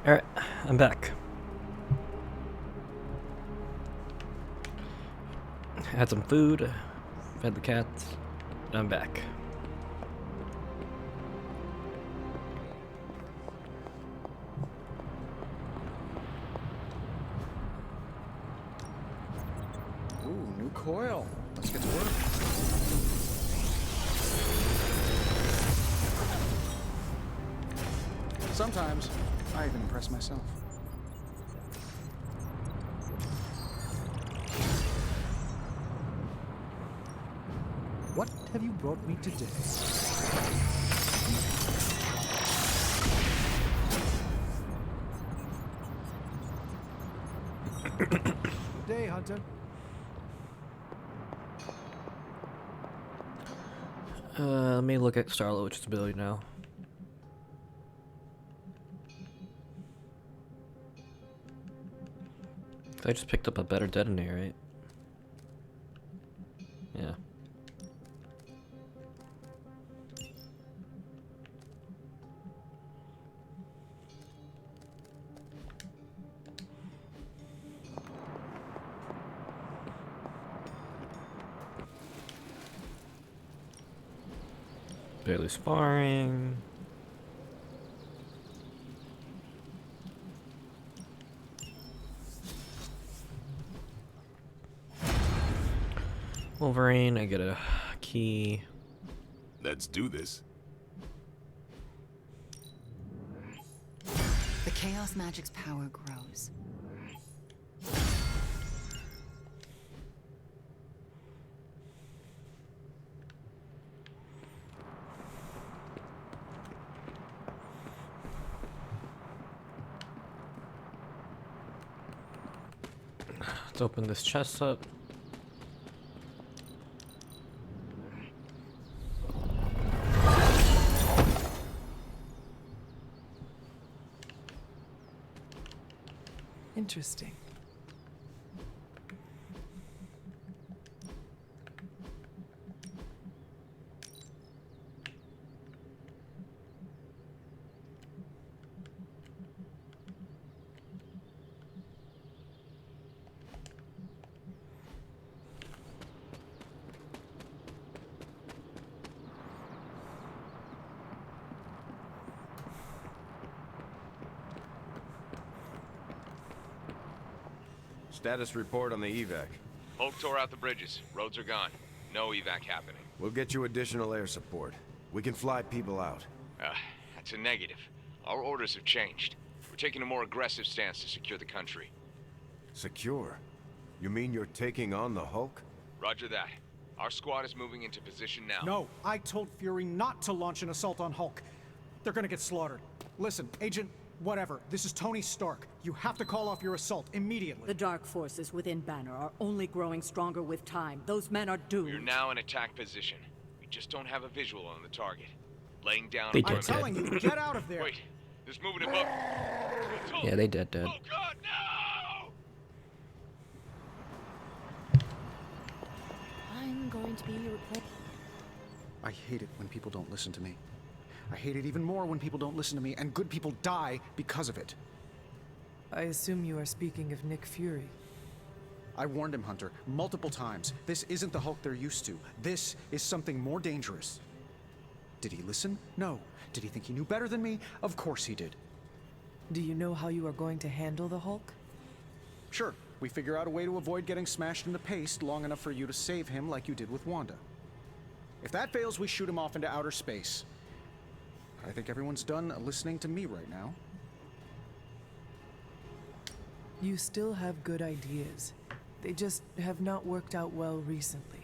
Alright, I'm back. Had some food, fed the cats, and I'm back. Ooh, new coil. Let's get to work. Sometimes, I even impress myself. What have you brought me today? Good day, Hunter. Let me look at Star-Lord's ability now. I just picked up a better detonator, right? Yeah. Barely sparring. Wolverine, I get a key. Let's do this. The chaos magic's power grows. Let's open this chest up. Interesting. Status report on the evac. Hulk tore out the bridges. Roads are gone. No evac happening. We'll get you additional air support. We can fly people out. That's a negative. Our orders have changed. We're taking a more aggressive stance to secure the country. Secure? You mean you're taking on the Hulk? Roger that. Our squad is moving into position now. No, I told Fury not to launch an assault on Hulk. They're gonna get slaughtered. Listen, Agent, whatever, this is Tony Stark. You have to call off your assault immediately. The dark forces within Banner are only growing stronger with time. Those men are doomed. We're now in attack position. We just don't have a visual on the target. Laying down. They I'm did telling you, get out of there. Wait, there's movement above. Yeah, they dead. Oh God, no! I'm going to be your replacement. I hate it when people don't listen to me. I hate it even more when people don't listen to me, and good people die because of it. I assume you are speaking of Nick Fury. I warned him, Hunter, multiple times. This isn't the Hulk they're used to. This is something more dangerous. Did he listen? No. Did he think he knew better than me? Of course he did. Do you know how you are going to handle the Hulk? Sure, we figure out a way to avoid getting smashed into paste long enough for you to save him like you did with Wanda. If that fails, we shoot him off into outer space. I think everyone's done listening to me right now. You still have good ideas. They just have not worked out well recently.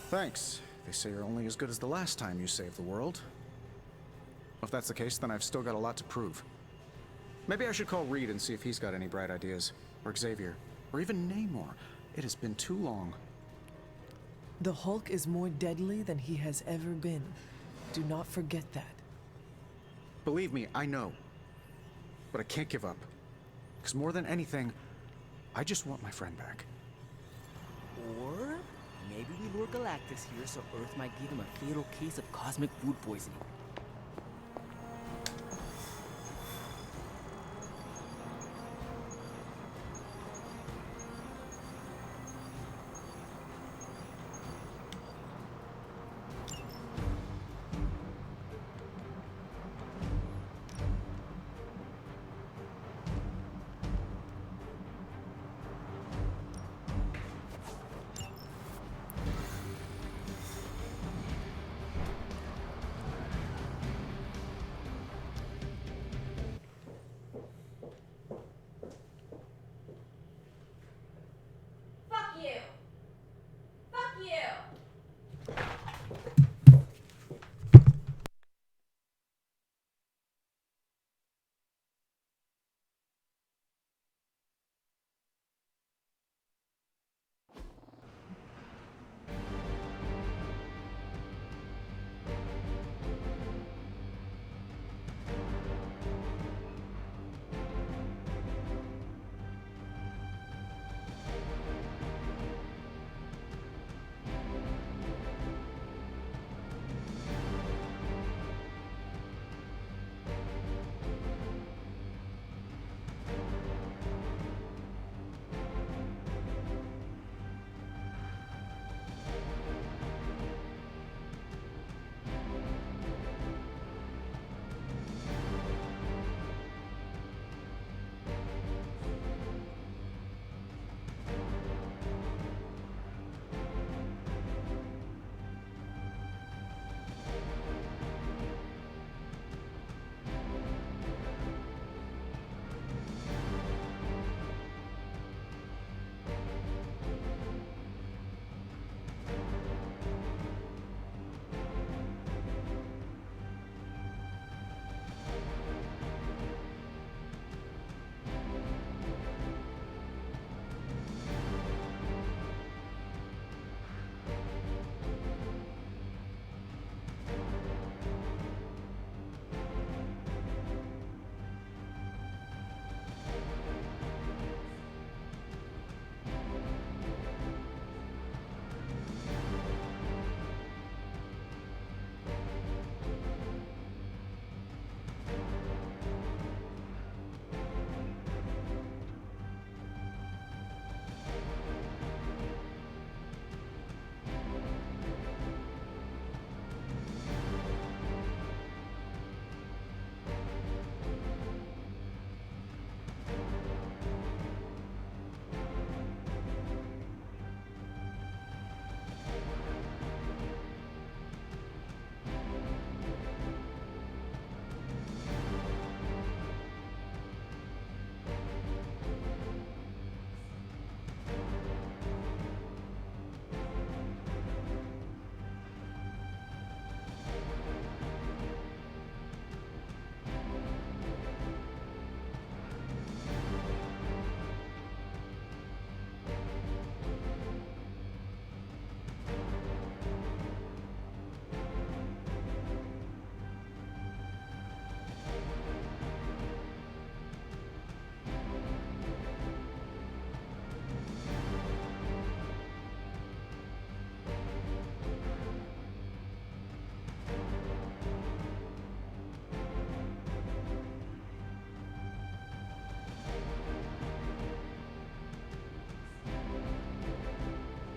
Thanks. They say you're only as good as the last time you saved the world. If that's the case, then I've still got a lot to prove. Maybe I should call Reed and see if he's got any bright ideas. Or Xavier. Or even Namor. It has been too long. The Hulk is more deadly than he has ever been. Do not forget that. Believe me, I know. But I can't give up. Because more than anything, I just want my friend back. Or maybe we lure Galactus here so Earth might give him a fatal case of cosmic food poisoning.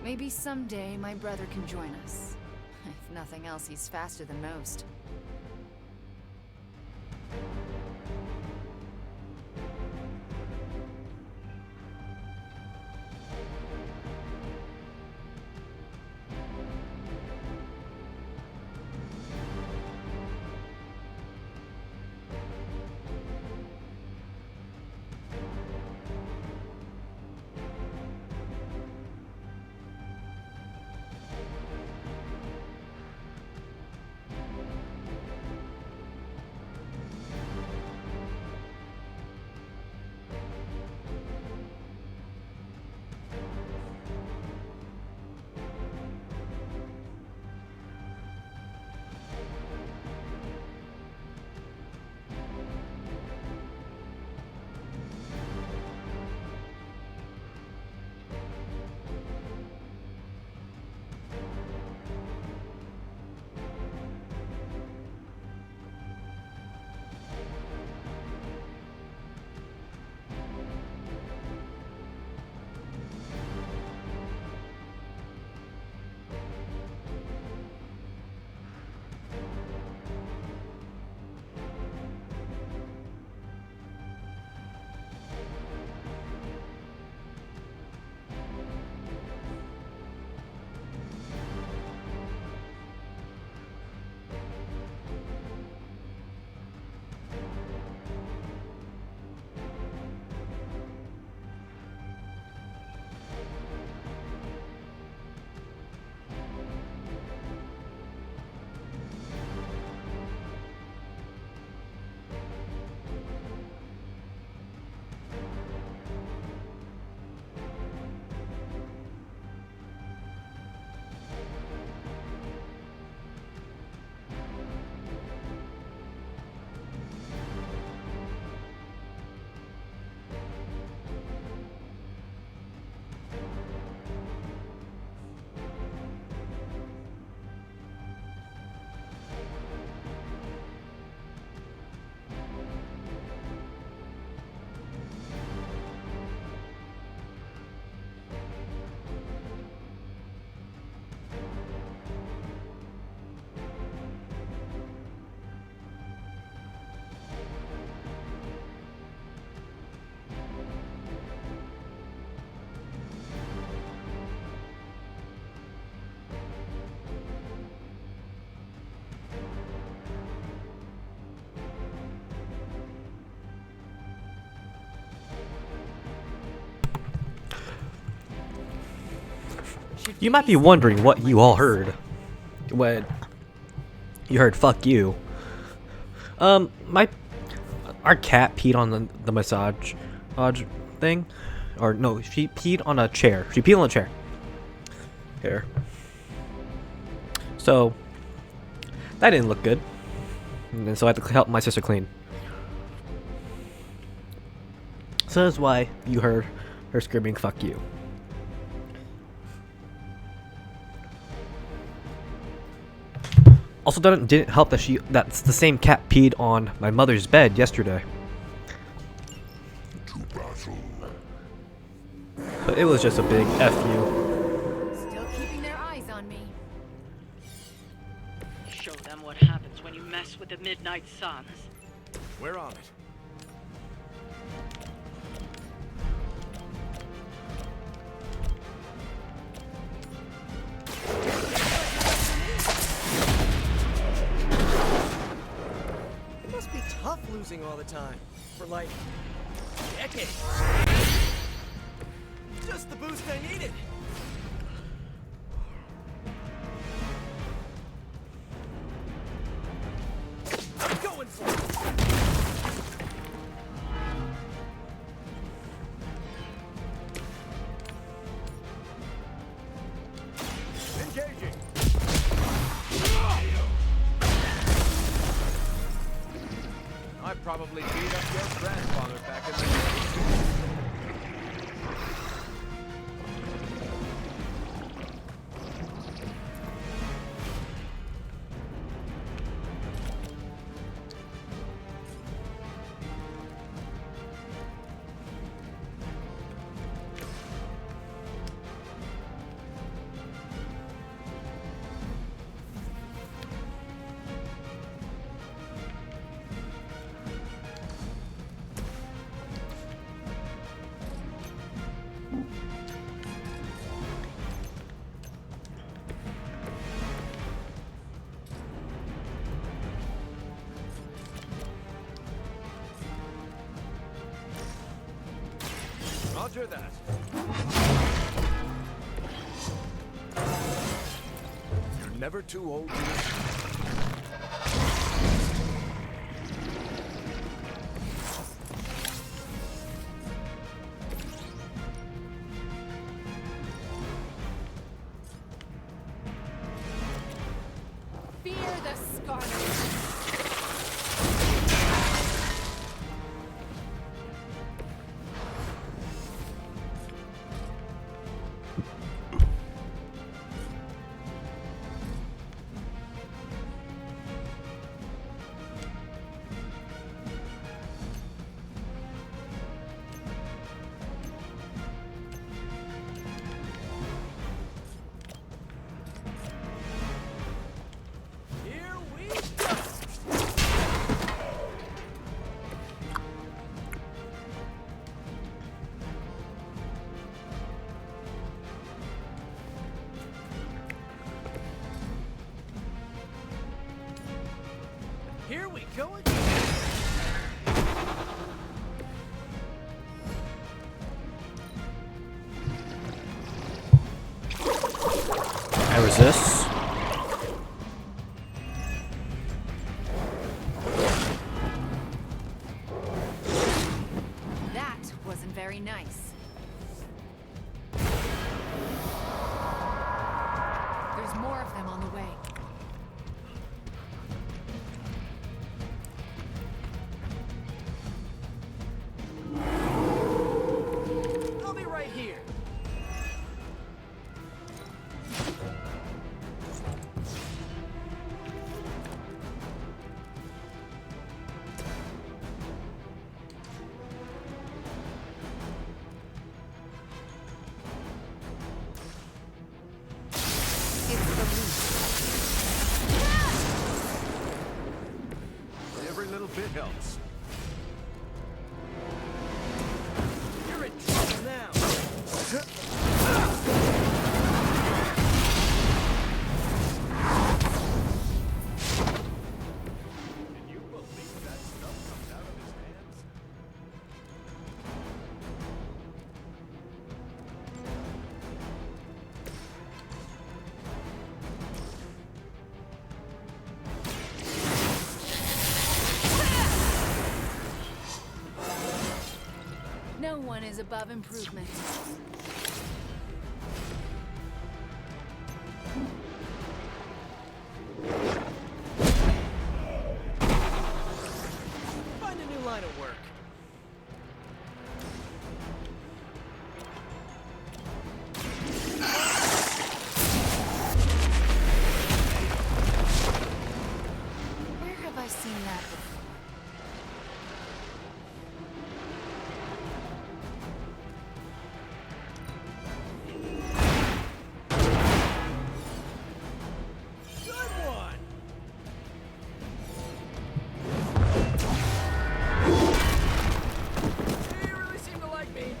Maybe someday my brother can join us. If nothing else, he's faster than most. You might be wondering what you all heard when you heard "fuck you." Our cat peed on the massage thing, or no, she peed on a chair. She peed on a chair. Here. So that didn't look good, and so I had to help my sister clean. So that's why you heard her screaming "fuck you." Also, didn't help that that's the same cat peed on my mother's bed yesterday. But it was just a big F you. Still keeping their eyes on me. Show them what happens when you mess with the Midnight Suns. We're on it. It must be tough losing all the time. For like decades. Just the boost I needed. I'm going for it. Engaging. I probably beat up your grandfather back in the day. Roger that. You're never too old to Fear the Scarlet. Here we go! Here we go again. I resist. That wasn't very nice. There's more of them on the way. I'll be right here. It's the least. Every little bit helps. You're in trouble now. Can you believe that stuff comes out of his hands? No one is above improvement. Find a new line of work. Where have I seen that before? Good one. You really seem to like me.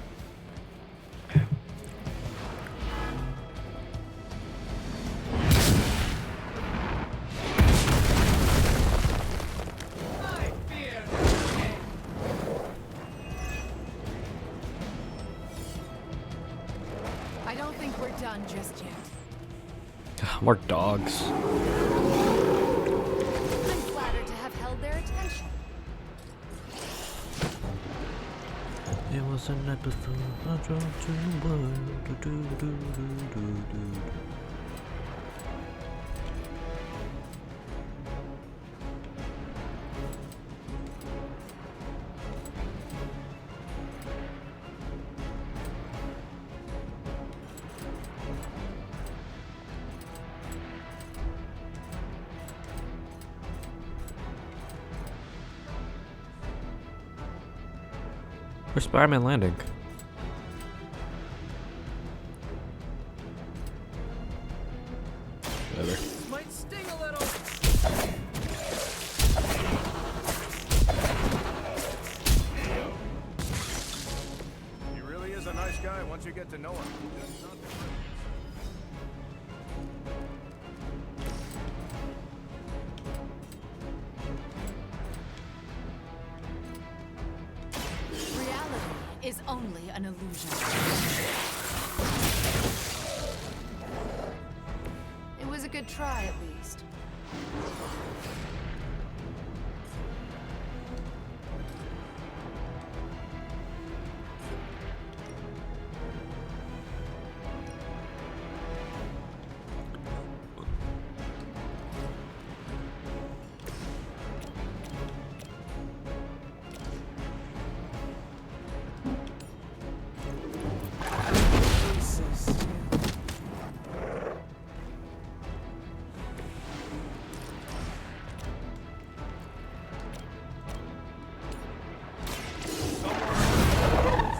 I fear nothing. I don't think we're done just yet. More dogs. I'm flattered to have held their attention. It was a night before I drove to the world. Do, do, do, do, do, do. Where's Spider-Man landing? Whatever. Might sting a little. He really is a nice guy once you get to know him. Just not the greatest. Reality is only an illusion. It was a good try, at least.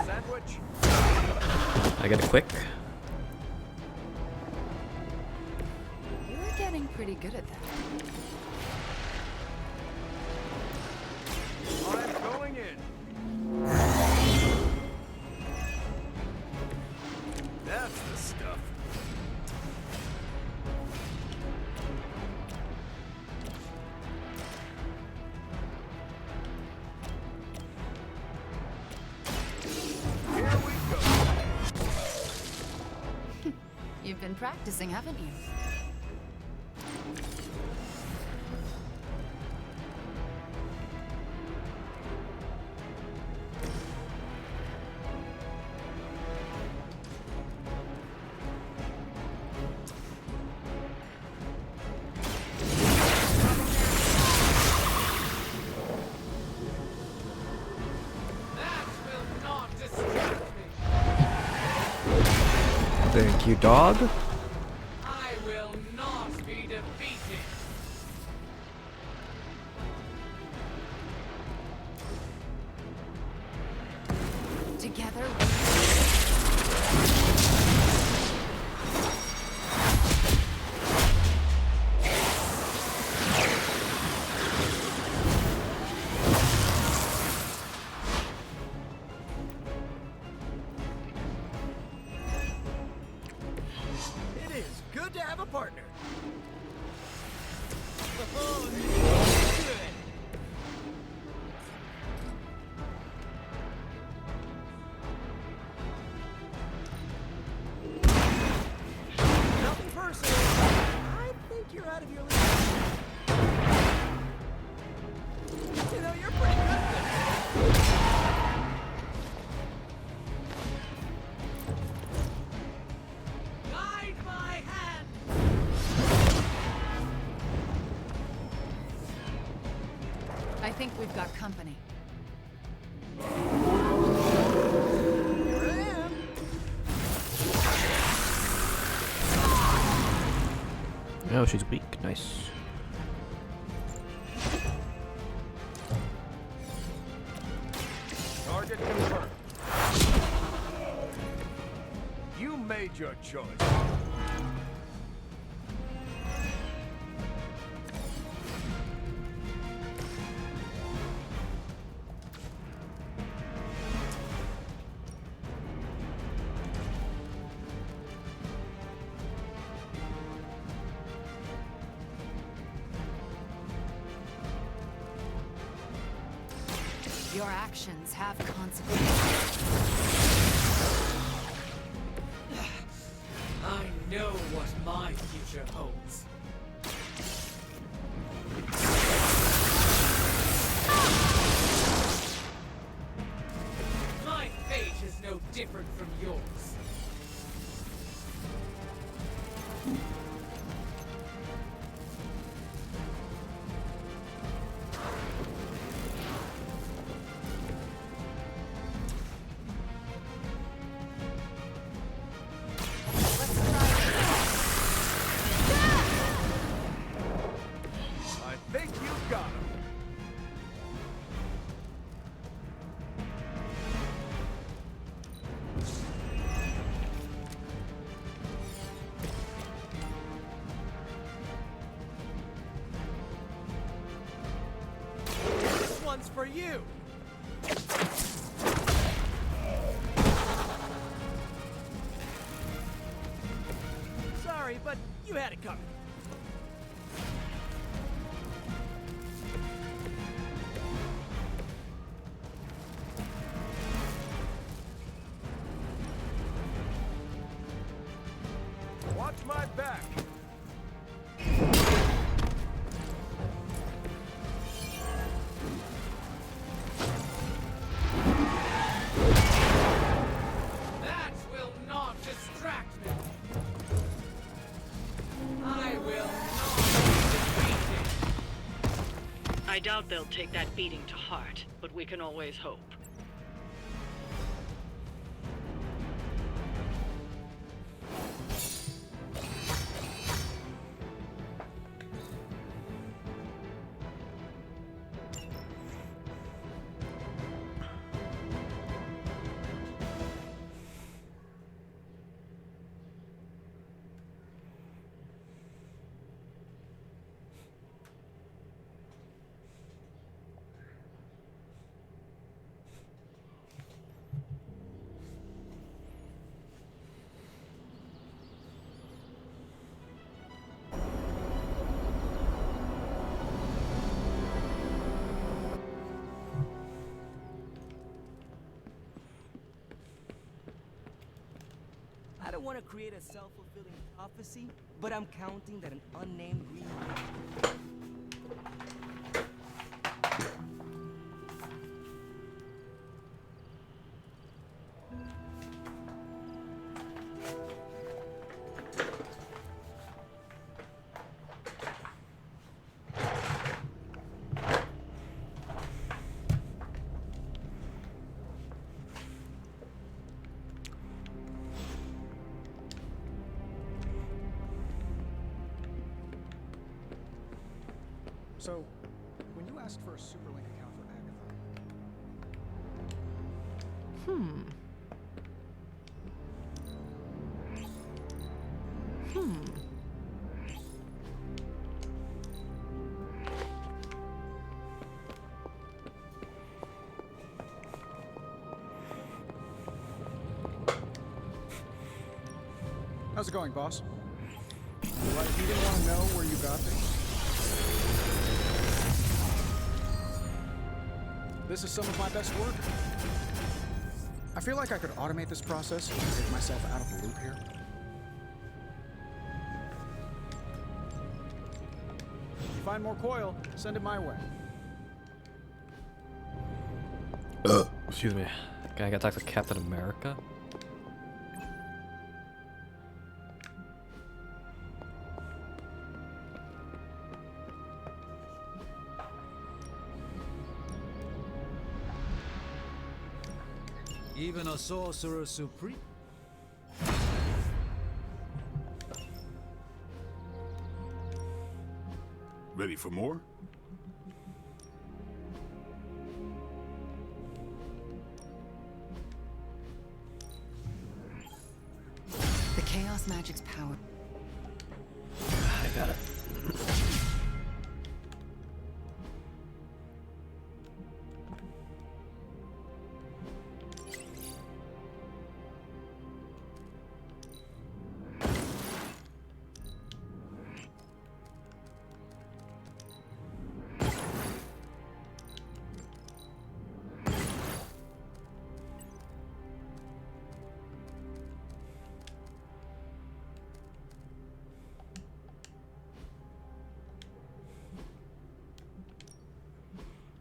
Sandwich? I get it quick. You're getting pretty good at that. I'm going in. That's the stuff. Here we go. You've been practicing, haven't you? Thank you, dog. I will not be defeated. Together, It is good to have a partner. Nothing personal. I think you're out of your league. You know, you're pretty good at this. Guide my hand. I think we've got company. Here I am. Oh, she's weak. Nice. Target confirmed. You made your choice. Your actions have consequences. I know what my future holds. My fate is no different from yours. I think you got him. This one's for you. Sorry, but you had it coming. my back. That will not distract me. I will not be defeated. I doubt they'll take that beating to heart, but we can always hope. I don't want to create a self-fulfilling prophecy, but I'm counting that an unnamed green... So, when you asked for a Superlink account for Agatha... How's it going, boss? What, you didn't want to know where you got things? This is some of my best work. I feel like I could automate this process and take myself out of the loop here. If you find more coil, send it my way. Excuse me. Can I get talk to Captain America? Even a sorcerer supreme. Ready for more? The chaos magic's power. I got it.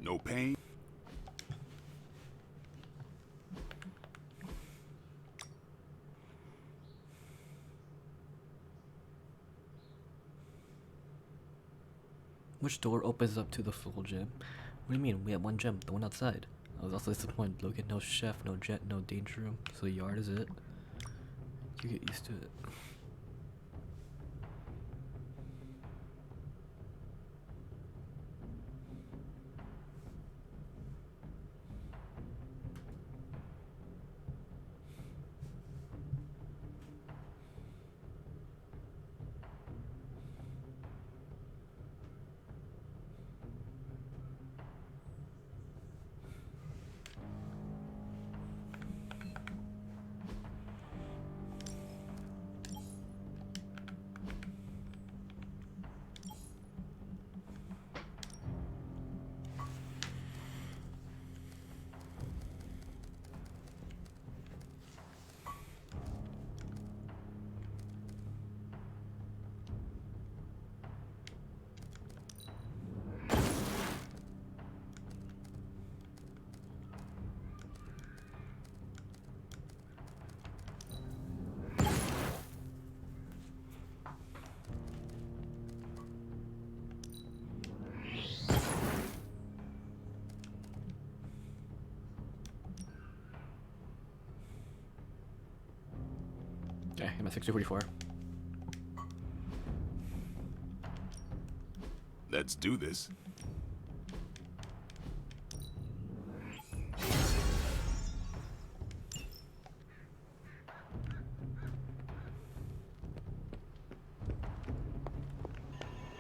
No pain? Which door opens up to the full gym? What do you mean? We have one gym, the one outside. I was also disappointed. Look at no chef, no jet, no danger room. So the yard is it. You get used to it. Okay, I'm at 6044. Let's do this.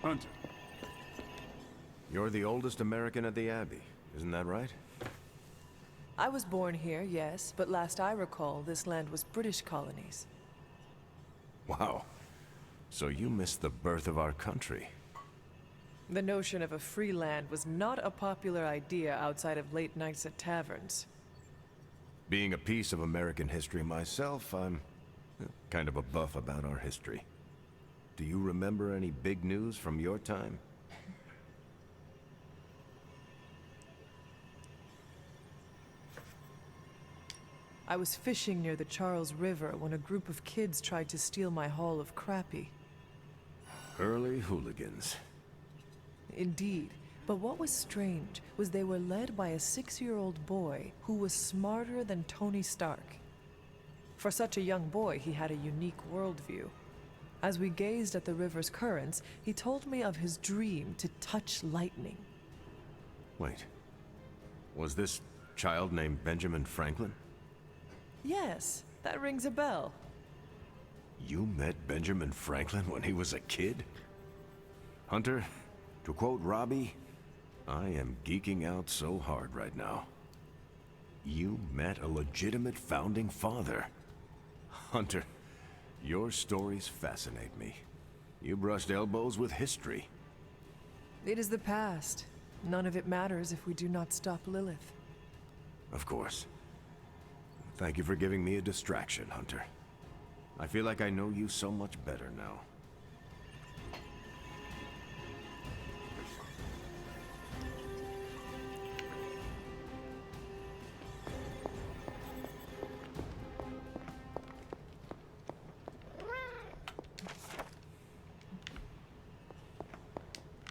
Hunter. You're the oldest American at the Abbey, isn't that right? I was born here, yes, but last I recall, this land was British colonies. Wow. So you missed the birth of our country. The notion of a free land was not a popular idea outside of late nights at taverns. Being a piece of American history myself, I'm kind of a buff about our history. Do you remember any big news from your time? I was fishing near the Charles River when a group of kids tried to steal my haul of crappie. Early hooligans. Indeed. But what was strange was they were led by a 6-year-old boy who was smarter than Tony Stark. For such a young boy, he had a unique worldview. As we gazed at the river's currents, he told me of his dream to touch lightning. Wait. Was this child named Benjamin Franklin? Yes, that rings a bell. You met Benjamin Franklin when he was a kid? Hunter, to quote Robbie, I am geeking out so hard right now. You met a legitimate founding father. Hunter, your stories fascinate me. You brushed elbows with history. It is the past. None of it matters if we do not stop Lilith. Of course. Thank you for giving me a distraction, Hunter. I feel like I know you so much better now.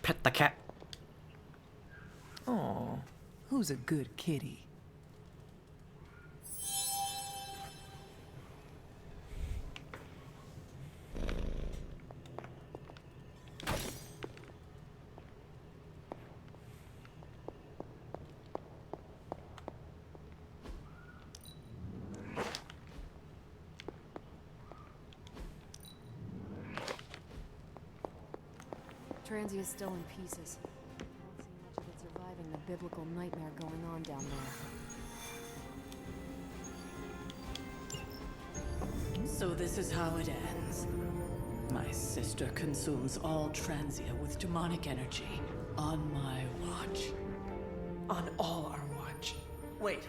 Pet the cat. Aw, who's a good kitty? Transy is still in pieces. I don't see much of it surviving the biblical nightmare going on down there. So this is how it ends. My sister consumes all Transia with demonic energy on my watch. On all our watch. Wait,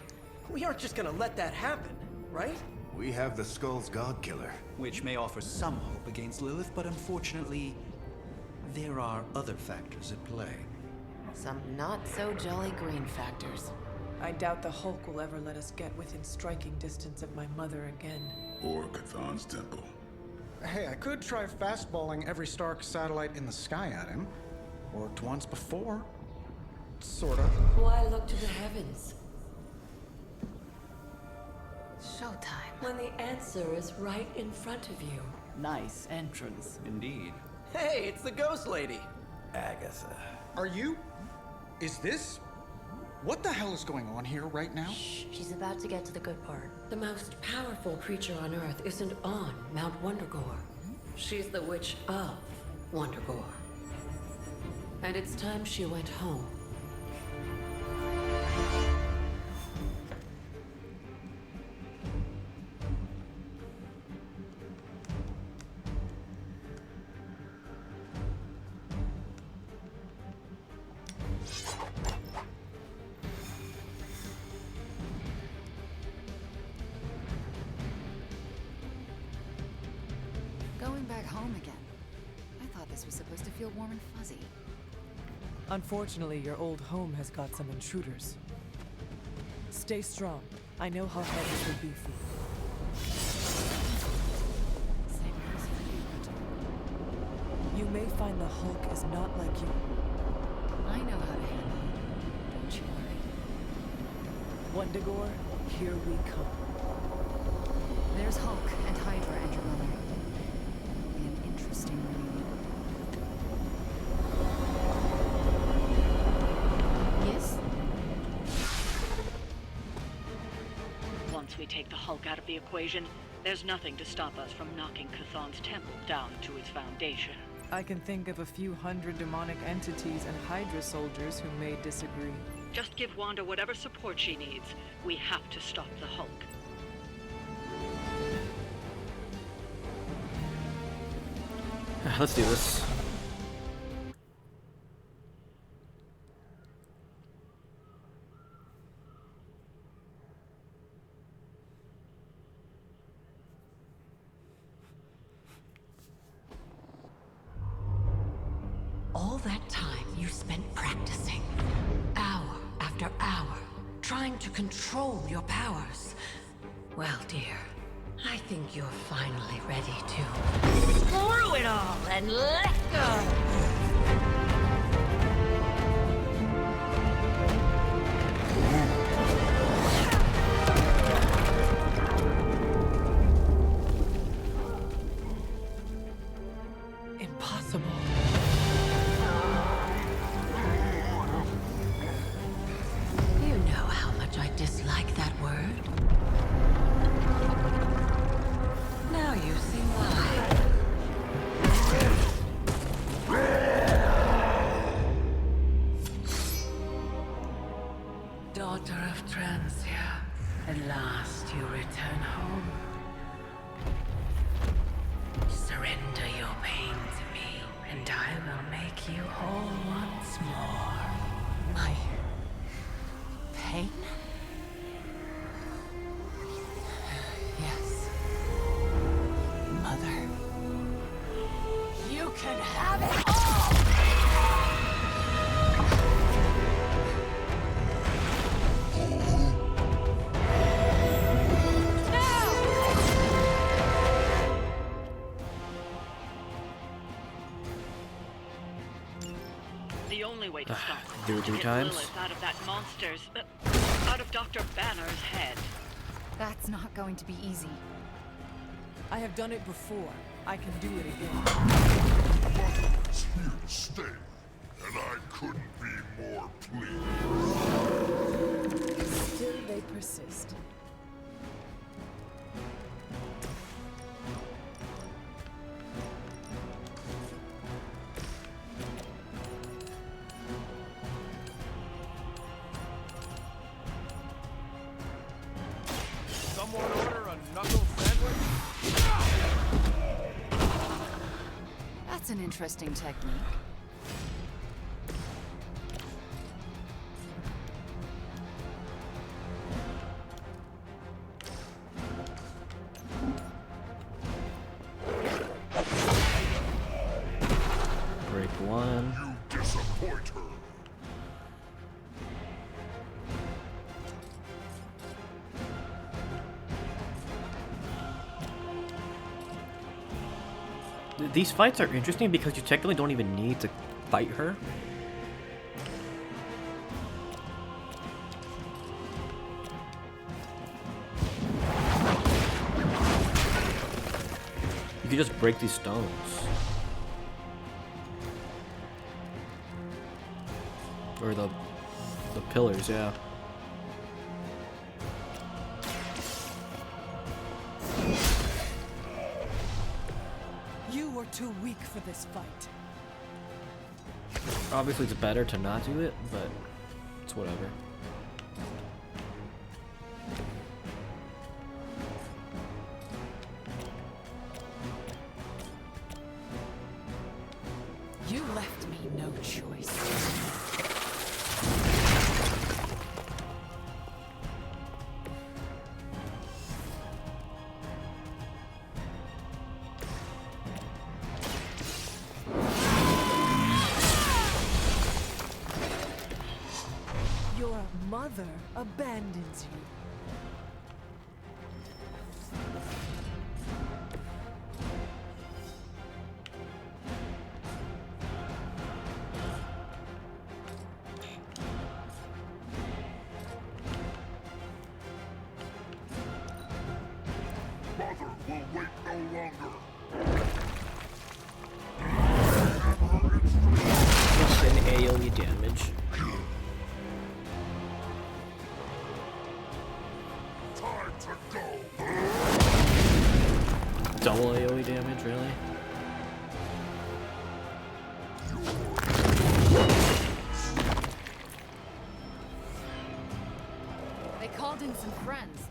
we aren't just gonna let that happen, right? We have the Skull's God-Killer. Which may offer some hope against Lilith, but unfortunately, there are other factors at play. Some not-so-jolly-green factors. I doubt the Hulk will ever let us get within striking distance of my mother again. Or Cathan's temple. Hey, I could try fastballing every Stark satellite in the sky at him. Worked once before. Sorta. Why look to the heavens? Showtime. When the answer is right in front of you. Nice entrance. Indeed. Hey, it's the ghost lady. Agatha. Are you? Is this? What the hell is going on here right now? Shh, she's about to get to the good part. The most powerful creature on Earth isn't on Mount Wondergore. She's the witch of Wondergore. And it's time she went home. Going back home again. I thought this was supposed to feel warm and fuzzy. Unfortunately, your old home has got some intruders. Stay strong. I know how hard this will be for you. Same as you. You may find the Hulk is not like you. I know how to handle it. Don't you worry. Wondergore, here we come. There's Hulk and Hydra and your mother. interesting read. Yes? Once we take the Hulk out of the equation, there's nothing to stop us from knocking Chthon's temple down to its foundation. I can think of a few hundred demonic entities and Hydra soldiers who may disagree. Just give Wanda whatever support she needs. We have to stop the Hulk. Let's do this. All that time you spent practicing, hour after hour, trying to control your powers. Well, dear, I think you're finally ready to screw it all and let go. Impossible. You know how much I dislike that word. Now you see why. Daughter of Transia, at last you return home. Surrender your pain to me, and I will make you whole once more. My pain? Yes. Mother. You can have it all! The only way to stop Do them it is to 3 get times. Lilith out of that monster's, out of Dr. Banner's head. That's not going to be easy. I have done it before. I can do it again. Mother's here to stay, and I couldn't be more pleased. Still they persist. Someone order a knuckle sandwich? That's an interesting technique. Break 1. You disappoint her. These fights are interesting because you technically don't even need to fight her. You can just break these stones. Or the pillars, yeah. You were too weak for this fight. Obviously it's better to not do it, but it's whatever. You left me no choice. Your mother abandons you. Mother will wait no longer. to go. Double AoE damage, really? They called in some friends.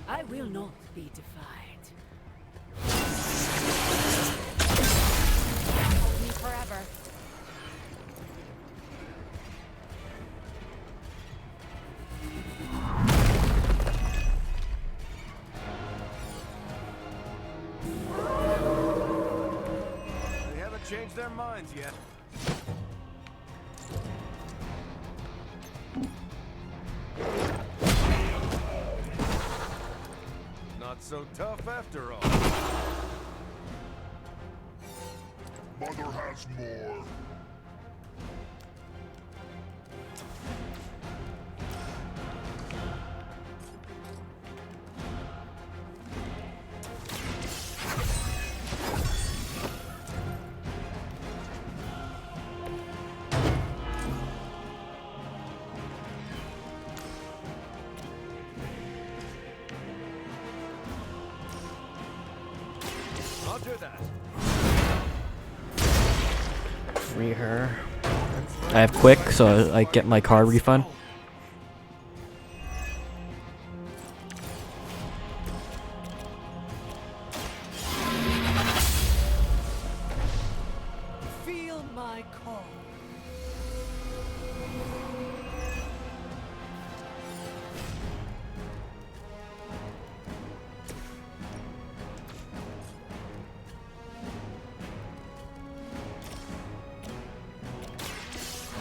I will not be defied. Hold me forever. They haven't changed their minds yet. Not so tough after all. Mother has more. I'll do that. Free her. I have quick, so I get my car refund. Feel my call.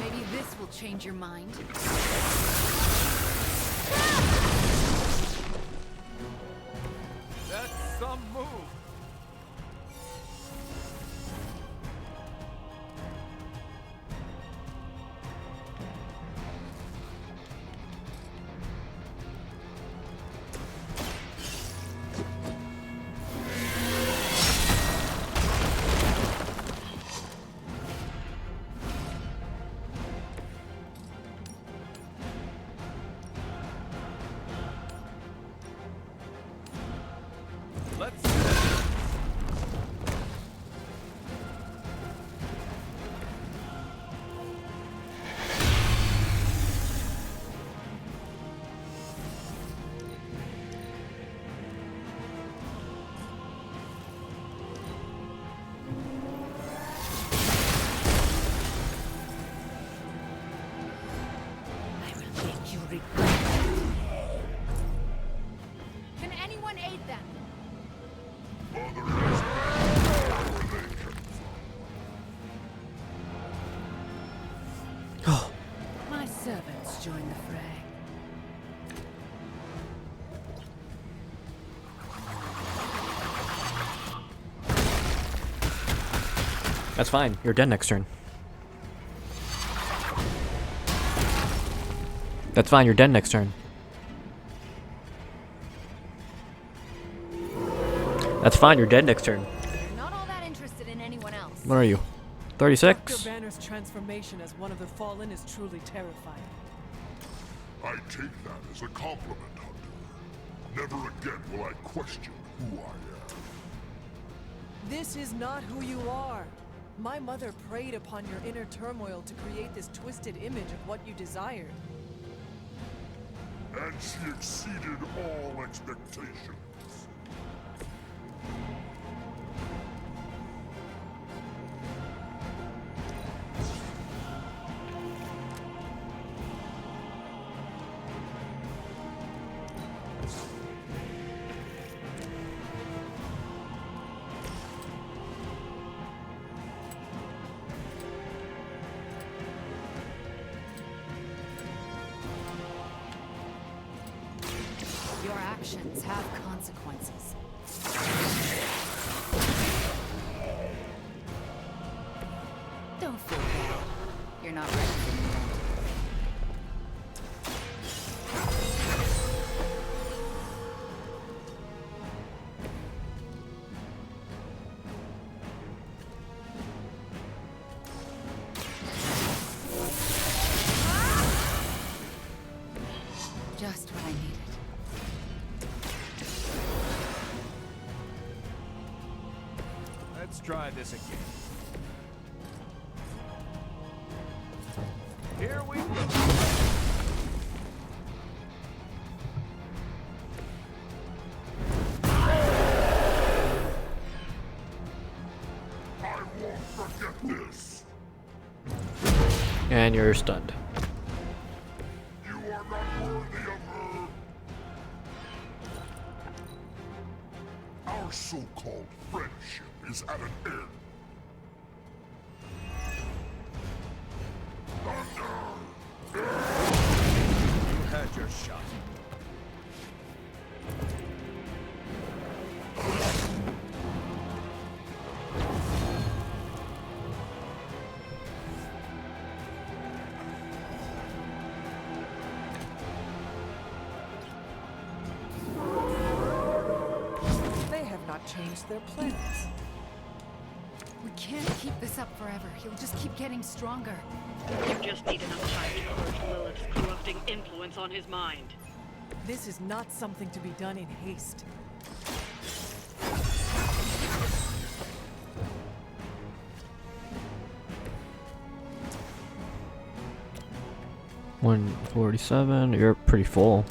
Maybe this will change your mind. That's some move. Let's I will make you regret it. Can anyone aid them? Mother has more where they come from. My servants join the fray. That's fine. You're dead next turn. That's fine. You're dead next turn. That's fine. You're dead next turn. You're not all that interested in anyone else. What are you? Dr. 36? Banner's transformation as one of the Fallen is truly terrifying. I take that as a compliment, Hunter. Never again will I question who I am. This is not who you are. My mother preyed upon your inner turmoil to create this twisted image of what you desired. And she exceeded all expectations. Your actions have consequences. Don't feel bad. You're not ready for me. Let's try this again. Here we go. I won't forget this. And you're stunned. You are not worthy of her. Our so-called friendship is at an end. You had your shot. They have not changed their plans. We can't keep this up forever. He'll just keep getting stronger. You just need enough time to purge Lilith's corrupting influence on his mind. This is not something to be done in haste. $147. You're pretty full.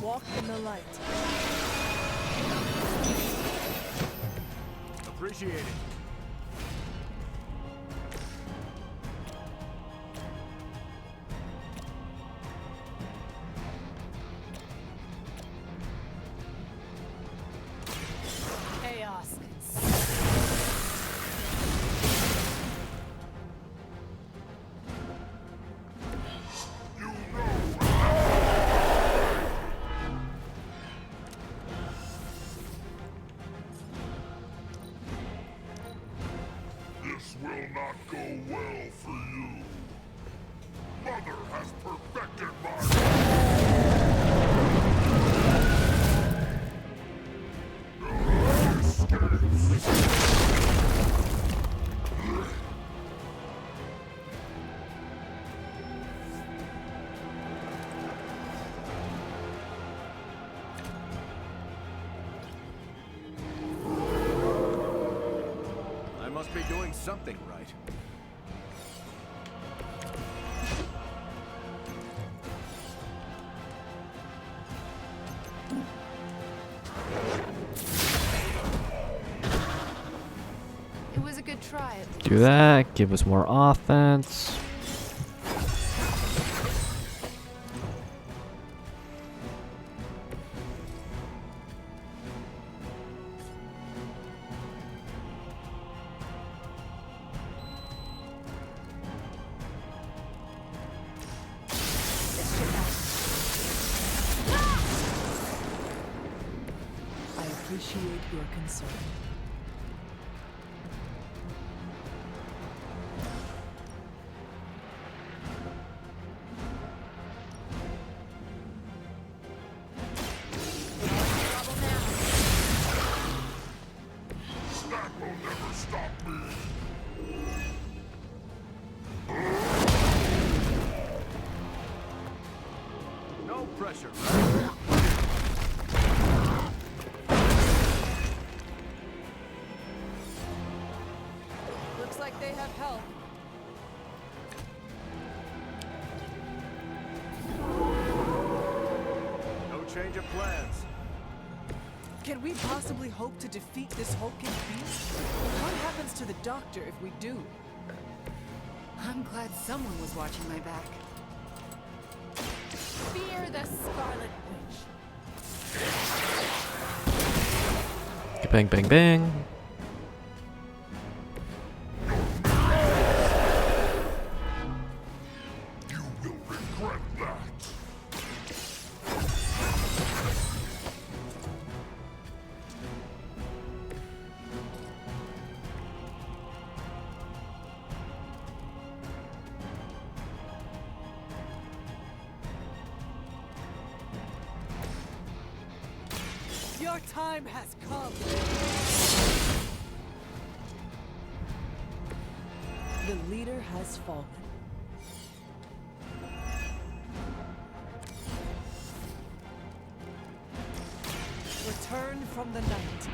Walk in the light. Appreciate it. Chaos. This will not go well for you. Mother has perfected my... I must be doing something right. It was a good try. Do that. Give us more offense. I appreciate your concern. That will never stop me. No pressure, right? Looks like they have help. No change of plans. Can we possibly hope to defeat this hulking beast? What happens to the doctor if we do? I'm glad someone was watching my back. Fear the Scarlet Witch. Bang, bang, bang. You will regret that. Your time has come. The leader has fallen. Return from the night.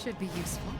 Should be useful.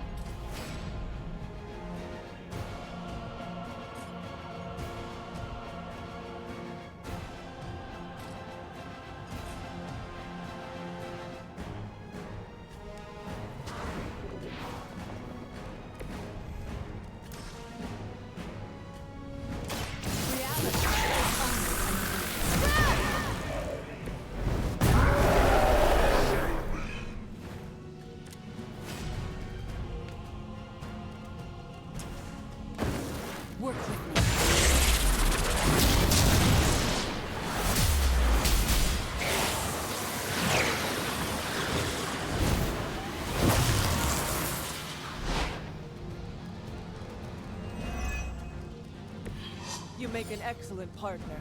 Work with me. You make an excellent partner.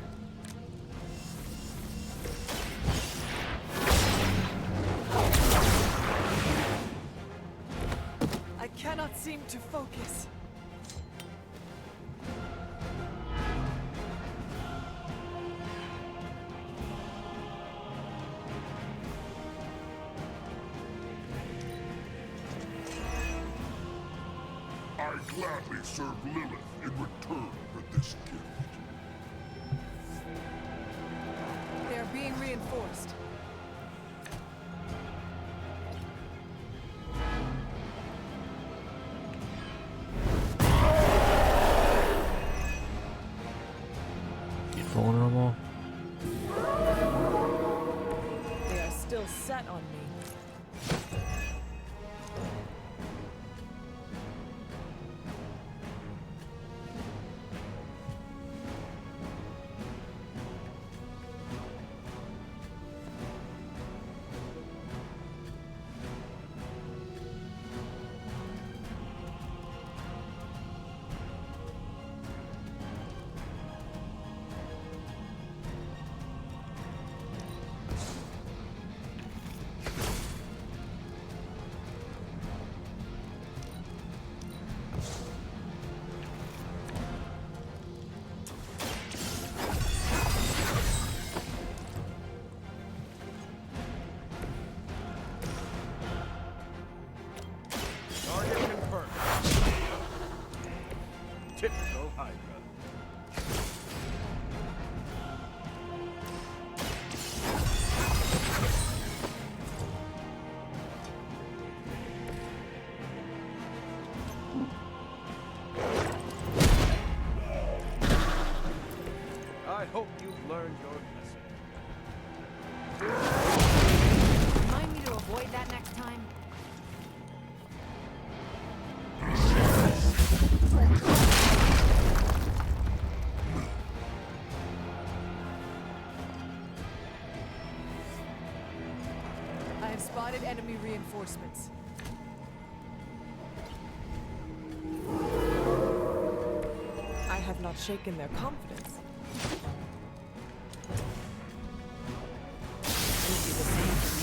I cannot seem to focus. I gladly serve Lilith in return for this gift. They are being reinforced. Vulnerable. They are still set on me. Typical Hydra. I hope you've learned your lesson. Remind me to avoid that next time. I have spotted enemy reinforcements. I have not shaken their confidence. Will be the same for me.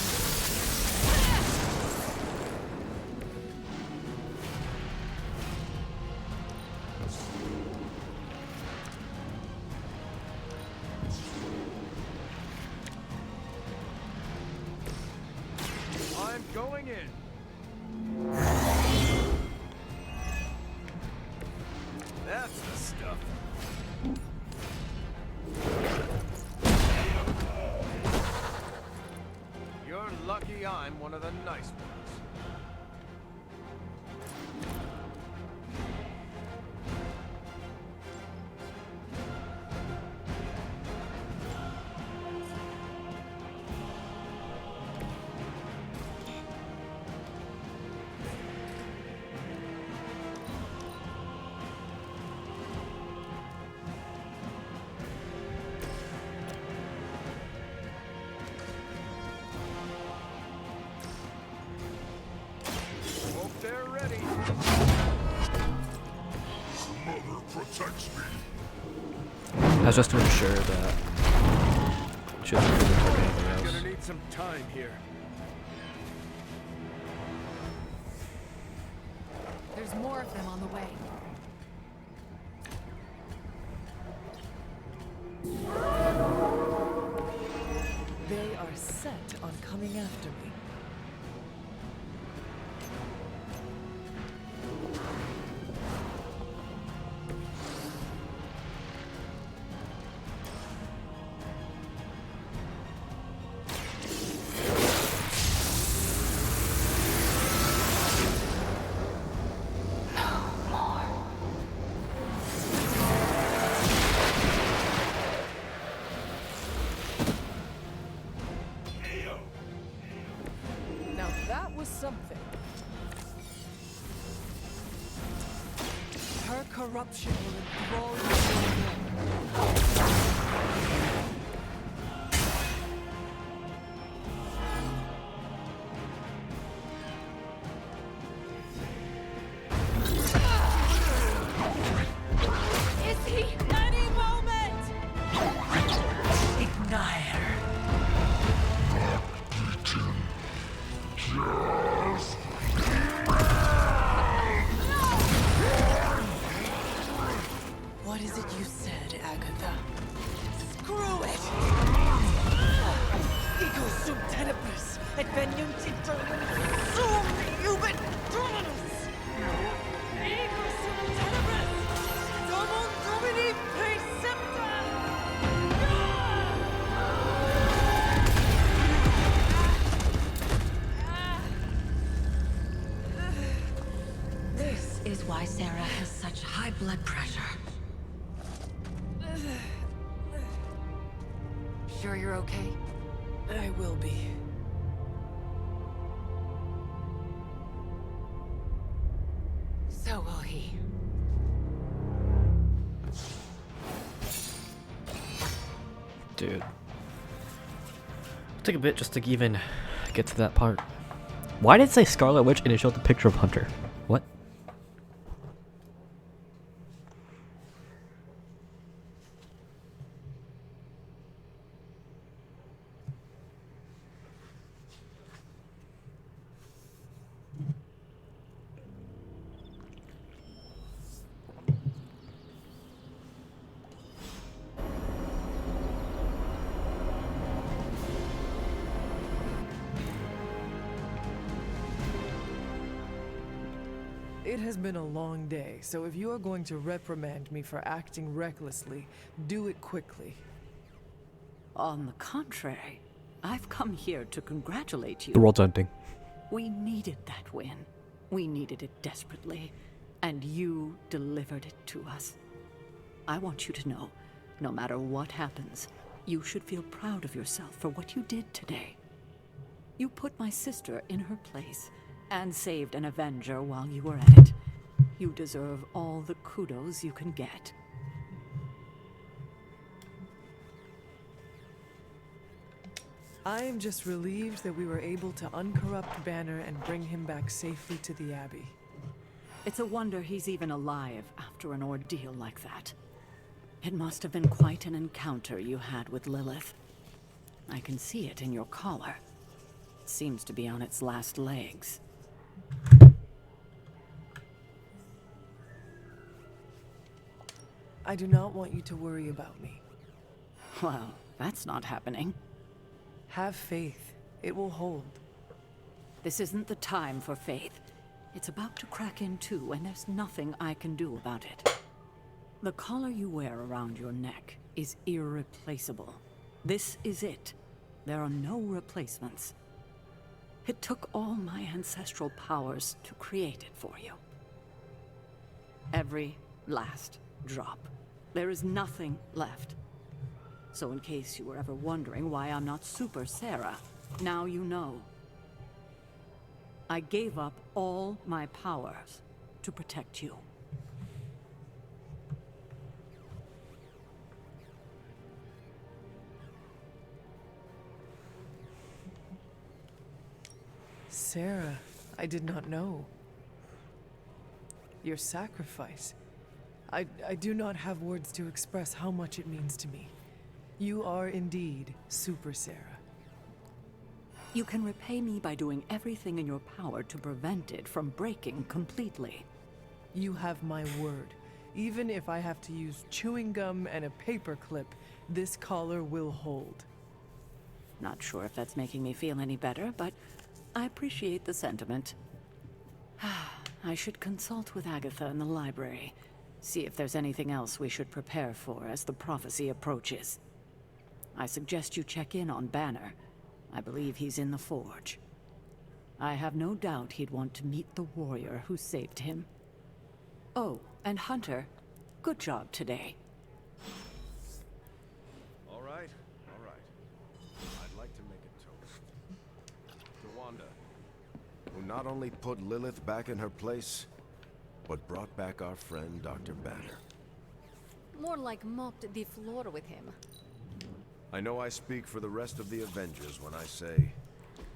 I'm going in. That's the stuff. You're lucky I'm one of the nice ones. Hope they're ready. Mother protects me. That's just to ensure that she doesn't really take anything else. Gonna need some time here. There's more of them on the way. They are set on coming after me. Corruption will enthrall you. Is he? Any moment! Ignite her. What is it you said, Agatha? Screw it! Ego sum tenebris, et venium titanium sum iubit dominus! Ego sum tenebris, domum domini precepta! This is why Sarah has such high blood pressure. Sure you're okay? I will be. So will he. Dude. Took a bit just to even get to that part. Why did it say Scarlet Witch and it showed the picture of Hunter? What? It has been a long day, so if you are going to reprimand me for acting recklessly, do it quickly. On the contrary, I've come here to congratulate you. The world's ending. We needed that win. We needed it desperately, and you delivered it to us. I want you to know, no matter what happens, you should feel proud of yourself for what you did today. You put my sister in her place, and saved an Avenger while you were at it. You deserve all the kudos you can get. I am just relieved that we were able to uncorrupt Banner and bring him back safely to the Abbey. It's a wonder he's even alive after an ordeal like that. It must have been quite an encounter you had with Lilith. I can see it in your collar. It seems to be on its last legs. I do not want you to worry about me. Well, that's not happening. Have faith. It will hold. This isn't the time for faith. It's about to crack in too, and there's nothing I can do about it. The collar you wear around your neck is irreplaceable. This is it. There are no replacements. It took all my ancestral powers to create it for you. Every last drop. There is nothing left. So in case you were ever wondering why I'm not Super Sarah, now you know. I gave up all my powers to protect you. Sarah, I did not know. Your sacrifice. I do not have words to express how much it means to me. You are indeed Super Sarah. You can repay me by doing everything in your power to prevent it from breaking completely. You have my word. Even if I have to use chewing gum and a paper clip, this collar will hold. Not sure if that's making me feel any better, but I appreciate the sentiment. I should consult with Agatha in the library. See if there's anything else we should prepare for as the prophecy approaches. I suggest you check in on Banner. I believe he's in the forge. I have no doubt he'd want to meet the warrior who saved him. Oh, and Hunter, good job today. All right, all right. I'd like to make a toast. To Wanda, Who not only put Lilith back in her place, but brought back our friend Dr. Banner. More like mopped the floor with him. I know I speak for the rest of the Avengers when I say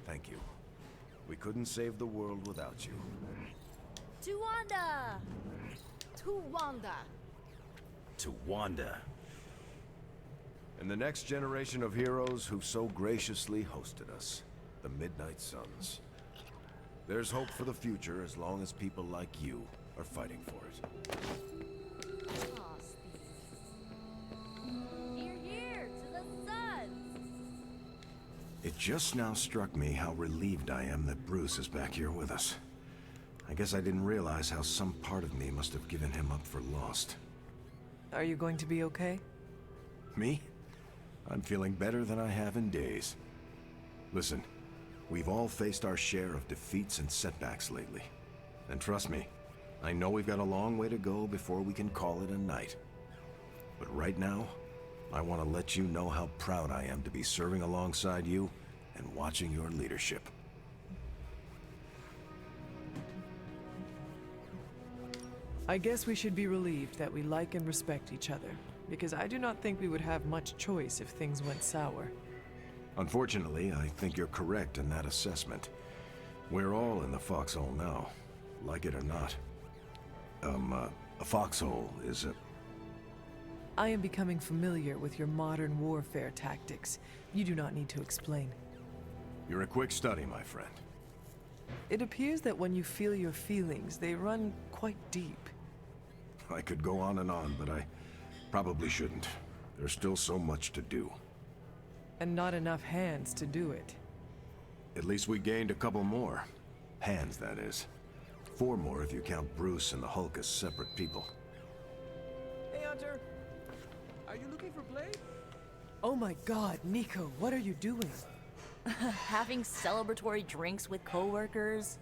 thank you. We couldn't save the world without you. To Wanda! To Wanda! To Wanda. And the next generation of heroes who so graciously hosted us, the Midnight Suns. There's hope for the future as long as people like you are fighting for it. Here, to the Suns! It just now struck me how relieved I am that Bruce is back here with us. I guess I didn't realize how some part of me must have given him up for lost. Are you going to be okay? Me? I'm feeling better than I have in days. Listen, we've all faced our share of defeats and setbacks lately. And trust me, I know we've got a long way to go before we can call it a night. But right now, I want to let you know how proud I am to be serving alongside you and watching your leadership. I guess we should be relieved that we like and respect each other, because I do not think we would have much choice if things went sour. Unfortunately, I think you're correct in that assessment. We're all in the foxhole now, like it or not. A foxhole is a... I am becoming familiar with your modern warfare tactics. You do not need to explain. You're a quick study, my friend. It appears that when you feel your feelings, they run quite deep. I could go on, but I probably shouldn't. There's still so much to do. And not enough hands to do it. At least we gained a couple more. Hands, that is. 4 more if you count Bruce and the Hulk as separate people. Hey, Hunter. Are you looking for Blade? Oh my god, Nico, what are you doing? Having celebratory drinks with coworkers.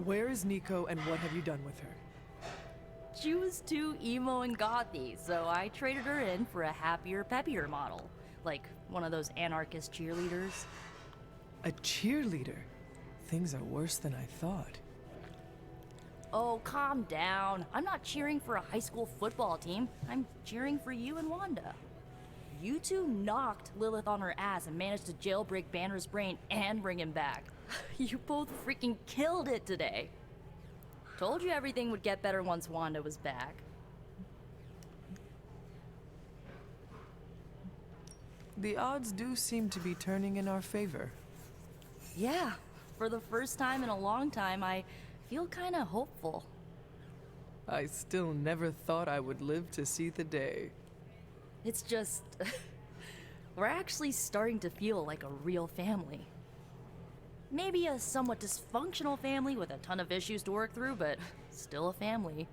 Where is Nico and what have you done with her? She was too emo and gothy, so I traded her in for a happier, peppier model. Like one of those anarchist cheerleaders. A cheerleader? Things are worse than I thought. Oh, calm down. I'm not cheering for a high school football team. I'm cheering for you and Wanda. You two knocked Lilith on her ass and managed to jailbreak Banner's brain and bring him back. You both freaking killed it today. Told you everything would get better once Wanda was back. The odds do seem to be turning in our favor. Yeah, for the first time in a long time, I feel kinda hopeful. I still never thought I would live to see the day. It's just... we're actually starting to feel like a real family. Maybe a somewhat dysfunctional family with a ton of issues to work through, but still a family.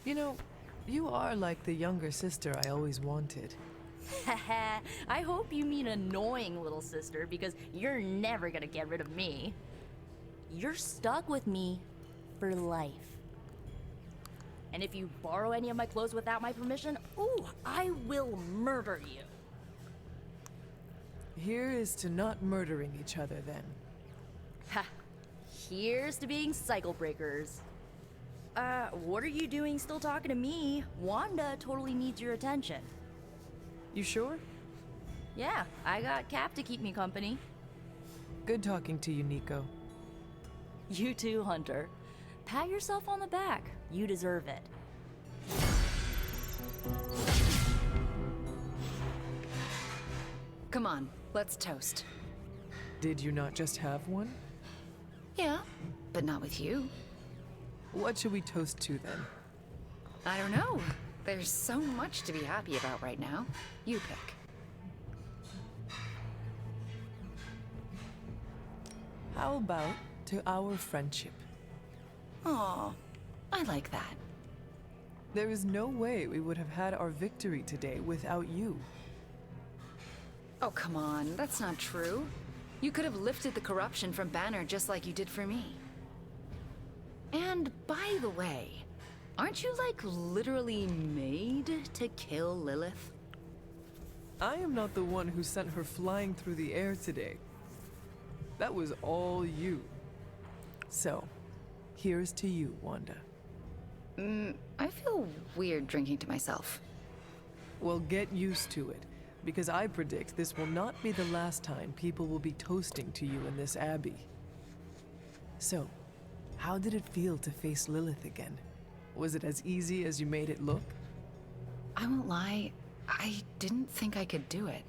You know, you are like the younger sister I always wanted. Haha, I hope you mean annoying little sister, because you're never gonna get rid of me. You're stuck with me for life. And if you borrow any of my clothes without my permission, ooh, I will murder you. Here is to not murdering each other, then. Ha! Here's to being cycle breakers. What are you doing still talking to me? Wanda totally needs your attention. You sure? Yeah, I got Cap to keep me company. Good talking to you, Nico. You too, Hunter. Pat yourself on the back. You deserve it. Come on, let's toast. Did you not just have one? Yeah, but not with you. What should we toast to, then? I don't know. There's so much to be happy about right now. You pick. How about to our friendship? Aw, I like that. There is no way we would have had our victory today without you. Oh, come on, that's not true. You could have lifted the corruption from Banner just like you did for me. And by the way, aren't you like literally made to kill Lilith? I am not the one who sent her flying through the air today. That was all you. So, here's to you, Wanda. I feel weird drinking to myself. Well, get used to it, because I predict this will not be the last time people will be toasting to you in this abbey. So, how did it feel to face Lilith again? Was it as easy as you made it look? I won't lie, I didn't think I could do it.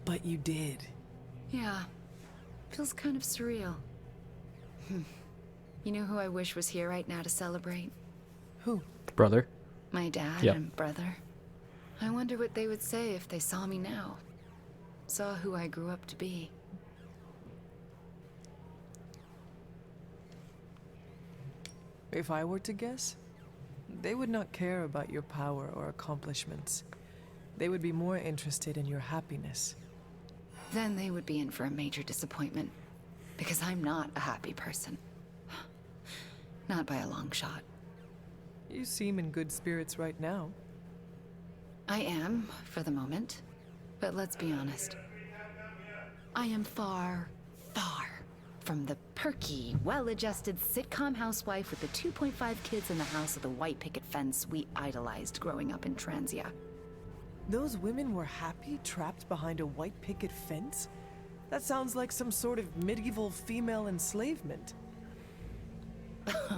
But you did. Yeah, feels kind of surreal. You know who I wish was here right now to celebrate? Who? Brother. My dad Yep. and brother. I wonder what they would say if they saw me now. Saw who I grew up to be. If I were to guess, they would not care about your power or accomplishments. They would be more interested in your happiness. Then they would be in for a major disappointment. Because I'm not a happy person. Not by a long shot. You seem in good spirits right now. I am, for the moment. But let's be honest. I am far, far from the perky, well-adjusted sitcom housewife with the 2.5 kids in the house with the white picket fence we idolized growing up in Transia. Those women were happy trapped behind a white picket fence? That sounds like some sort of medieval female enslavement.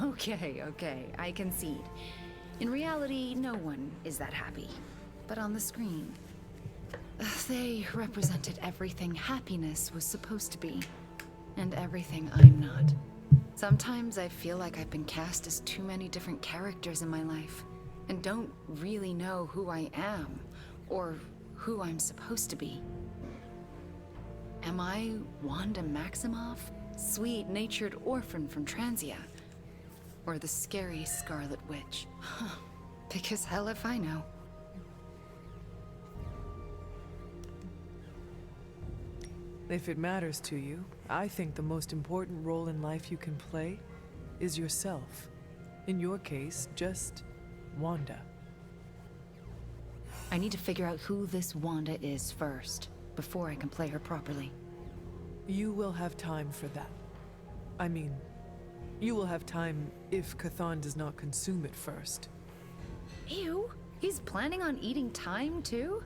Okay, I concede. In reality, no one is that happy. But on the screen, they represented everything happiness was supposed to be. And everything I'm not. Sometimes I feel like I've been cast as too many different characters in my life, and don't really know who I am, or who I'm supposed to be. Am I Wanda Maximoff, sweet-natured orphan from Transia? Or the scary Scarlet Witch? Because hell if I know. If it matters to you, I think the most important role in life you can play is yourself. In your case, just Wanda. I need to figure out who this Wanda is first, before I can play her properly. You will have time for that. I mean, you will have time if Cathan does not consume it first. Ew, he's planning on eating time too?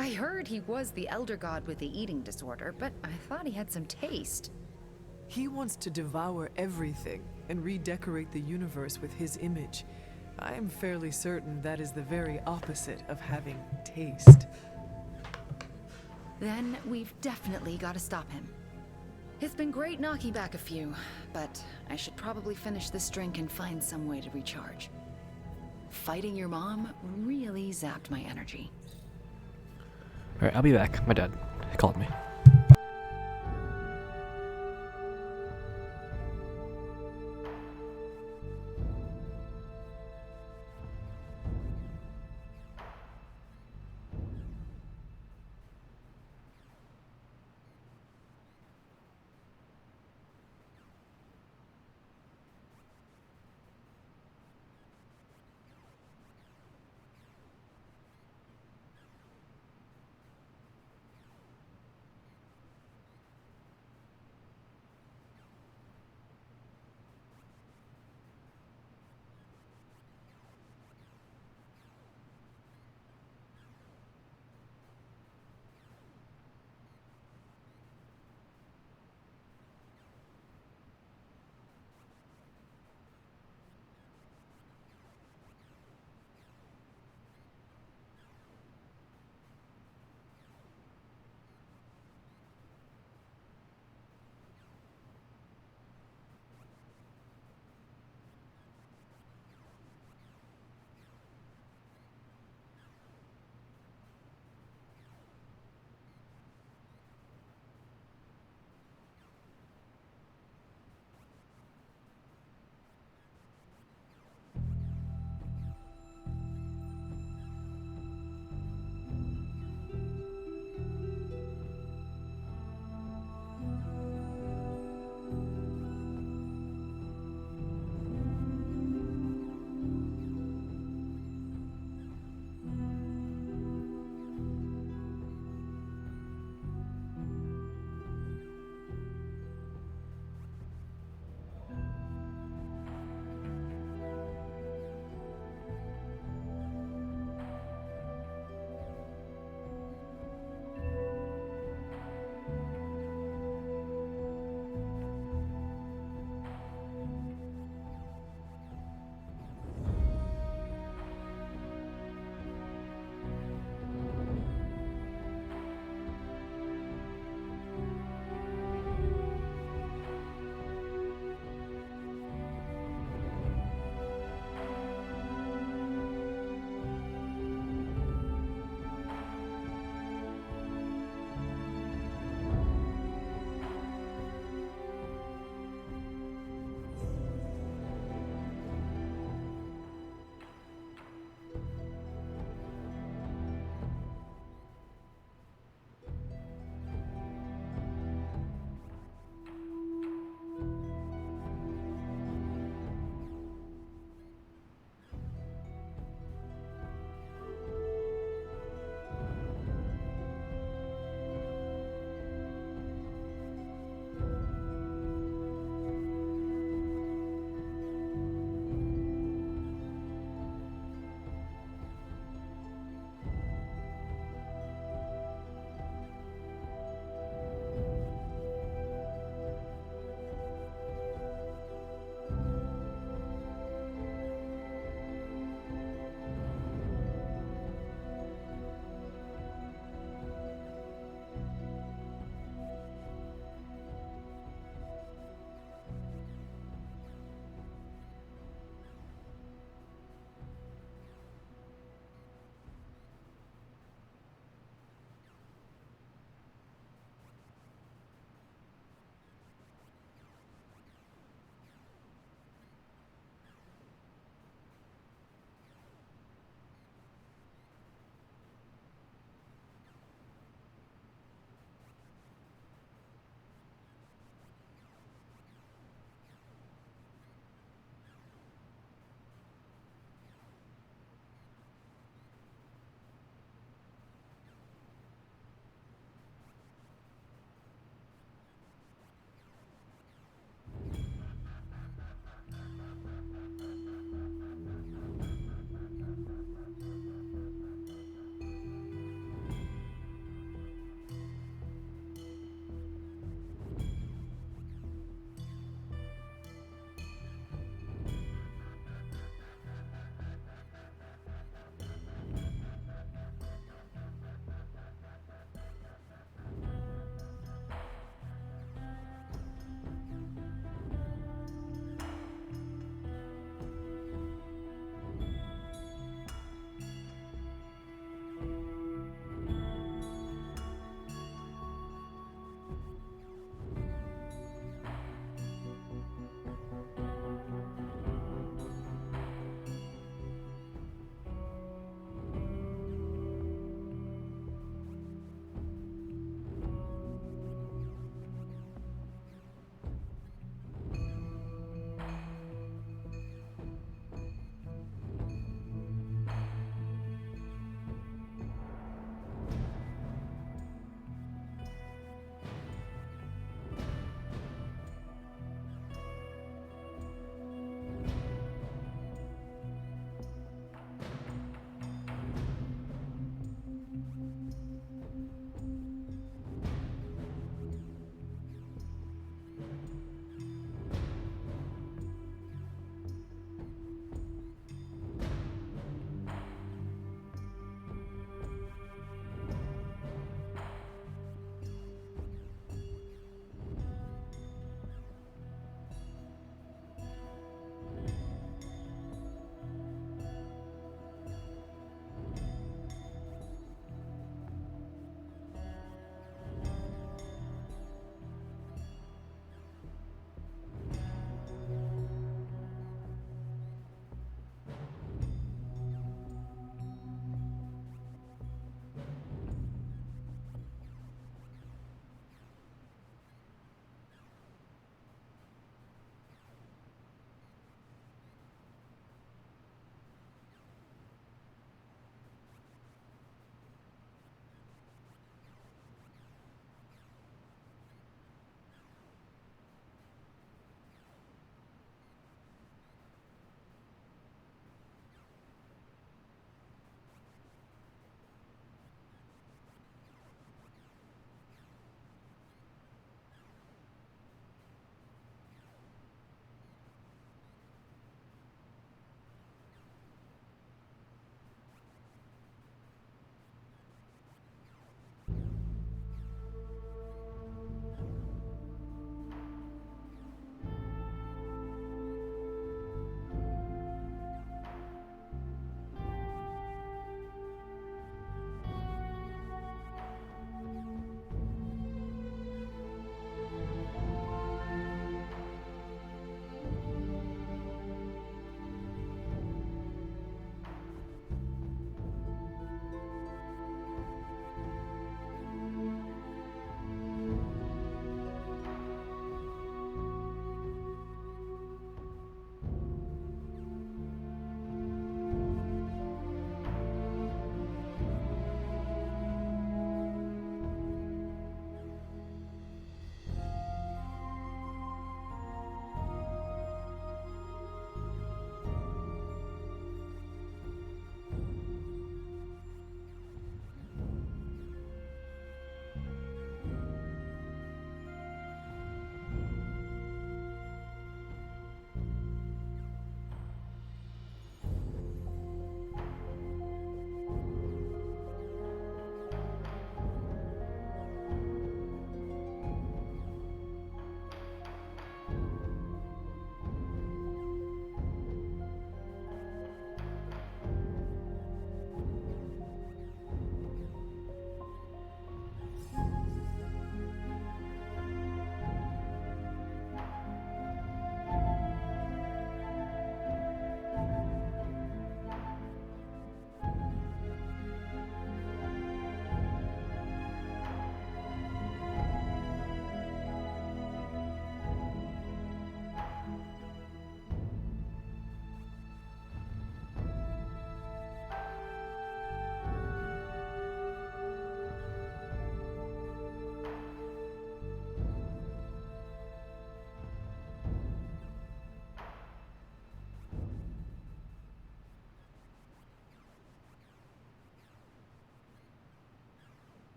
I heard he was the Elder God with the eating disorder, but I thought he had some taste. He wants to devour everything and redecorate the universe with his image. I am fairly certain that is the very opposite of having taste. Then we've definitely got to stop him. It's been great knocking back a few, but I should probably finish this drink and find some way to recharge. Fighting your mom really zapped my energy. Alright, I'll be back. My dad called me.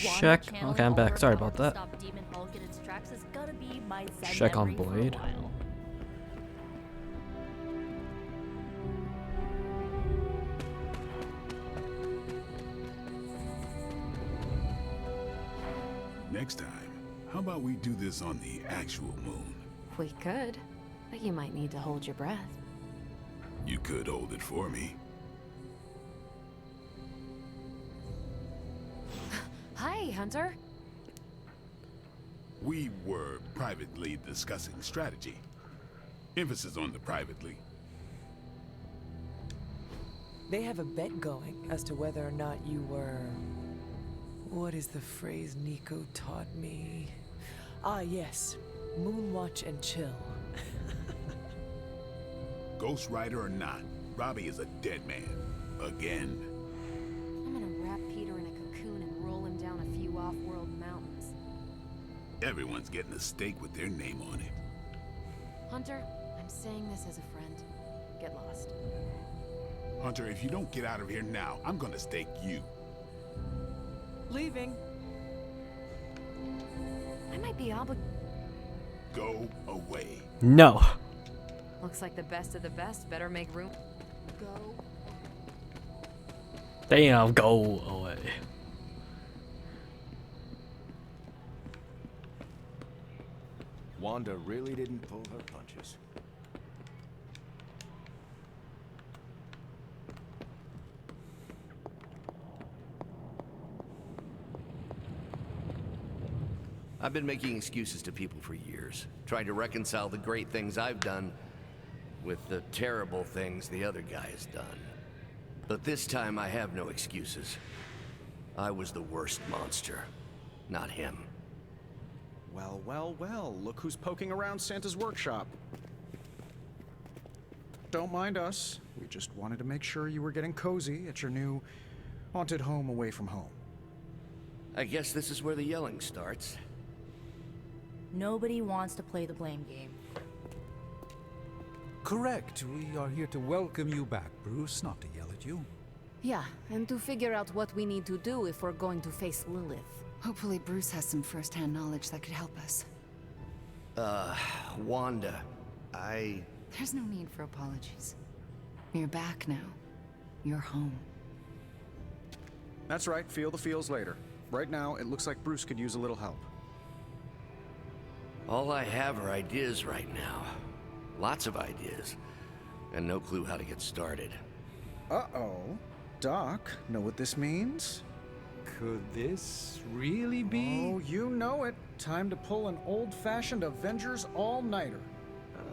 Check. Channel, Okay, I'm all back. our Sorry power about to that. Stop Demon Hulk in its tracks is gonna be my Zen Check on memory for a Boyd. while. Next time, how about we do this on the actual moon? We could, but you might need to hold your breath. You could hold it for me. Hi, Hunter. We were privately discussing strategy. Emphasis on the privately. They have a bet going as to whether or not you were... What is the phrase Nico taught me? Ah, yes. Moonwatch and chill. Ghost Rider or not, Robbie is a dead man. Again. I'm gonna wrap Peter in a cocoon and roll him down a few off-world mountains. Everyone's getting a stake with their name on it. Hunter, I'm saying this as a friend. Get lost. Hunter, if you don't get out of here now, I'm gonna stake you. Leaving. I might be obligated. Go away. No. Looks like the best of the best better make room. Go. Damn, go away. Wanda really didn't pull her punches. I've been making excuses to people for years, trying to reconcile the great things I've done with the terrible things the other guy has done. But this time I have no excuses. I was the worst monster, not him. Well, well, well, look who's poking around Santa's workshop. Don't mind us. We just wanted to make sure you were getting cozy at your new haunted home away from home. I guess this is where the yelling starts. Nobody wants to play the blame game. Correct. We are here to welcome you back, Bruce, not to yell at you. Yeah, and to figure out what we need to do if we're going to face Lilith. Hopefully Bruce has some first-hand knowledge that could help us. Wanda, There's no need for apologies. You're back now. You're home. That's right, feel the feels later. Right now, it looks like Bruce could use a little help. All I have are ideas right now. Lots of ideas. And no clue how to get started. Uh-oh. Doc, know what this means? Could this really be? Oh, you know it. Time to pull an old-fashioned Avengers all-nighter.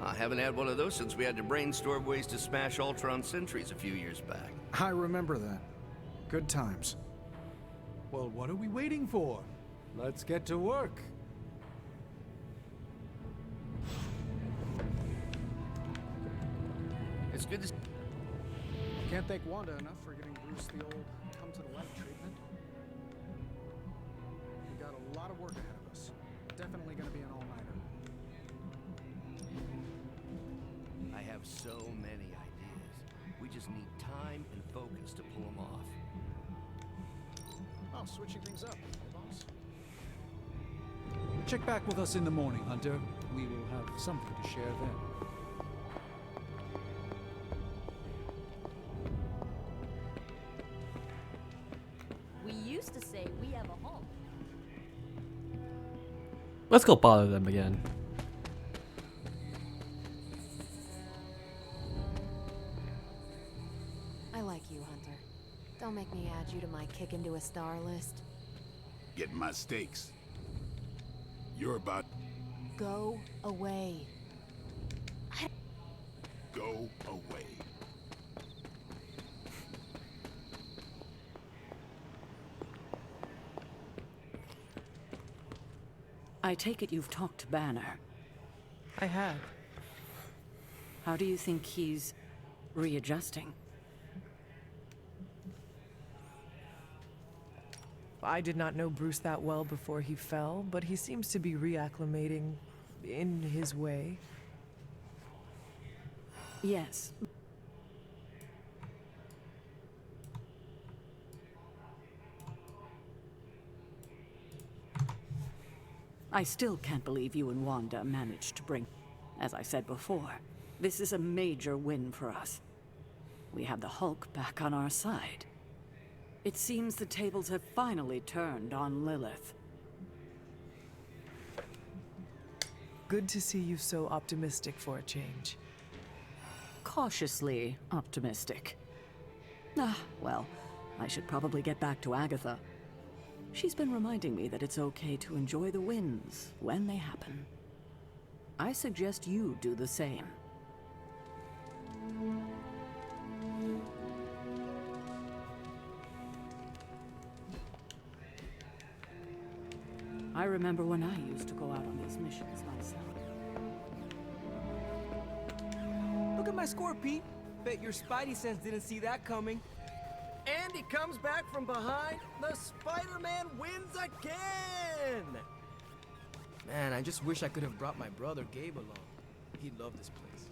I haven't had one of those since we had to brainstorm ways to smash Ultron sentries a few years back. I remember that. Good times. Well, what are we waiting for? Let's get to work. It's good to... Can't thank Wanda enough for giving Bruce the old come-to-the-light treatment. We got a lot of work ahead of us. Definitely gonna be an all-nighter. I have so many ideas. We just need time and focus to pull them off. Oh, switching things up, boss. Check back with us in the morning, Hunter. We will have something to share then. We used to say we have a home. Let's go bother them again. I like you, Hunter. Don't make me add you to my kick into a star list. Get my stakes. You're about... Go away. Go away. I take it you've talked to Banner. I have. How do you think he's readjusting? I did not know Bruce that well before he fell, but he seems to be reacclimating in his way. Yes. I still can't believe you and Wanda managed to bring... As I said before, this is a major win for us. We have the Hulk back on our side. It seems the tables have finally turned on Lilith. Good to see you so optimistic for a change. Cautiously optimistic. Well, I should probably get back to Agatha. She's been reminding me that it's okay to enjoy the wins when they happen. I suggest you do the same. I remember when I used to go out on these missions myself. Look at my score, Pete. Bet your Spidey sense didn't see that coming. And he comes back from behind. The Spider-Man wins again! Man, I just wish I could have brought my brother Gabe along. He'd love this place.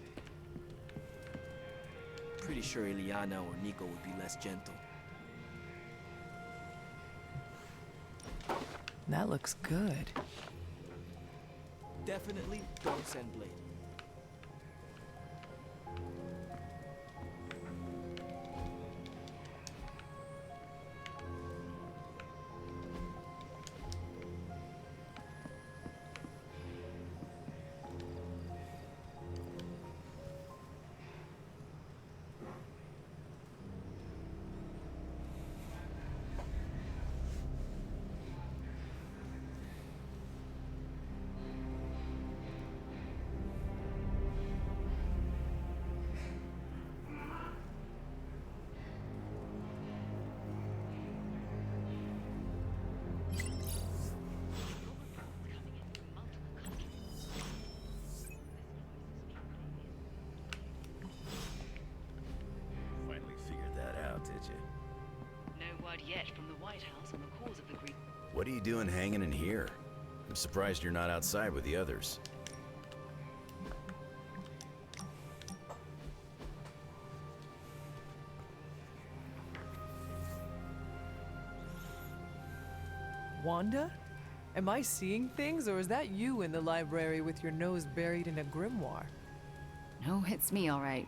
Pretty sure Ileana or Nico would be less gentle. That looks good. Definitely don't send Blade. Yet from the White House on the cause of the Green. What are you doing hanging in here? I'm surprised you're not outside with the others. Wanda? Am I seeing things, or is that you in the library with your nose buried in a grimoire? No, it's me, all right.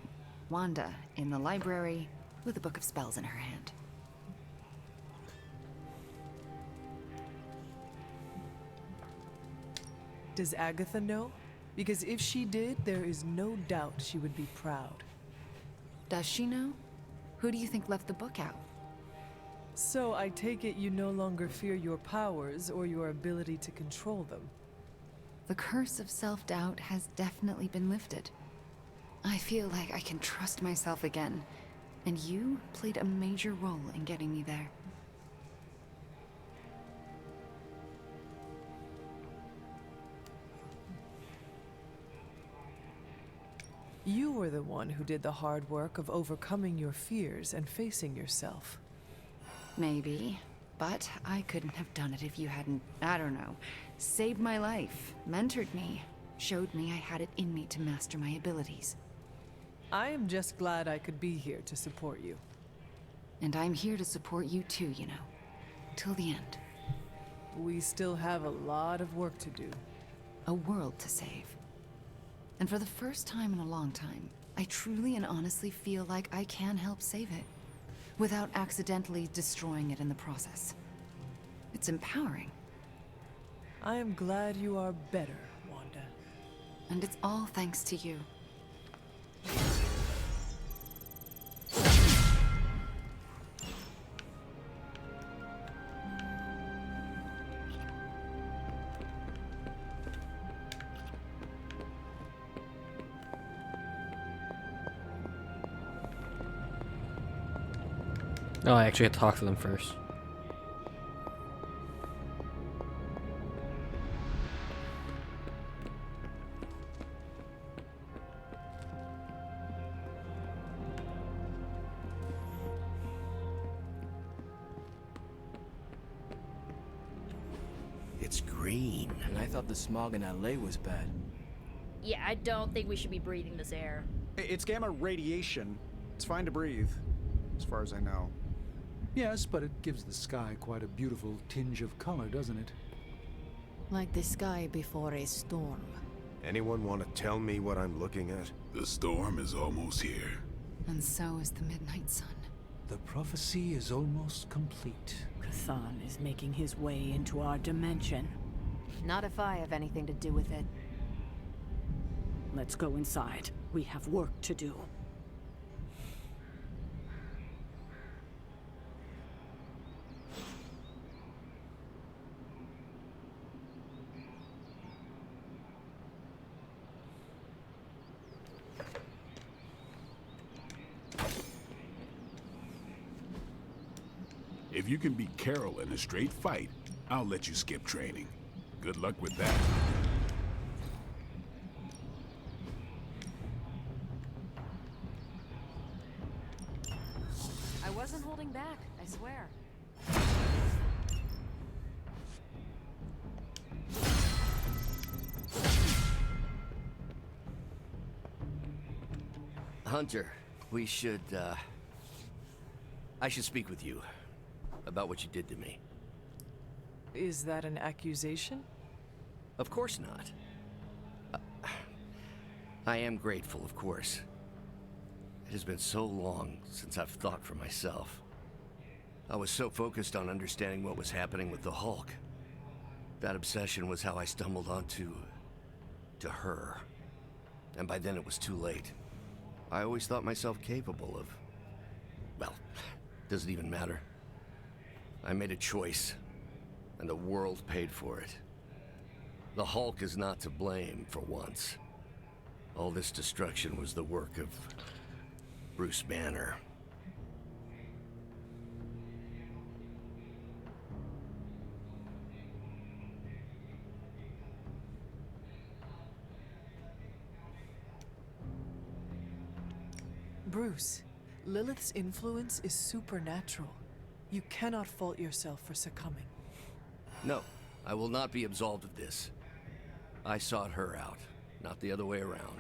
Wanda, in the library, with a book of spells in her hand. Does Agatha know? Because if she did, there is no doubt she would be proud. Does she know? Who do you think left the book out? So I take it you no longer fear your powers or your ability to control them. The curse of self-doubt has definitely been lifted. I feel like I can trust myself again, and you played a major role in getting me there. You were the one who did the hard work of overcoming your fears and facing yourself. Maybe, but I couldn't have done it if you hadn't, I don't know, saved my life, mentored me, showed me I had it in me to master my abilities. I am just glad I could be here to support you. And I'm here to support you too, you know. Till the end. We still have a lot of work to do. A world to save. And for the first time in a long time, I truly and honestly feel like I can help save it, without accidentally destroying it in the process. It's empowering. I am glad you are better, Wanda. And it's all thanks to you. Oh, I actually had to talk to them first. It's green. And I thought the smog in LA was bad. Yeah, I don't think we should be breathing this air. It's gamma radiation. It's fine to breathe, as far as I know. Yes, but it gives the sky quite a beautiful tinge of color, doesn't it? Like the sky before a storm. Anyone want to tell me what I'm looking at? The storm is almost here. And so is the midnight sun. The prophecy is almost complete. K'than is making his way into our dimension. Not if I have anything to do with it. Let's go inside. We have work to do. If you can beat Carol in a straight fight, I'll let you skip training. Good luck with that. I wasn't holding back, I swear. Hunter, we should, I should speak with you about what you did to me. Is that an accusation? Of course not. I am grateful, of course. It has been so long since I've thought for myself. I was so focused on understanding what was happening with the Hulk. That obsession was how I stumbled onto her. And by then it was too late. I always thought myself capable of... well, doesn't even matter. I made a choice, and the world paid for it. The Hulk is not to blame for once. All this destruction was the work of Bruce Banner. Bruce, Lilith's influence is supernatural. You cannot fault yourself for succumbing. No, I will not be absolved of this. I sought her out, not the other way around.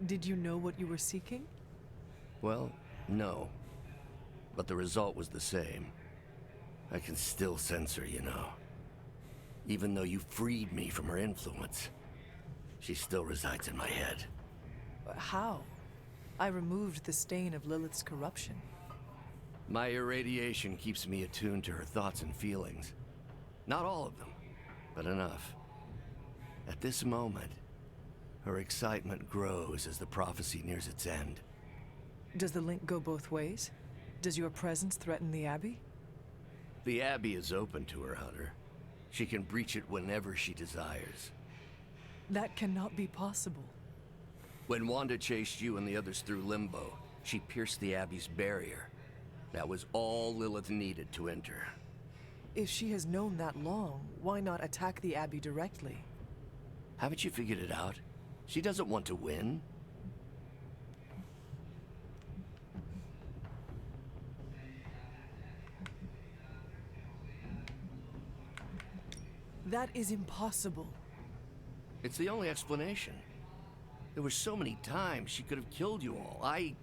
Did you know what you were seeking? Well, no. But the result was the same. I can still sense her, you know. Even though you freed me from her influence, she still resides in my head. How? I removed the stain of Lilith's corruption. My irradiation keeps me attuned to her thoughts and feelings. Not all of them, but enough. At this moment, her excitement grows as the prophecy nears its end. Does the link go both ways? Does your presence threaten the Abbey? The Abbey is open to her, Hunter. She can breach it whenever she desires. That cannot be possible. When Wanda chased you and the others through Limbo, she pierced the Abbey's barrier. That was all Lilith needed to enter. If she has known that long, why not attack the Abbey directly? Haven't you figured it out? She doesn't want to win. That is impossible. It's the only explanation. There were so many times she could have killed you all. I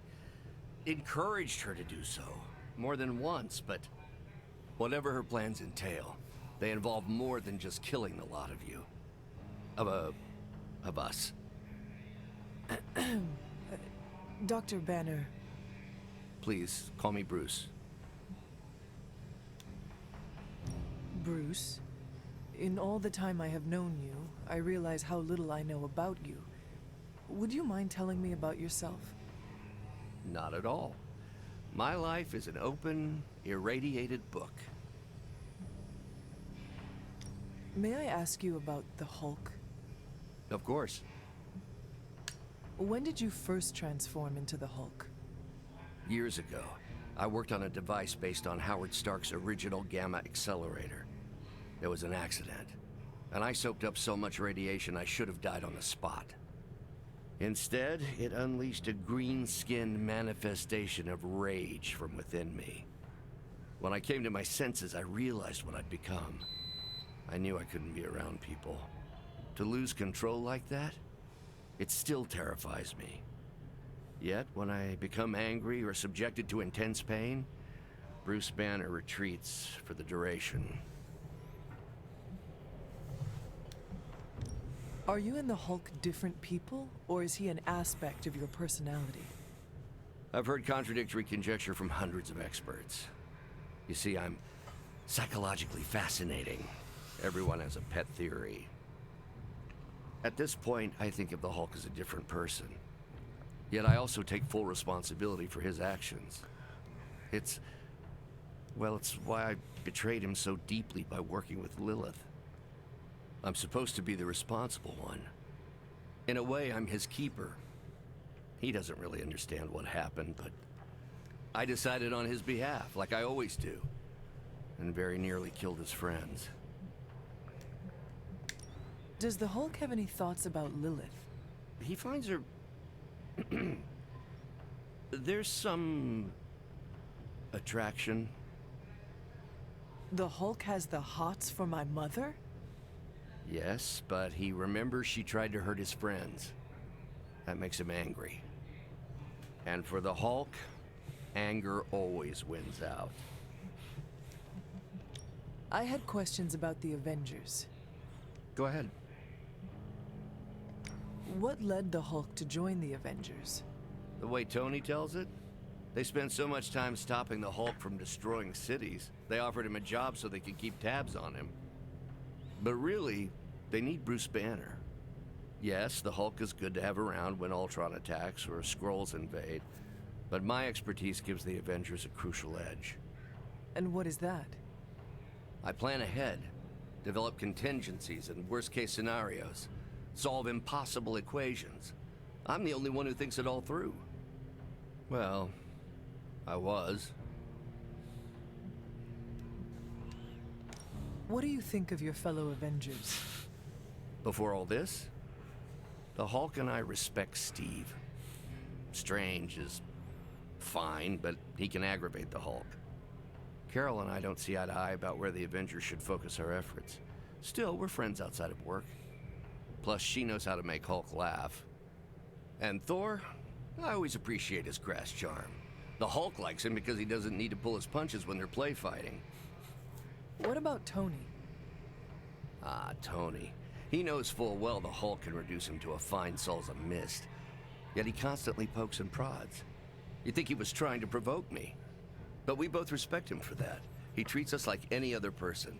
encouraged her to do so, more than once, but whatever her plans entail, they involve more than just killing the lot of you. Of us. Dr. Banner. Please, call me Bruce. Bruce, in all the time I have known you, I realize how little I know about you. Would you mind telling me about yourself? Not at all. My life is an open, irradiated book. May I ask you about the Hulk? Of course. When did you first transform into the Hulk? Years ago, I worked on a device based on Howard Stark's original gamma accelerator. There was an accident, and I soaked up so much radiation I should have died on the spot. Instead, it unleashed a green-skinned manifestation of rage from within me. When I came to my senses, I realized what I'd become. I knew I couldn't be around people. To lose control like that, it still terrifies me. Yet, when I become angry or subjected to intense pain, Bruce Banner retreats for the duration. Are you and the Hulk different people, or is he an aspect of your personality? I've heard contradictory conjecture from hundreds of experts. You see, I'm psychologically fascinating. Everyone has a pet theory. At this point, I think of the Hulk as a different person. Yet I also take full responsibility for his actions. It's why I betrayed him so deeply by working with Lilith. I'm supposed to be the responsible one. In a way, I'm his keeper. He doesn't really understand what happened, but I decided on his behalf, like I always do, and very nearly killed his friends. Does the Hulk have any thoughts about Lilith? He finds her... There's some... attraction. The Hulk has the hots for my mother? Yes, but he remembers she tried to hurt his friends. That makes him angry. And for the Hulk, anger always wins out. I had questions about the Avengers. Go ahead. What led the Hulk to join the Avengers? The way Tony tells it, they spent so much time stopping the Hulk from destroying cities, they offered him a job so they could keep tabs on him. But really, they need Bruce Banner. Yes, the Hulk is good to have around when Ultron attacks or Skrulls invade, but my expertise gives the Avengers a crucial edge. And what is that? I plan ahead, develop contingencies and worst-case scenarios, solve impossible equations. I'm the only one who thinks it all through. Well, I was. What do you think of your fellow Avengers? Before all this, the Hulk and I respect Steve. Strange is fine, but he can aggravate the Hulk. Carol and I don't see eye to eye about where the Avengers should focus our efforts. Still, we're friends outside of work. Plus, she knows how to make Hulk laugh. And Thor, I always appreciate his crass charm. The Hulk likes him because he doesn't need to pull his punches when they're play fighting. What about Tony? Ah, Tony. He knows full well the Hulk can reduce him to a fine souls of mist. Yet he constantly pokes and prods. You'd think he was trying to provoke me. But we both respect him for that. He treats us like any other person.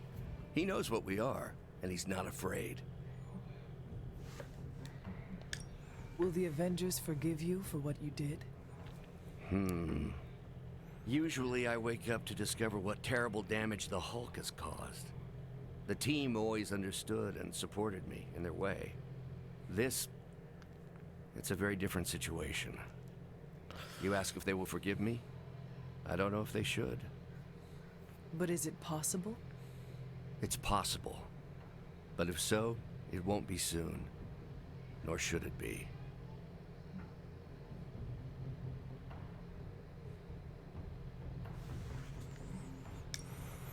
He knows what we are, and he's not afraid. Will the Avengers forgive you for what you did? Usually I wake up to discover what terrible damage the Hulk has caused. The team always understood and supported me in their way. It's a very different situation. You ask if they will forgive me? I don't know if they should. But is it possible? It's possible. But if so, it won't be soon. Nor should it be.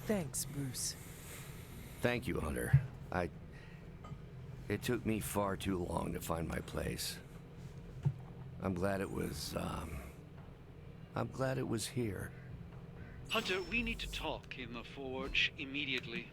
Thanks, Bruce. Thank you, Hunter. It took me far too long to find my place. I'm glad it was here. Hunter, we need to talk in the forge immediately.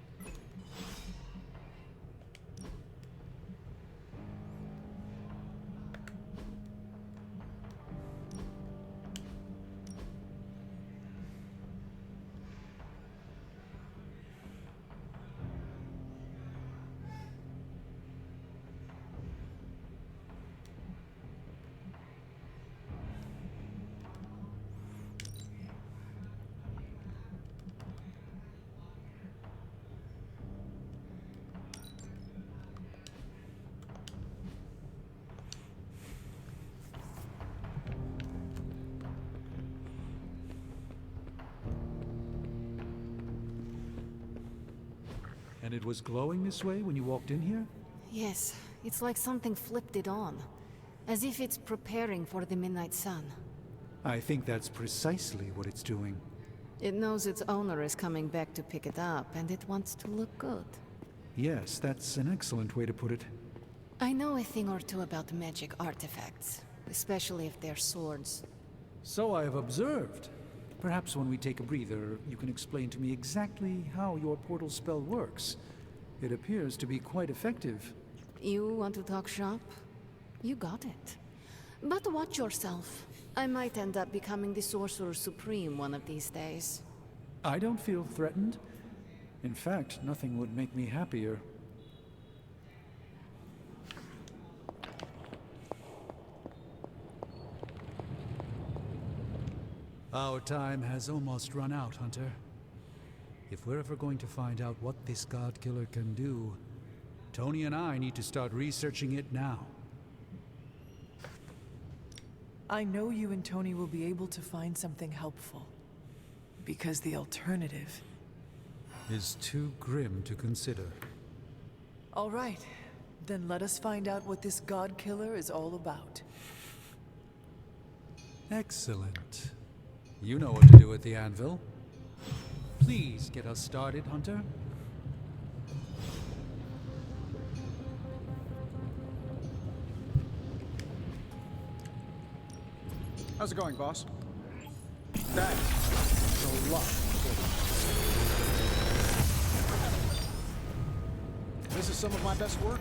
And it was glowing this way when you walked in here? Yes, it's like something flipped it on. As if it's preparing for the midnight sun. I think that's precisely what it's doing. It knows its owner is coming back to pick it up, and it wants to look good. Yes, that's an excellent way to put it. I know a thing or two about magic artifacts, especially if they're swords. So I have observed. Perhaps when we take a breather, you can explain to me exactly how your portal spell works. It appears to be quite effective. You want to talk shop? You got it. But watch yourself. I might end up becoming the Sorcerer Supreme one of these days. I don't feel threatened. In fact, nothing would make me happier. Our time has almost run out, Hunter. If we're ever going to find out what this God Killer can do, Tony and I need to start researching it now. I know you and Tony will be able to find something helpful. Because the alternative is too grim to consider. All right. Then let us find out what this God Killer is all about. Excellent. You know what to do with the anvil. Please get us started, Hunter. How's it going, boss? That's a lot. This is some of my best work.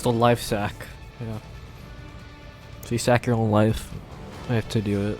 a life sack. Yeah. So you sack your own life. I have to do it.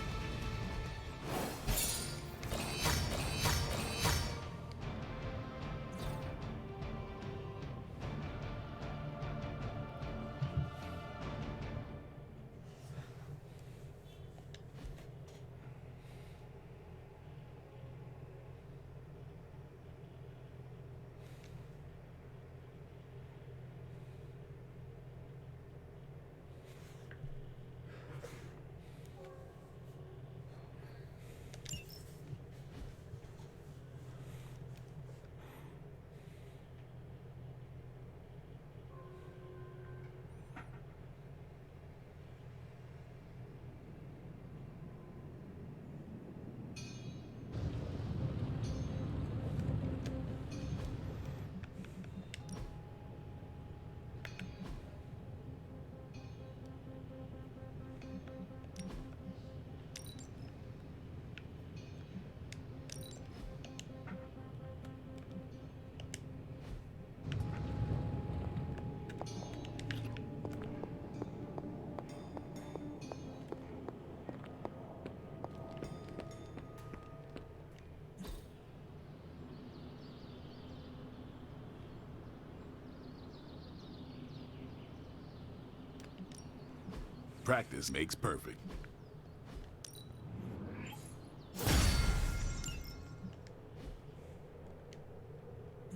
Practice makes perfect.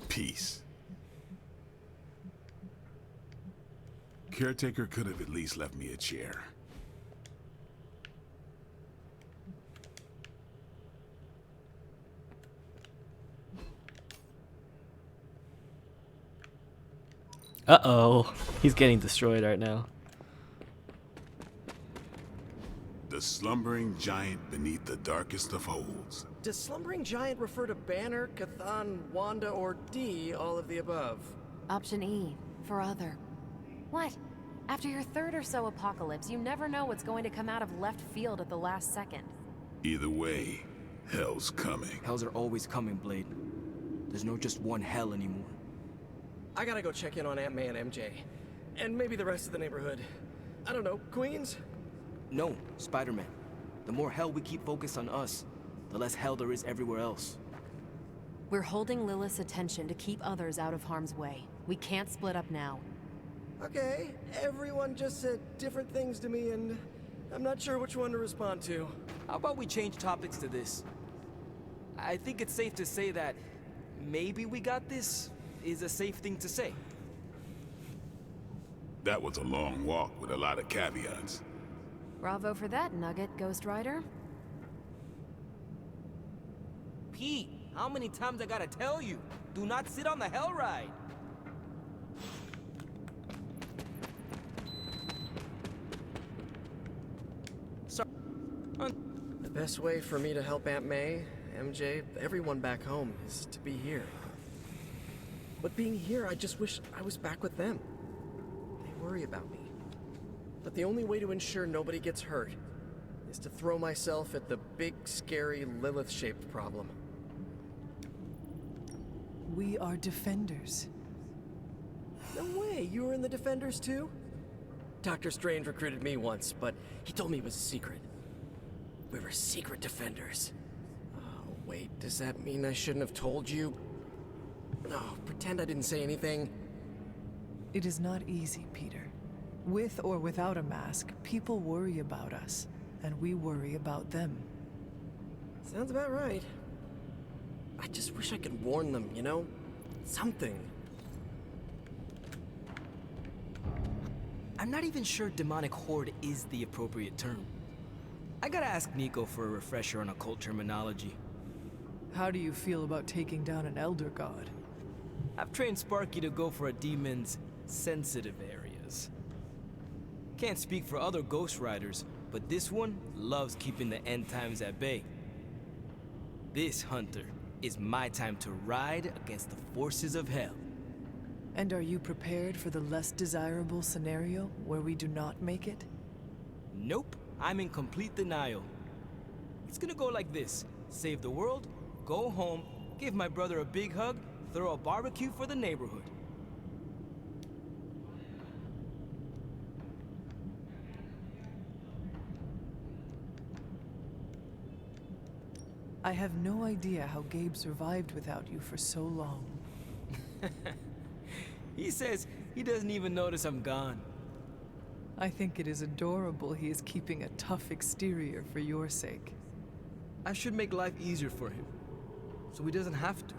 Peace. Caretaker could have at least left me a chair. Uh-oh. He's getting destroyed right now. The slumbering giant beneath the darkest of holes. Does slumbering giant refer to Banner, Cathan, Wanda, or D, all of the above? Option E, for other. What? After your third or so apocalypse, you never know what's going to come out of left field at the last second. Either way, hell's coming. Hells are always coming, Blade. There's no just one hell anymore. I gotta go check in on Aunt May and MJ. And maybe the rest of the neighborhood. I don't know, Queens? No, Spider-Man. The more hell we keep focused on us, the less hell there is everywhere else. We're holding Lilith's attention to keep others out of harm's way. We can't split up now. Okay, everyone just said different things to me, and I'm not sure which one to respond to. How about we change topics to this? I think it's safe to say that maybe we got this is a safe thing to say. That was a long walk with a lot of caveats. Bravo for that, Nugget, Ghost Rider. Pete, how many times I gotta tell you? Do not sit on the hell ride. Sorry. The best way for me to help Aunt May, MJ, everyone back home is to be here. But being here, I just wish I was back with them. They worry about me. But the only way to ensure nobody gets hurt is to throw myself at the big, scary, Lilith-shaped problem. We are defenders. No way, you were in the Defenders too? Doctor Strange recruited me once, but he told me it was a secret. We were secret Defenders. Oh, wait, does that mean I shouldn't have told you? No, pretend I didn't say anything. It is not easy, Peter. With or without a mask, people worry about us, and we worry about them. Sounds about right. I just wish I could warn them, you know? Something. I'm not even sure demonic horde is the appropriate term. I gotta ask Nico for a refresher on occult terminology. How do you feel about taking down an elder god? I've trained Sparky to go for a demon's sensitive areas. Can't speak for other Ghost Riders, but this one loves keeping the end times at bay. This, Hunter, is my time to ride against the forces of hell. And are you prepared for the less desirable scenario where we do not make it? Nope, I'm in complete denial. It's gonna go like this. Save the world, go home, give my brother a big hug, throw a barbecue for the neighborhood. I have no idea how Gabe survived without you for so long. He says he doesn't even notice I'm gone. I think it is adorable he is keeping a tough exterior for your sake. I should make life easier for him, so he doesn't have to.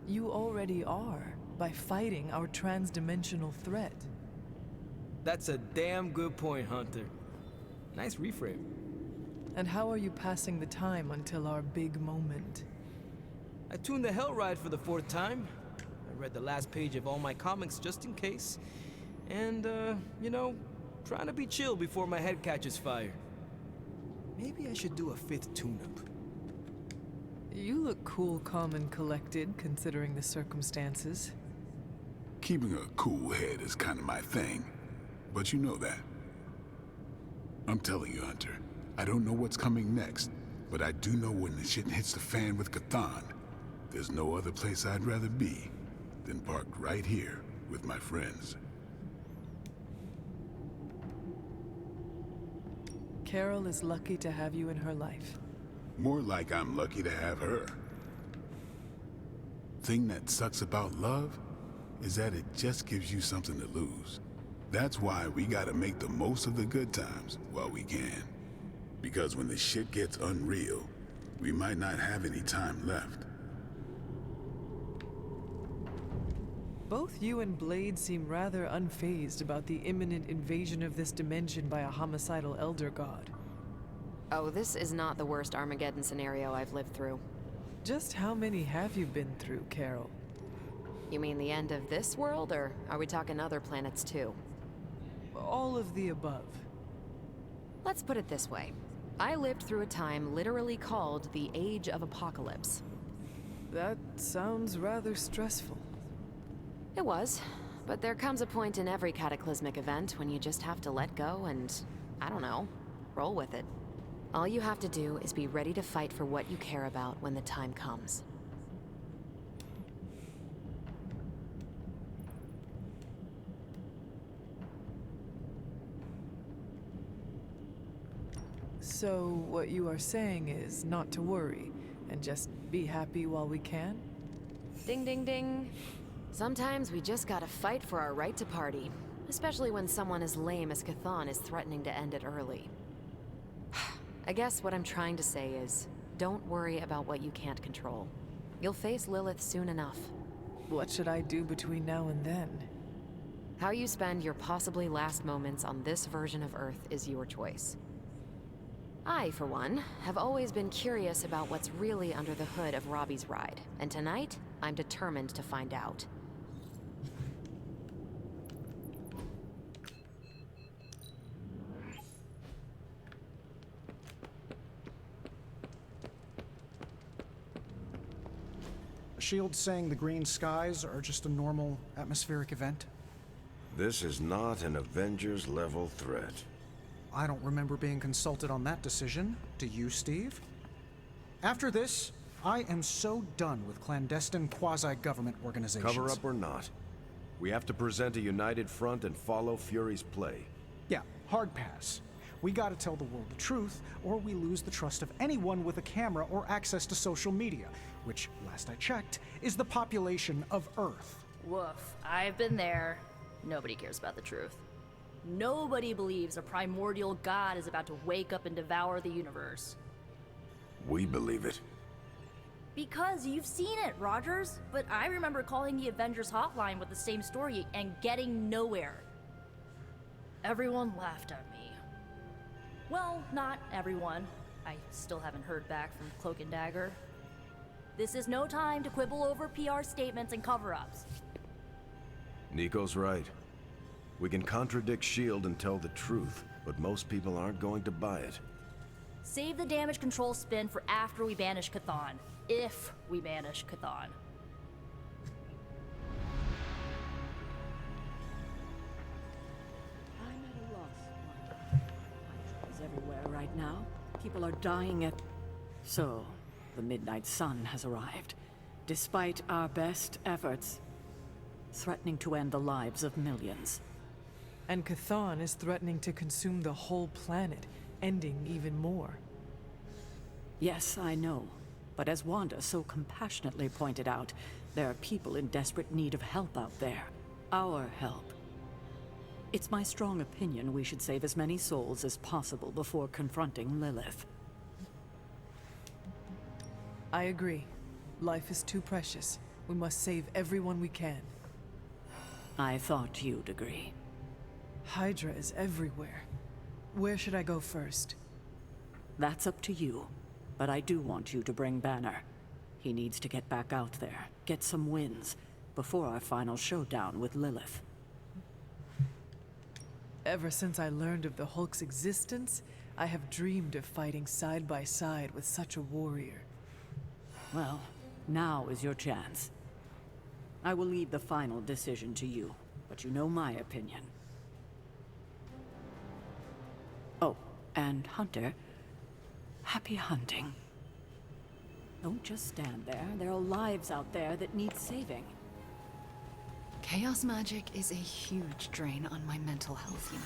You already are, by fighting our trans-dimensional threat. That's a damn good point, Hunter. Nice reframe. And how are you passing the time until our big moment? I tuned the Hell Ride for the 4th time. I read the last page of all my comics just in case. And, you know, trying to be chill before my head catches fire. Maybe I should do a 5th tune-up. You look cool, calm, and collected, considering the circumstances. Keeping a cool head is kind of my thing, but you know that. I'm telling you, Hunter, I don't know what's coming next, but I do know when the shit hits the fan with Chthon, there's no other place I'd rather be than parked right here with my friends. Carol is lucky to have you in her life. More like I'm lucky to have her. Thing that sucks about love is that it just gives you something to lose. That's why we gotta make the most of the good times while we can. Because when the shit gets unreal, we might not have any time left. Both you and Blade seem rather unfazed about the imminent invasion of this dimension by a homicidal elder god. Oh, this is not the worst Armageddon scenario I've lived through. Just how many have you been through, Carol? You mean the end of this world, or are we talking other planets too? All of the above. Let's put it this way. I lived through a time literally called the Age of Apocalypse. That sounds rather stressful. It was, but there comes a point in every cataclysmic event when you just have to let go and, I don't know, roll with it. All you have to do is be ready to fight for what you care about when the time comes. So, what you are saying is not to worry, and just be happy while we can? Ding ding ding. Sometimes we just gotta fight for our right to party, especially when someone as lame as Chthon is threatening to end it early. I guess what I'm trying to say is, don't worry about what you can't control. You'll face Lilith soon enough. What should I do between now and then? How you spend your possibly last moments on this version of Earth is your choice. I, for one, have always been curious about what's really under the hood of Robbie's ride, and tonight, I'm determined to find out. Shield saying the green skies are just a normal atmospheric event? This is not an Avengers-level threat. I don't remember being consulted on that decision. Do you, Steve? After this, I am so done with clandestine quasi-government organizations. Cover up or not, we have to present a united front and follow Fury's play. Yeah, hard pass. We gotta tell the world the truth, or we lose the trust of anyone with a camera or access to social media, which, last I checked, is the population of Earth. Woof. I've been there. Nobody cares about the truth. Nobody believes a primordial god is about to wake up and devour the universe. We believe it. Because you've seen it, Rogers. But I remember calling the Avengers hotline with the same story and getting nowhere. Everyone laughed at me. Well, not everyone. I still haven't heard back from Cloak and Dagger. This is no time to quibble over PR statements and cover-ups. Nico's right. We can contradict S.H.I.E.L.D. and tell the truth, but most people aren't going to buy it. Save the damage control spin for after we banish Chthon. If we banish Chthon. I'm at a loss. Is everywhere right now. People are dying at... So, the Midnight Sun has arrived. Despite our best efforts, threatening to end the lives of millions. And Chthon is threatening to consume the whole planet, ending even more. Yes, I know. But as Wanda so compassionately pointed out, there are people in desperate need of help out there. Our help. It's my strong opinion we should save as many souls as possible before confronting Lilith. I agree. Life is too precious. We must save everyone we can. I thought you'd agree. Hydra is everywhere. Where should I go first? That's up to you. But I do want you to bring Banner. He needs to get back out there, get some wins, before our final showdown with Lilith. Ever since I learned of the Hulk's existence, I have dreamed of fighting side by side with such a warrior. Well, now is your chance. I will leave the final decision to you, but you know my opinion. Oh, and Hunter, happy hunting. Don't just stand there. There are lives out there that need saving. Chaos magic is a huge drain on my mental health, you know.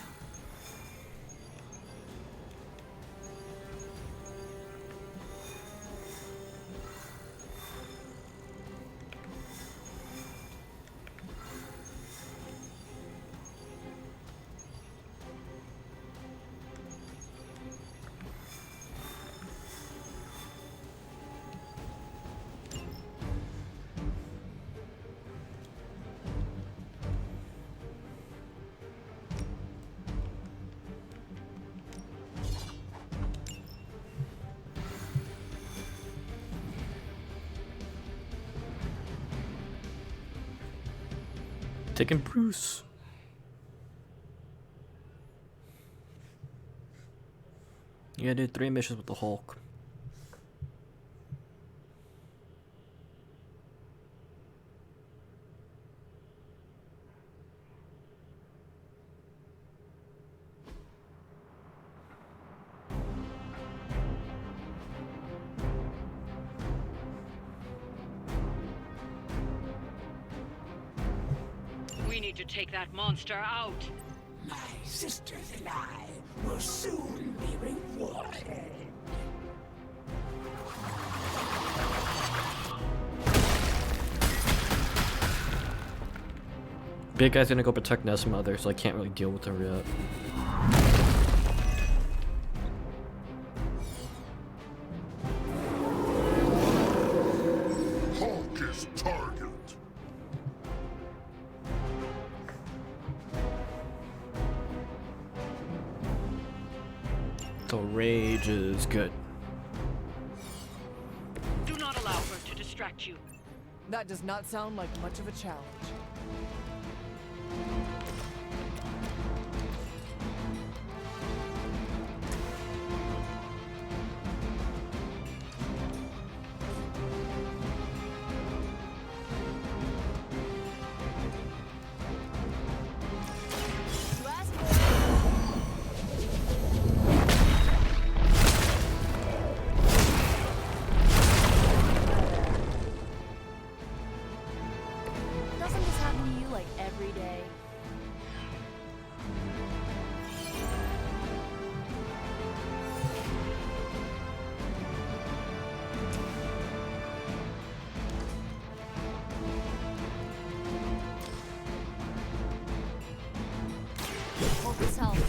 Taking Bruce. You gotta do 3 missions with the Hulk. We need to take that monster out. My sisters and I will soon be rewarded. Big guy's gonna go protect Ness mother, so I can't really deal with her yet. Hulk is target. The rage is good. Do not allow her to distract you. That does not sound like much of a challenge. Doesn't this happen to you like every day? Hope this helps.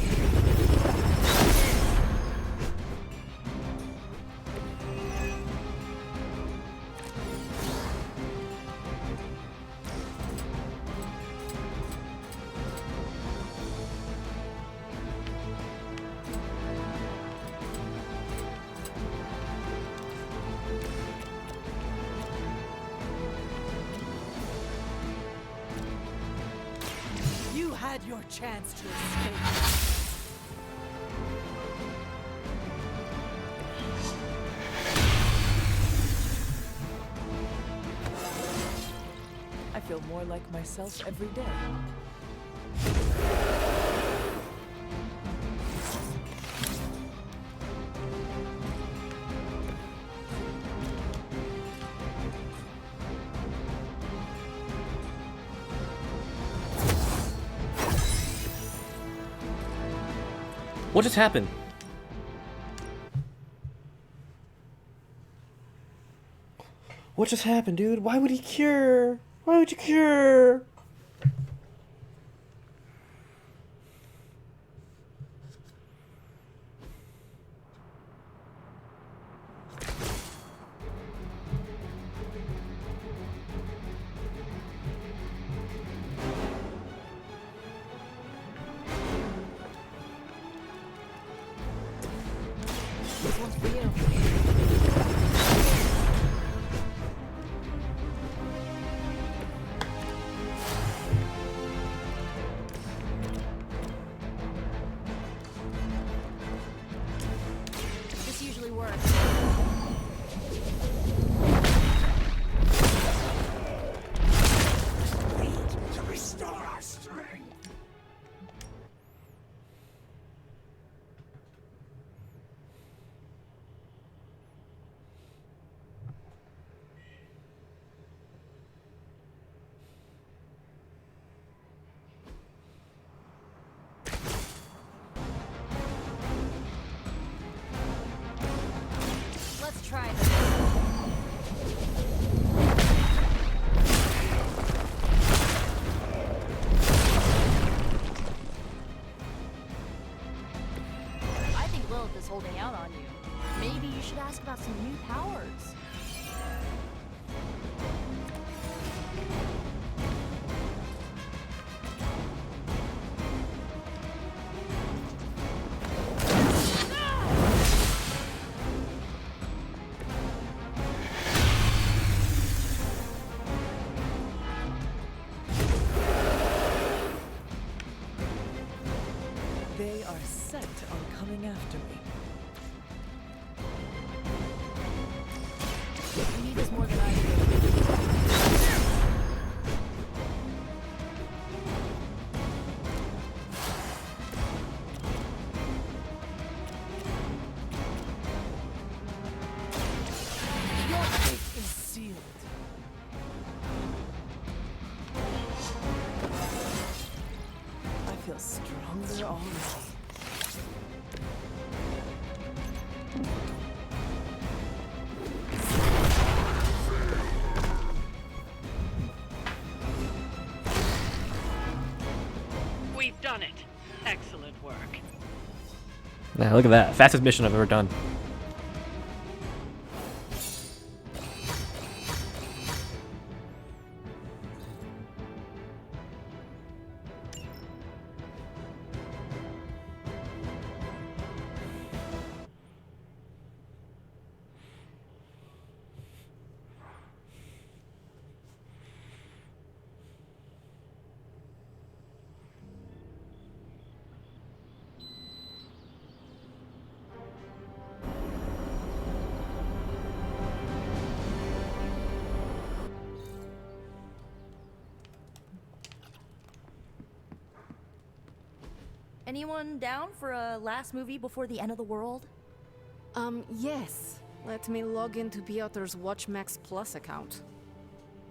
You had your chance to escape. I feel more like myself every day. What just happened? What just happened, dude? Why would he cure? Why would you cure? This one's for you. This usually works. To restore our strength. Let's try this. I think Lilith is holding out on you. Maybe you should ask about some new powers. They are set on coming after me. You need this more than I do. Your fate is sealed. I feel stronger already. We've done it. Excellent work. Now look at that. Fastest mission I've ever done. Anyone down for a last movie before the end of the world? Yes. Let me log into Piotr's WatchMax Plus account.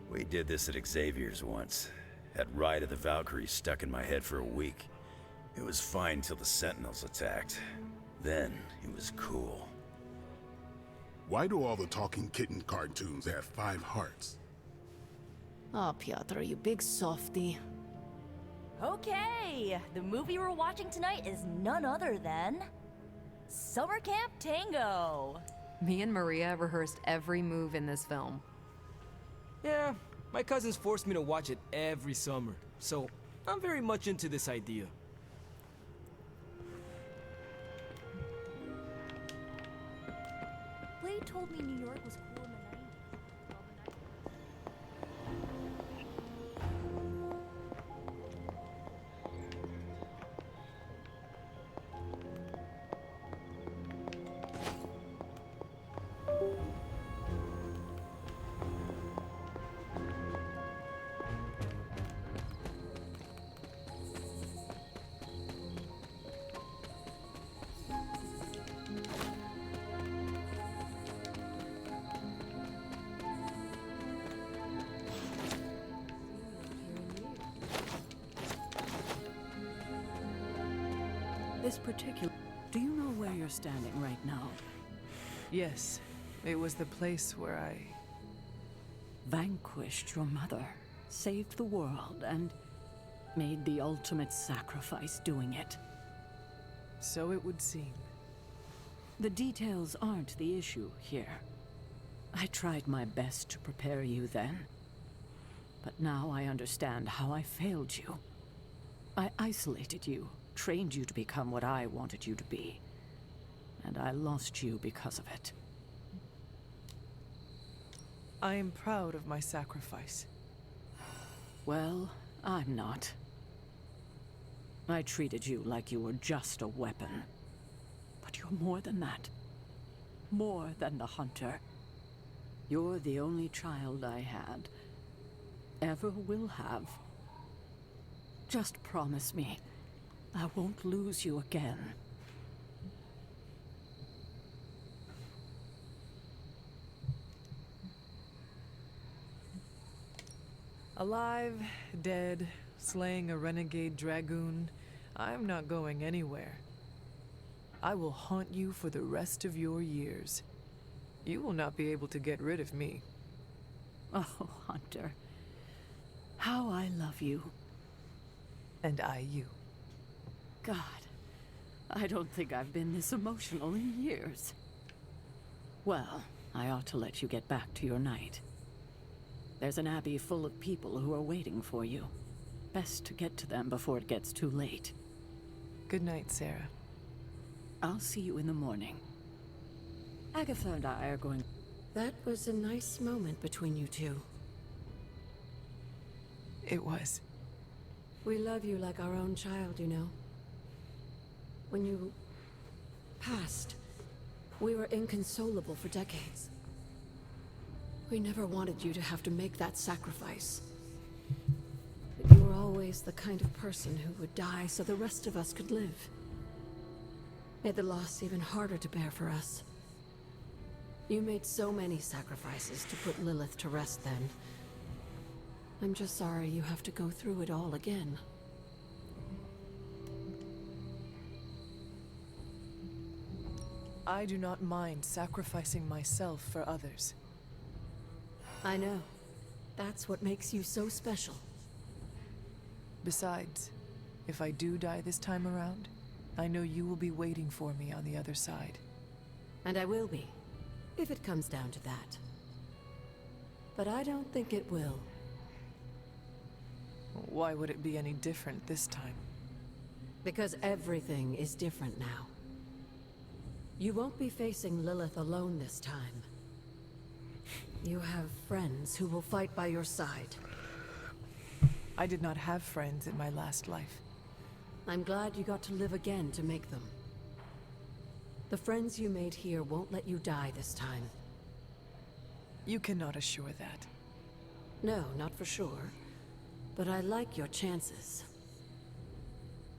We did this at Xavier's once. Had Ride of the Valkyries stuck in my head for a week. It was fine till the Sentinels attacked. Then it was cool. Why do all the talking kitten cartoons have 5 hearts? Oh, Piotr, you big softy. Okay, the movie we're watching tonight is none other than Summer Camp Tango. Me and Maria rehearsed every move in this film. Yeah, my cousins forced me to watch it every summer, so I'm very much into this idea. Blade told me New York was cool in the 90s. This particular... Do you know where you're standing right now? Yes, it was the place where I vanquished your mother, saved the world, and made the ultimate sacrifice doing it. So it would seem. The details aren't the issue here. I tried my best to prepare you then. But now I understand how I failed you. I isolated you, trained you to become what I wanted you to be. And I lost you because of it. I am proud of my sacrifice. Well, I'm not. I treated you like you were just a weapon. But you're more than that. More than the hunter. You're the only child I had. Ever will have. Just promise me I won't lose you again. Alive, dead, slaying a renegade dragoon, I'm not going anywhere. I will haunt you for the rest of your years. You will not be able to get rid of me. Oh, Hunter. How I love you. And I you. God, I don't think I've been this emotional in years. Well, I ought to let you get back to your night. There's an abbey full of people who are waiting for you. Best to get to them before it gets too late. Good night, Sarah. I'll see you in the morning. Agatha and I are going... That was a nice moment between you two. It was. We love you like our own child, you know. When you passed, we were inconsolable for decades. We never wanted you to have to make that sacrifice. But you were always the kind of person who would die so the rest of us could live. Made the loss even harder to bear for us. You made so many sacrifices to put Lilith to rest then. I'm just sorry you have to go through it all again. I do not mind sacrificing myself for others. I know. That's what makes you so special. Besides, if I do die this time around, I know you will be waiting for me on the other side. And I will be, if it comes down to that. But I don't think it will. Why would it be any different this time? Because everything is different now. You won't be facing Lilith alone this time. You have friends who will fight by your side. I did not have friends in my last life. I'm glad you got to live again to make them. The friends you made here won't let you die this time. You cannot assure that. No, not for sure. But I like your chances.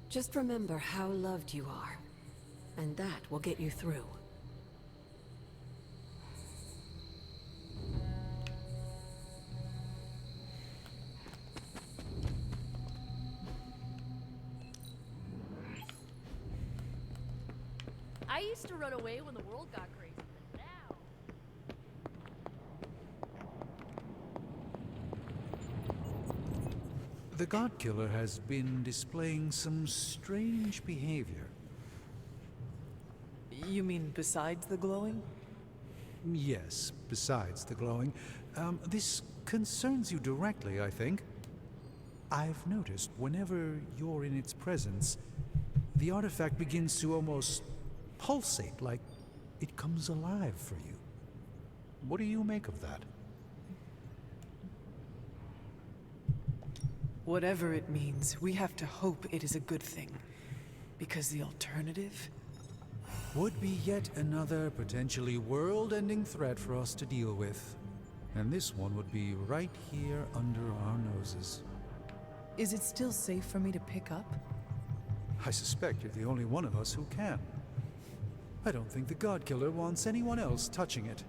Just remember how loved you are. And that will get you through. I used to run away when the world got crazy. But now... The God Killer has been displaying some strange behavior. You mean besides the glowing? Yes, besides the glowing. This concerns you directly, I think. I've noticed whenever you're in its presence, the artifact begins to almost pulsate, like it comes alive for you. What do you make of that? Whatever it means, we have to hope it is a good thing. Because the alternative... would be yet another potentially world-ending threat for us to deal with. And this one would be right here under our noses. Is it still safe for me to pick up? I suspect you're the only one of us who can. I don't think the God Killer wants anyone else touching it.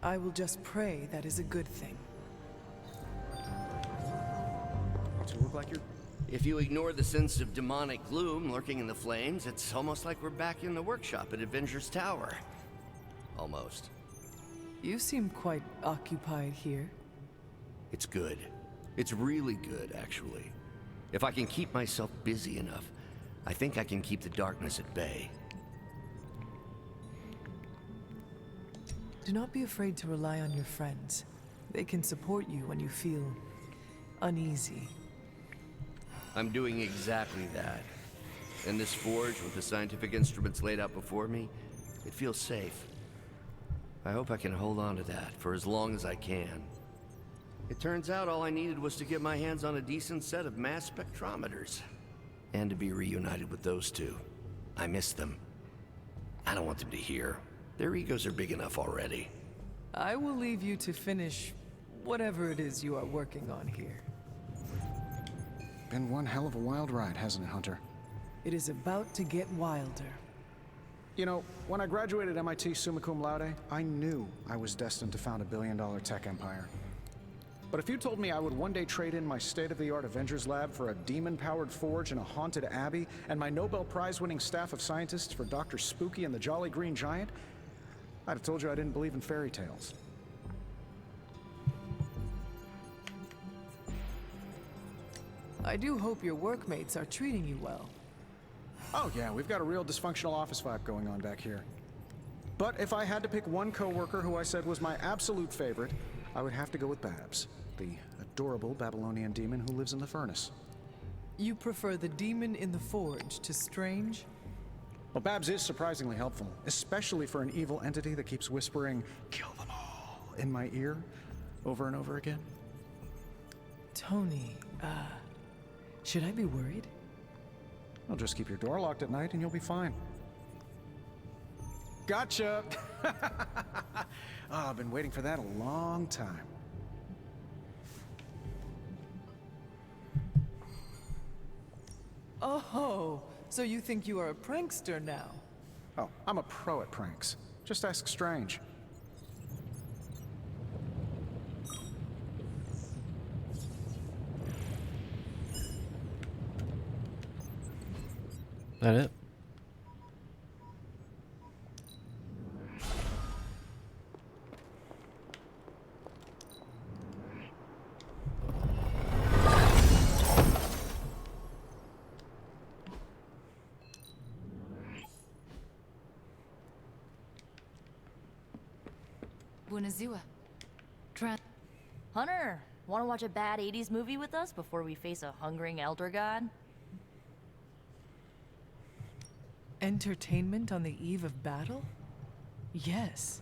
I will just pray that is a good thing. Don't you look like you're... If you ignore the sense of demonic gloom lurking in the flames, it's almost like we're back in the workshop at Avengers Tower. Almost. You seem quite occupied here. It's good. It's really good, actually. If I can keep myself busy enough, I think I can keep the darkness at bay. Do not be afraid to rely on your friends. They can support you when you feel uneasy. I'm doing exactly that. In this forge, with the scientific instruments laid out before me, it feels safe. I hope I can hold on to that for as long as I can. It turns out all I needed was to get my hands on a decent set of mass spectrometers. And to be reunited with those two. I miss them. I don't want them to hear. Their egos are big enough already. I will leave you to finish whatever it is you are working on here. Been one hell of a wild ride, hasn't it, Hunter? It is about to get wilder. You know, when I graduated MIT summa cum laude, I knew I was destined to found a billion-dollar tech empire. But if you told me I would one day trade in my state-of-the-art Avengers lab for a demon-powered forge in a haunted abbey, and my Nobel Prize-winning staff of scientists for Dr. Spooky and the Jolly Green Giant, I'd have told you I didn't believe in fairy tales. I do hope your workmates are treating you well. Oh yeah, we've got a real dysfunctional office vibe going on back here. But if I had to pick one coworker who I said was my absolute favorite, I would have to go with Babs, the adorable Babylonian demon who lives in the furnace. You prefer the demon in the forge to Strange? Well, Babs is surprisingly helpful, especially for an evil entity that keeps whispering, "Kill them all," in my ear, over and over again. Tony, should I be worried? Well, just keep your door locked at night and you'll be fine. Gotcha! I've been waiting for that a long time. Oh, so you think you are a prankster now? Oh, I'm a pro at pranks. Just ask Strange. That it? Buonazua. Hunter, want to watch a bad 80s movie with us before we face a hungering elder god? Entertainment on the eve of battle? Yes.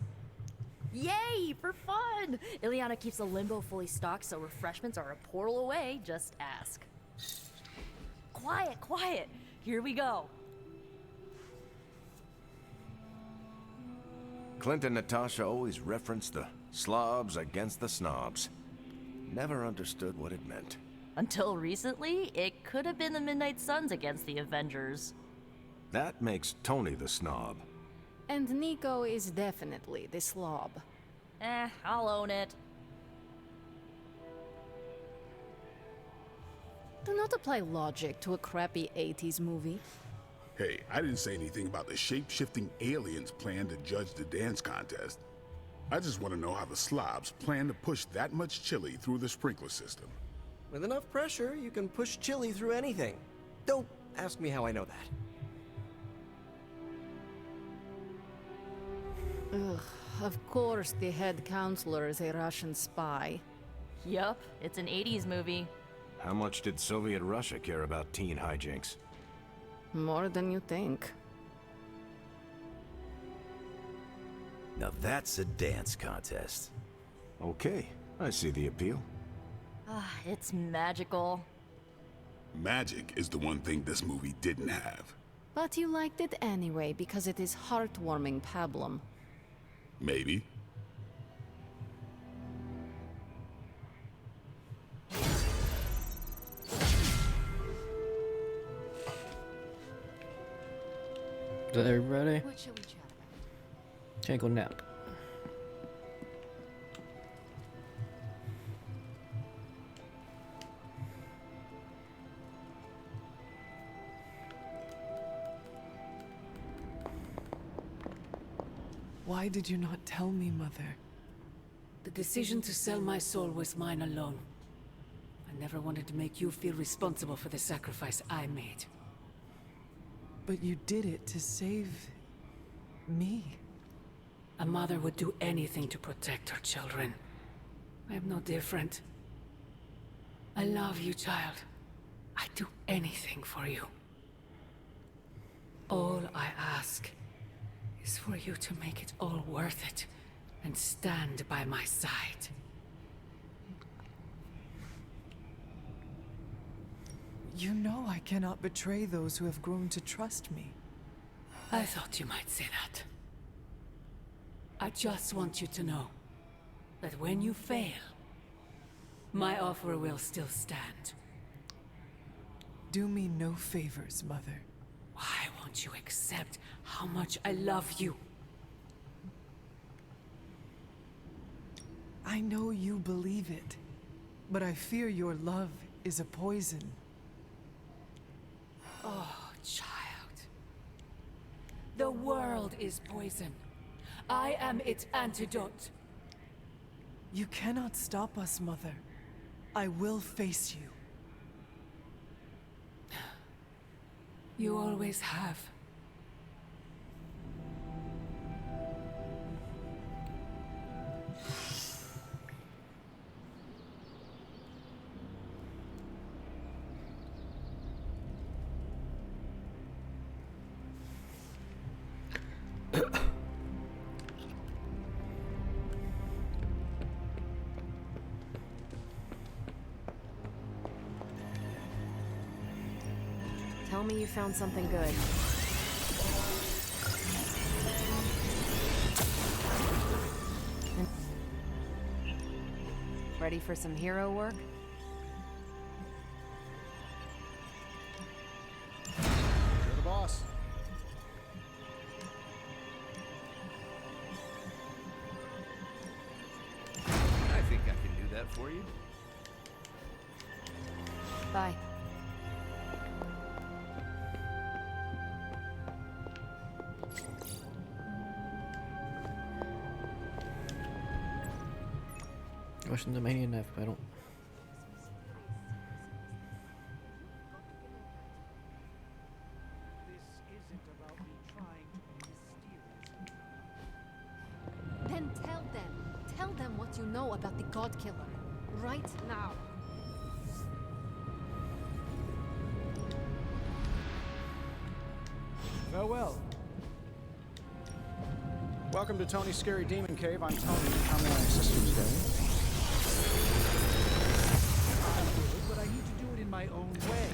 Yay, for fun! Ileana keeps the limbo fully stocked, so refreshments are a portal away. Just ask. Quiet, quiet. Here we go. Clint and Natasha always referenced the slobs against the snobs. Never understood what it meant. Until recently, it could have been the Midnight Suns against the Avengers. That makes Tony the snob. And Nico is definitely the slob. I'll own it. Do not apply logic to a crappy 80s movie. Hey, I didn't say anything about the shape-shifting aliens plan to judge the dance contest. I just want to know how the slobs plan to push that much chili through the sprinkler system. With enough pressure, you can push chili through anything. Don't ask me how I know that. Ugh, of course the head counselor is a Russian spy. Yup, it's an 80s movie. How much did Soviet Russia care about teen hijinks? More than you think. Now that's a dance contest. Okay, I see the appeal. It's magical. Magic is the one thing this movie didn't have. But you liked it anyway because it is heartwarming pablum. Maybe. Is that everybody? What shall we chat about? Can't go nap. Why did you not tell me, Mother? The The decision to sell my soul was mine alone. I never wanted to make you feel responsible for the sacrifice I made. But you did it to save... me. A mother would do anything to protect her children. I am no different. I love you, child. I'd do anything for you. All I ask is for you to make it all worth it and stand by my side. You know I cannot betray those who have grown to trust me. I thought you might say that. I just want you to know that when you fail, my offer will still stand. Do me no favors, Mother. Why won't you accept how much I love you? I know you believe it, but I fear your love is a poison. Oh, child. The world is poison. I am its antidote. You cannot stop us, Mother. I will face you. You always have. Tell me you found something good. Ready for some hero work? You're the boss. I think I can do that for you. Bye. Washing the mania knife, but I don't. Then tell them what you know about the God Killer, right now. Farewell. Welcome to Tony's Scary Demon Cave. I'm Tony. How may I assist you today? I'm good, but I need to do it in my own way.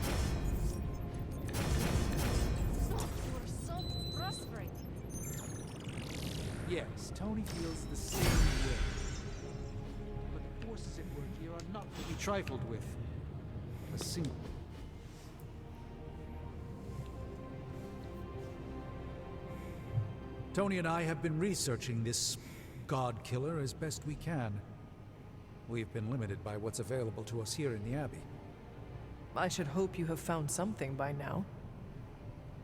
You're so frustrating. Yes, Tony feels the same way. But the forces at work here are not to be trifled with. A single. Tony and I have been researching this God Killer as best we can. We've been limited by what's available to us here in the Abbey. I should hope you have found something by now.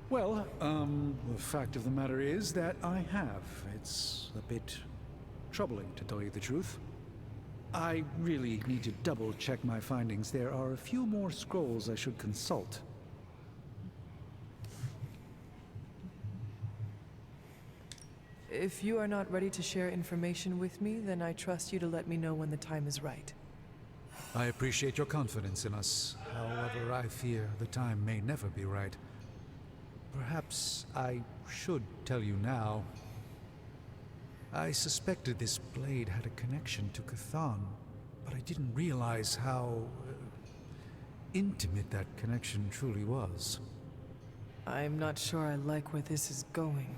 Well, the fact of the matter is that I have. It's a bit troubling, to tell you the truth. I really need to double-check my findings. There are a few more scrolls I should consult. If you are not ready to share information with me, then I trust you to let me know when the time is right. I appreciate your confidence in us. However, I fear the time may never be right. Perhaps I should tell you now. I suspected this blade had a connection to Chthon, but I didn't realize how intimate that connection truly was. I'm not sure I like where this is going.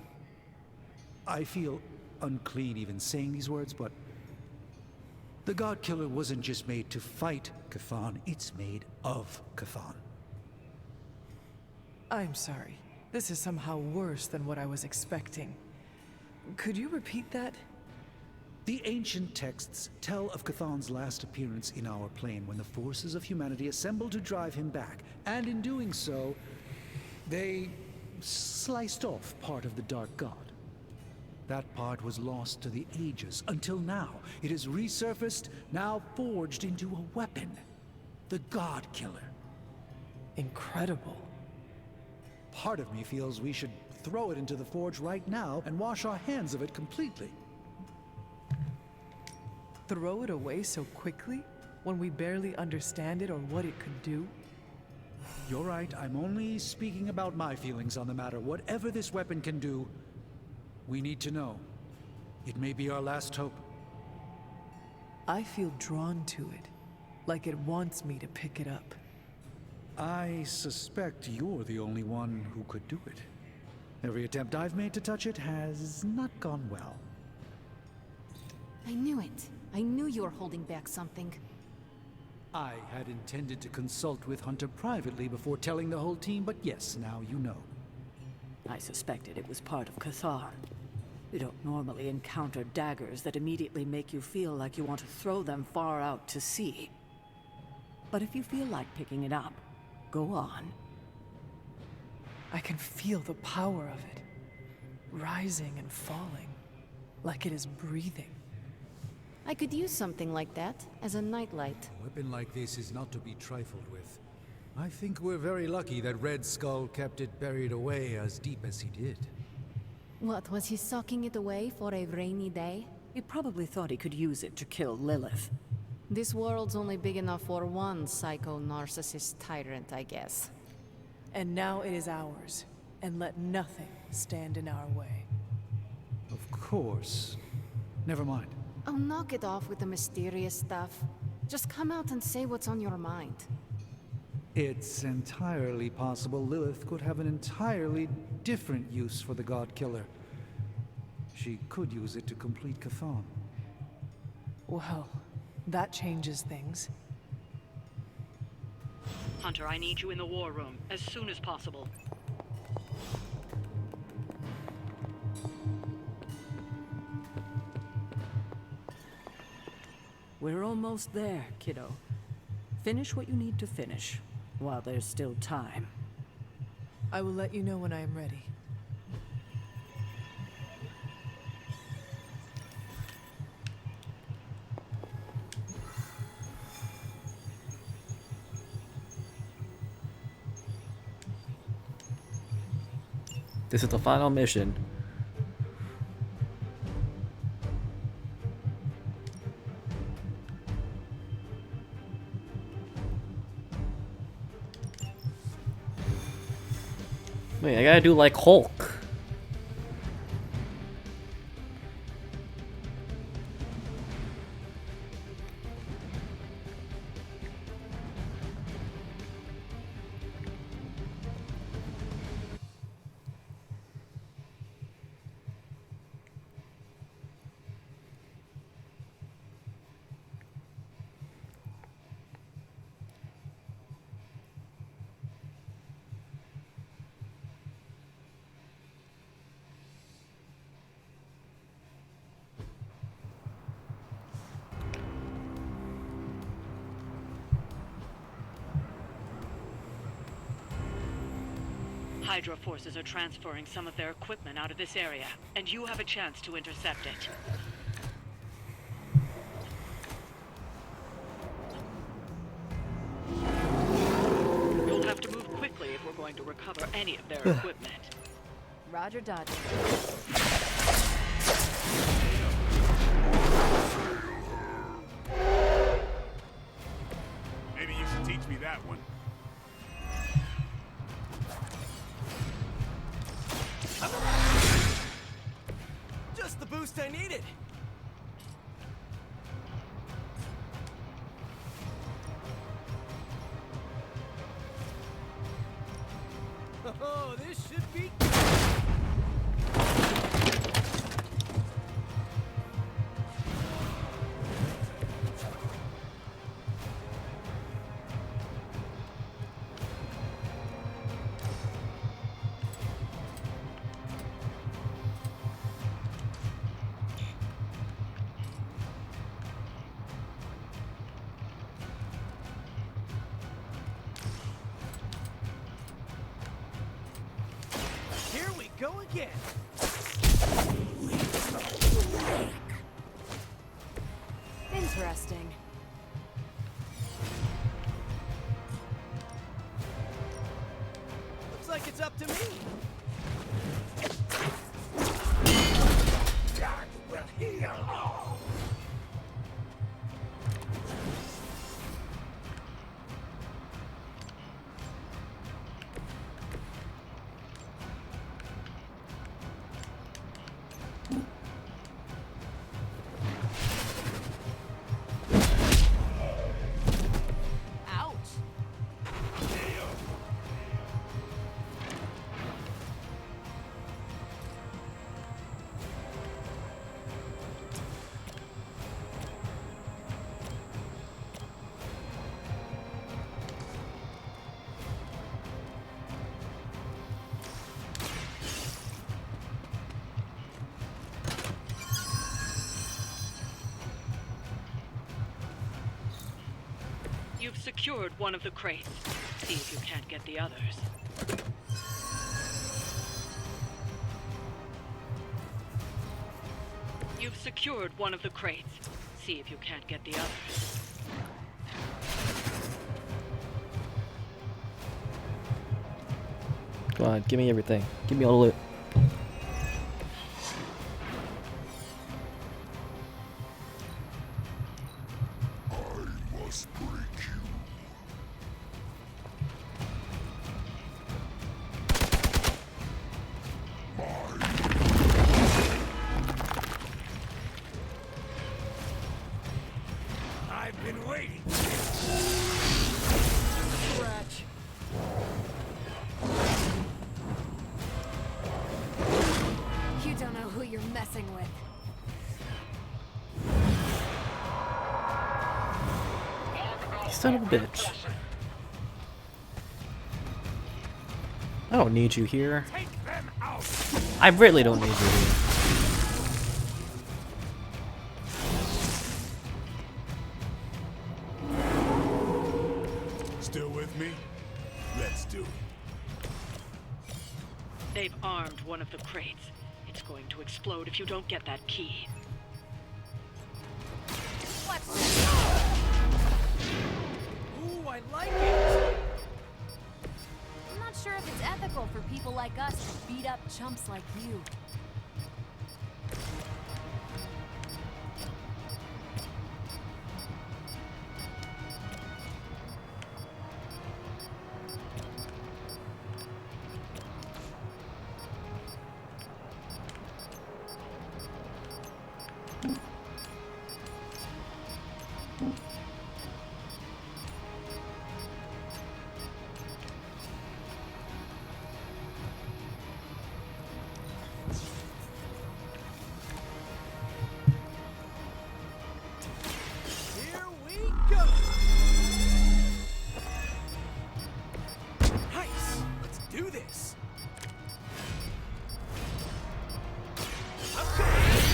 I feel unclean even saying these words, but the God Killer wasn't just made to fight Chthon, it's made of Chthon. I'm sorry. This is somehow worse than what I was expecting. Could you repeat that? The ancient texts tell of Chthon's last appearance in our plane when the forces of humanity assembled to drive him back, and in doing so, they sliced off part of the Dark God. That part was lost to the ages, until now. It has resurfaced, now forged into a weapon. The God Killer. Incredible. Part of me feels we should throw it into the forge right now and wash our hands of it completely. Throw it away so quickly? When we barely understand it or what it could do? You're right, I'm only speaking about my feelings on the matter. Whatever this weapon can do, we need to know. It may be our last hope. I feel drawn to it, like it wants me to pick it up. I suspect you're the only one who could do it. Every attempt I've made to touch it has not gone well. I knew it. I knew you were holding back something. I had intended to consult with Hunter privately before telling the whole team, but yes, now you know. I suspected it was part of Cathar. You don't normally encounter daggers that immediately make you feel like you want to throw them far out to sea. But if you feel like picking it up, go on. I can feel the power of it, rising and falling, like it is breathing. I could use something like that as a nightlight. A weapon like this is not to be trifled with. I think we're very lucky that Red Skull kept it buried away as deep as he did. What, was he socking it away for a rainy day? He probably thought he could use it to kill Lilith. This world's only big enough for one psycho-narcissist tyrant, I guess. And now it is ours, and let nothing stand in our way. Of course. Never mind. Oh, knock it off with the mysterious stuff. Just come out and say what's on your mind. It's entirely possible Lilith could have an entirely different use for the God Killer. She could use it to complete Chthon. Well, that changes things. Hunter, I need you in the war room as soon as possible. We're almost there, kiddo. Finish what you need to finish, while there's still time. I will let you know when I am ready. This is the final mission. Wait, I gotta do like Hulk. Hydra forces are transferring some of their equipment out of this area, and you have a chance to intercept it. You'll have to move quickly if we're going to recover any of their equipment. Roger Dodger. Maybe you should teach me that one. Just the boost I needed. Oh, this should be... Here we go again. Interesting. Looks like it's up to me. That will heal all. You've secured one of the crates. See if you can't get the others. You've secured one of the crates. See if you can't get the others. Come on, give me everything. Give me all the loot. I must break you. I've been waiting. Scratch. You don't know who you're messing with. Son of a bitch. I don't need you here. I really don't need you here. Still with me? Let's do it. They've armed one of the crates. It's going to explode if you don't get that key. Ooh, I like it. I'm not sure if it's ethical for people like us to beat up chumps like you. Here we go. Nice. Let's do this. I'm coming.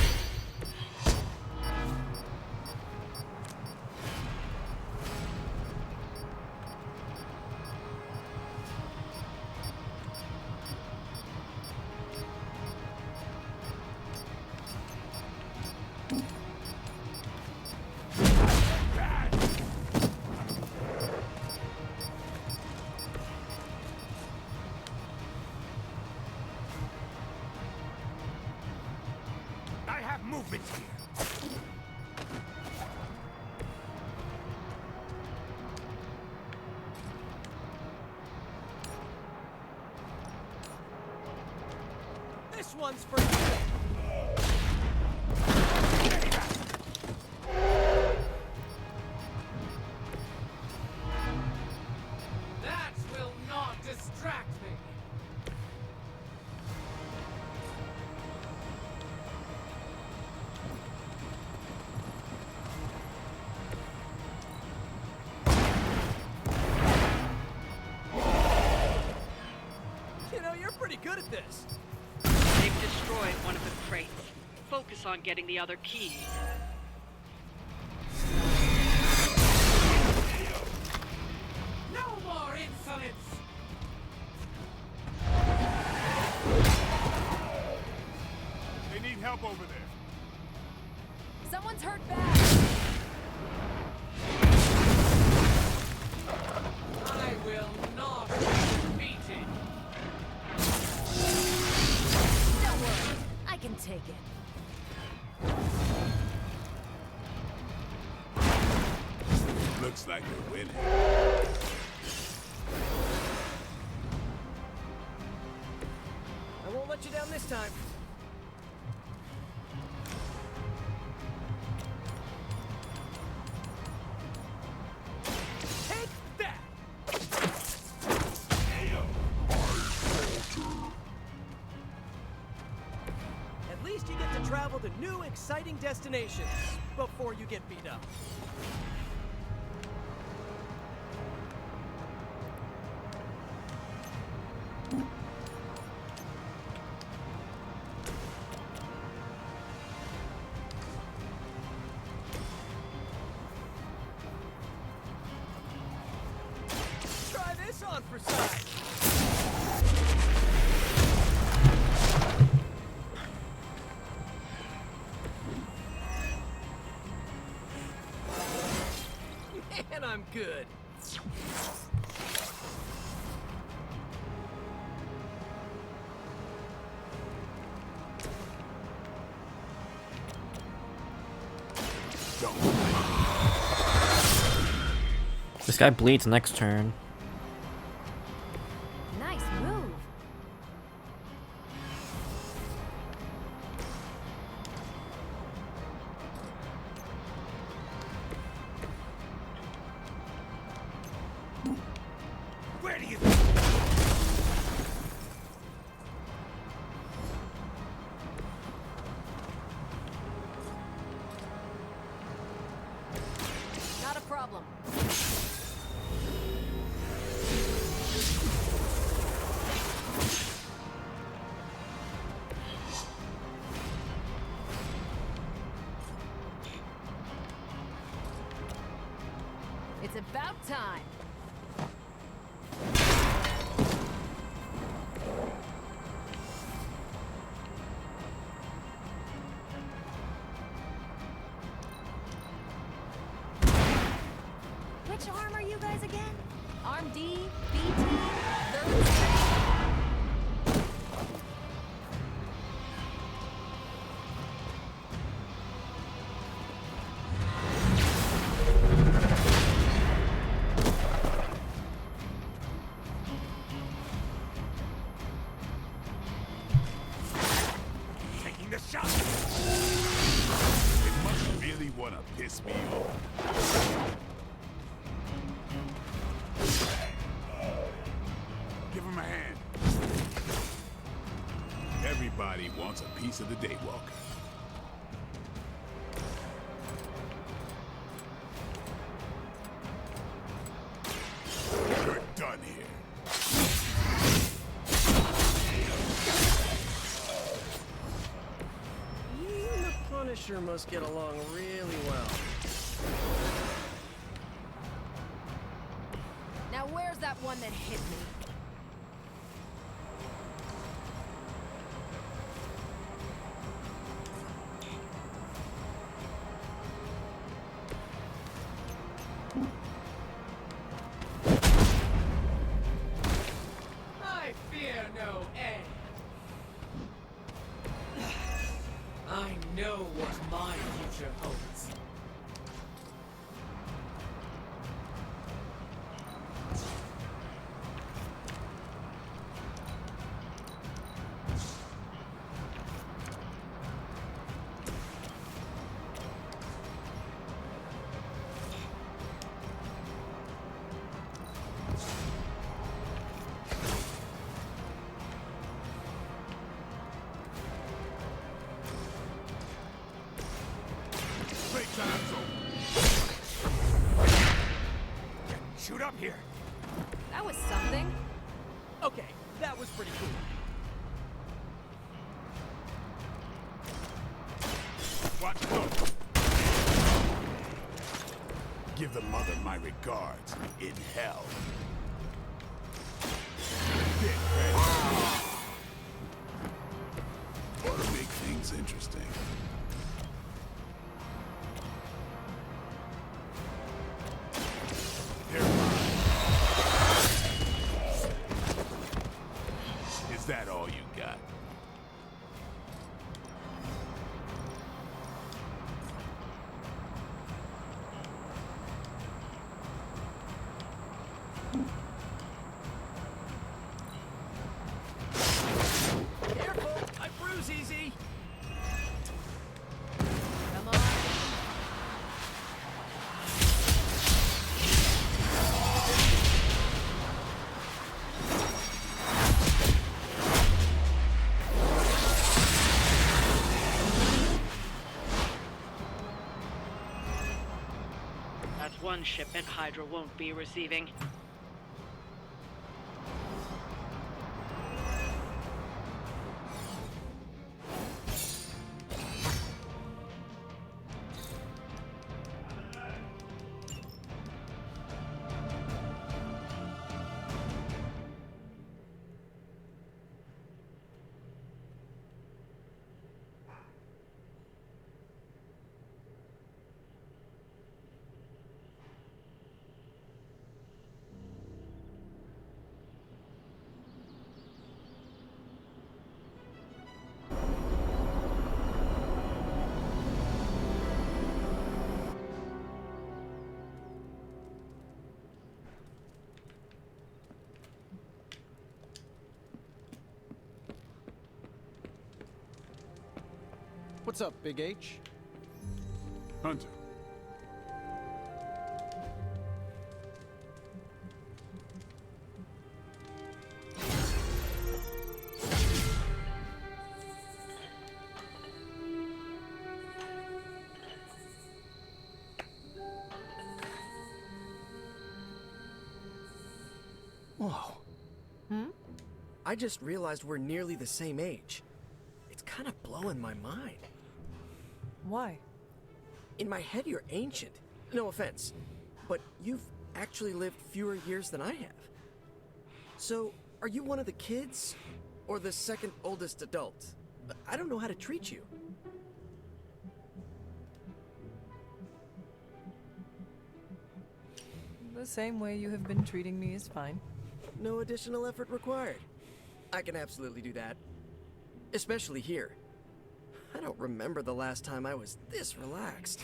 I have movement here. This one's for you. That will not distract me. You know, you're pretty good at this. They've destroyed one of the crates. Focus on getting the other keys. No more insolence! They need help over there. Someone's hurt bad! I will not be defeated! Don't worry, I can take it. Looks like we're winning. I won't let you down this time. Take that! At least you get to travel to new, exciting destinations before you get beat up. Try this on for size. Man, I'm good. This guy bleeds next turn. Nice move. Where do you Not a problem. It's about time. Which arm are you guys again? Arm D, B team, third strike. Taking the shot. It must really want to piss me off. Give him a hand. Everybody wants a piece of the Daywalker. You're done here. You and the Punisher must get along really well. Now where's that one that hit me? I fear no end. I know what my future holds. Playtime's over. Shoot up here. That was something. Okay, that was pretty cool. Watch out. Give the mother my regards in hell. Get ready. Ought to make things interesting. Is that all you got? Careful! I bruise easy! Come on. That's one shipment Hydra won't be receiving. What's up, Big H? Hunter. Whoa. I just realized we're nearly the same age. It's kind of blowing my mind. Why? In my head, you're ancient. No offense. But you've actually lived fewer years than I have. So, are you one of the kids? Or the second oldest adult? I don't know how to treat you. The same way you have been treating me is fine. No additional effort required. I can absolutely do that. Especially here. I don't remember the last time I was this relaxed.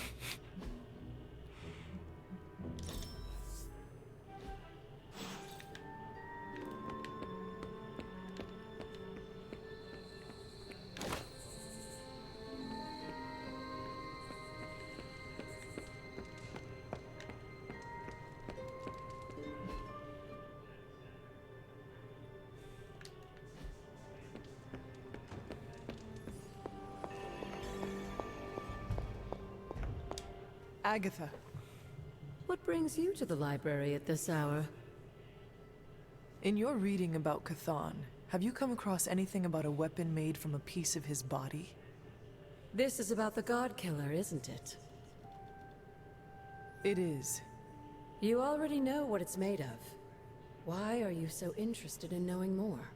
Agatha. What brings you to the library at this hour? In your reading about Chthon, have you come across anything about a weapon made from a piece of his body? This is about the God Killer, isn't it? It is. You already know what it's made of. Why are you so interested in knowing more?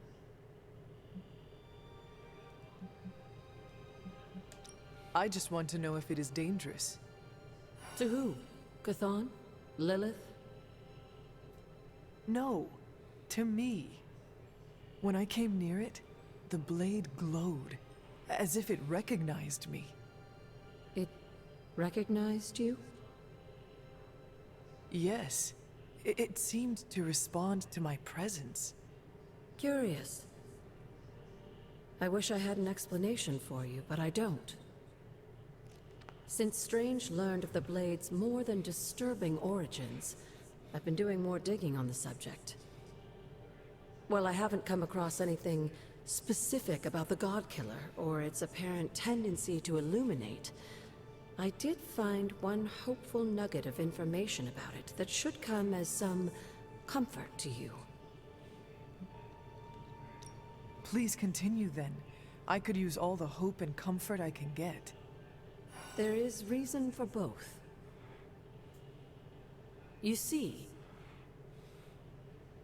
I just want to know if it is dangerous. To who? Chthon? Lilith? No, to me. When I came near it, the blade glowed, as if it recognized me. It recognized you? Yes. It seemed to respond to my presence. Curious. I wish I had an explanation for you, but I don't. Since Strange learned of the Blade's more than disturbing origins, I've been doing more digging on the subject. While I haven't come across anything specific about the God Killer or its apparent tendency to illuminate, I did find one hopeful nugget of information about it that should come as some comfort to you. Please continue then. I could use all the hope and comfort I can get. There is reason for both. You see,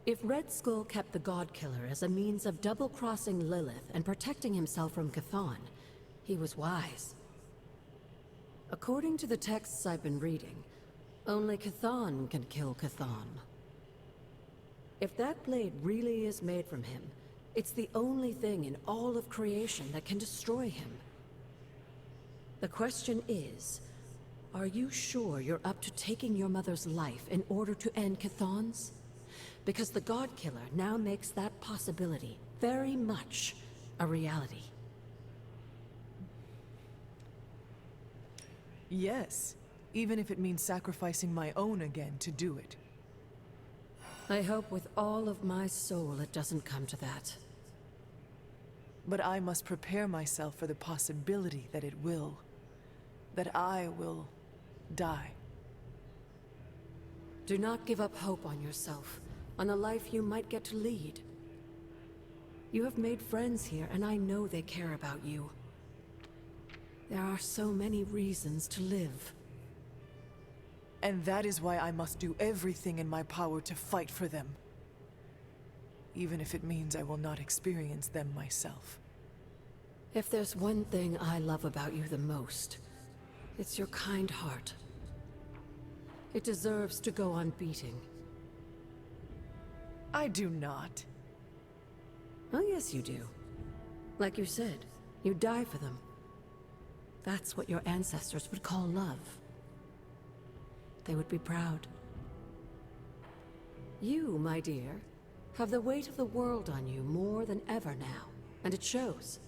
if Red Skull kept the God Killer as a means of double-crossing Lilith and protecting himself from Chthon, he was wise. According to the texts I've been reading, only Chthon can kill Chthon. If that blade really is made from him, It's the only thing in all of creation that can destroy him. The question is, are you sure you're up to taking your mother's life in order to end Chthon's? Because the God Killer now makes that possibility very much a reality. Yes, even if it means sacrificing my own again to do it. I hope with all of my soul it doesn't come to that. But I must prepare myself for the possibility that it will. That I will die. Do not give up hope on yourself, on the life you might get to lead. You have made friends here, and I know they care about you. There are so many reasons to live. And that is why I must do everything in my power to fight for them. Even if it means I will not experience them myself. If there's one thing I love about you the most, it's your kind heart. It deserves to go on beating. I do not. Oh, yes you do. Like you said, you die for them. That's what your ancestors would call love. They would be proud. You, my dear, have the weight of the world on you more than ever now, and it shows.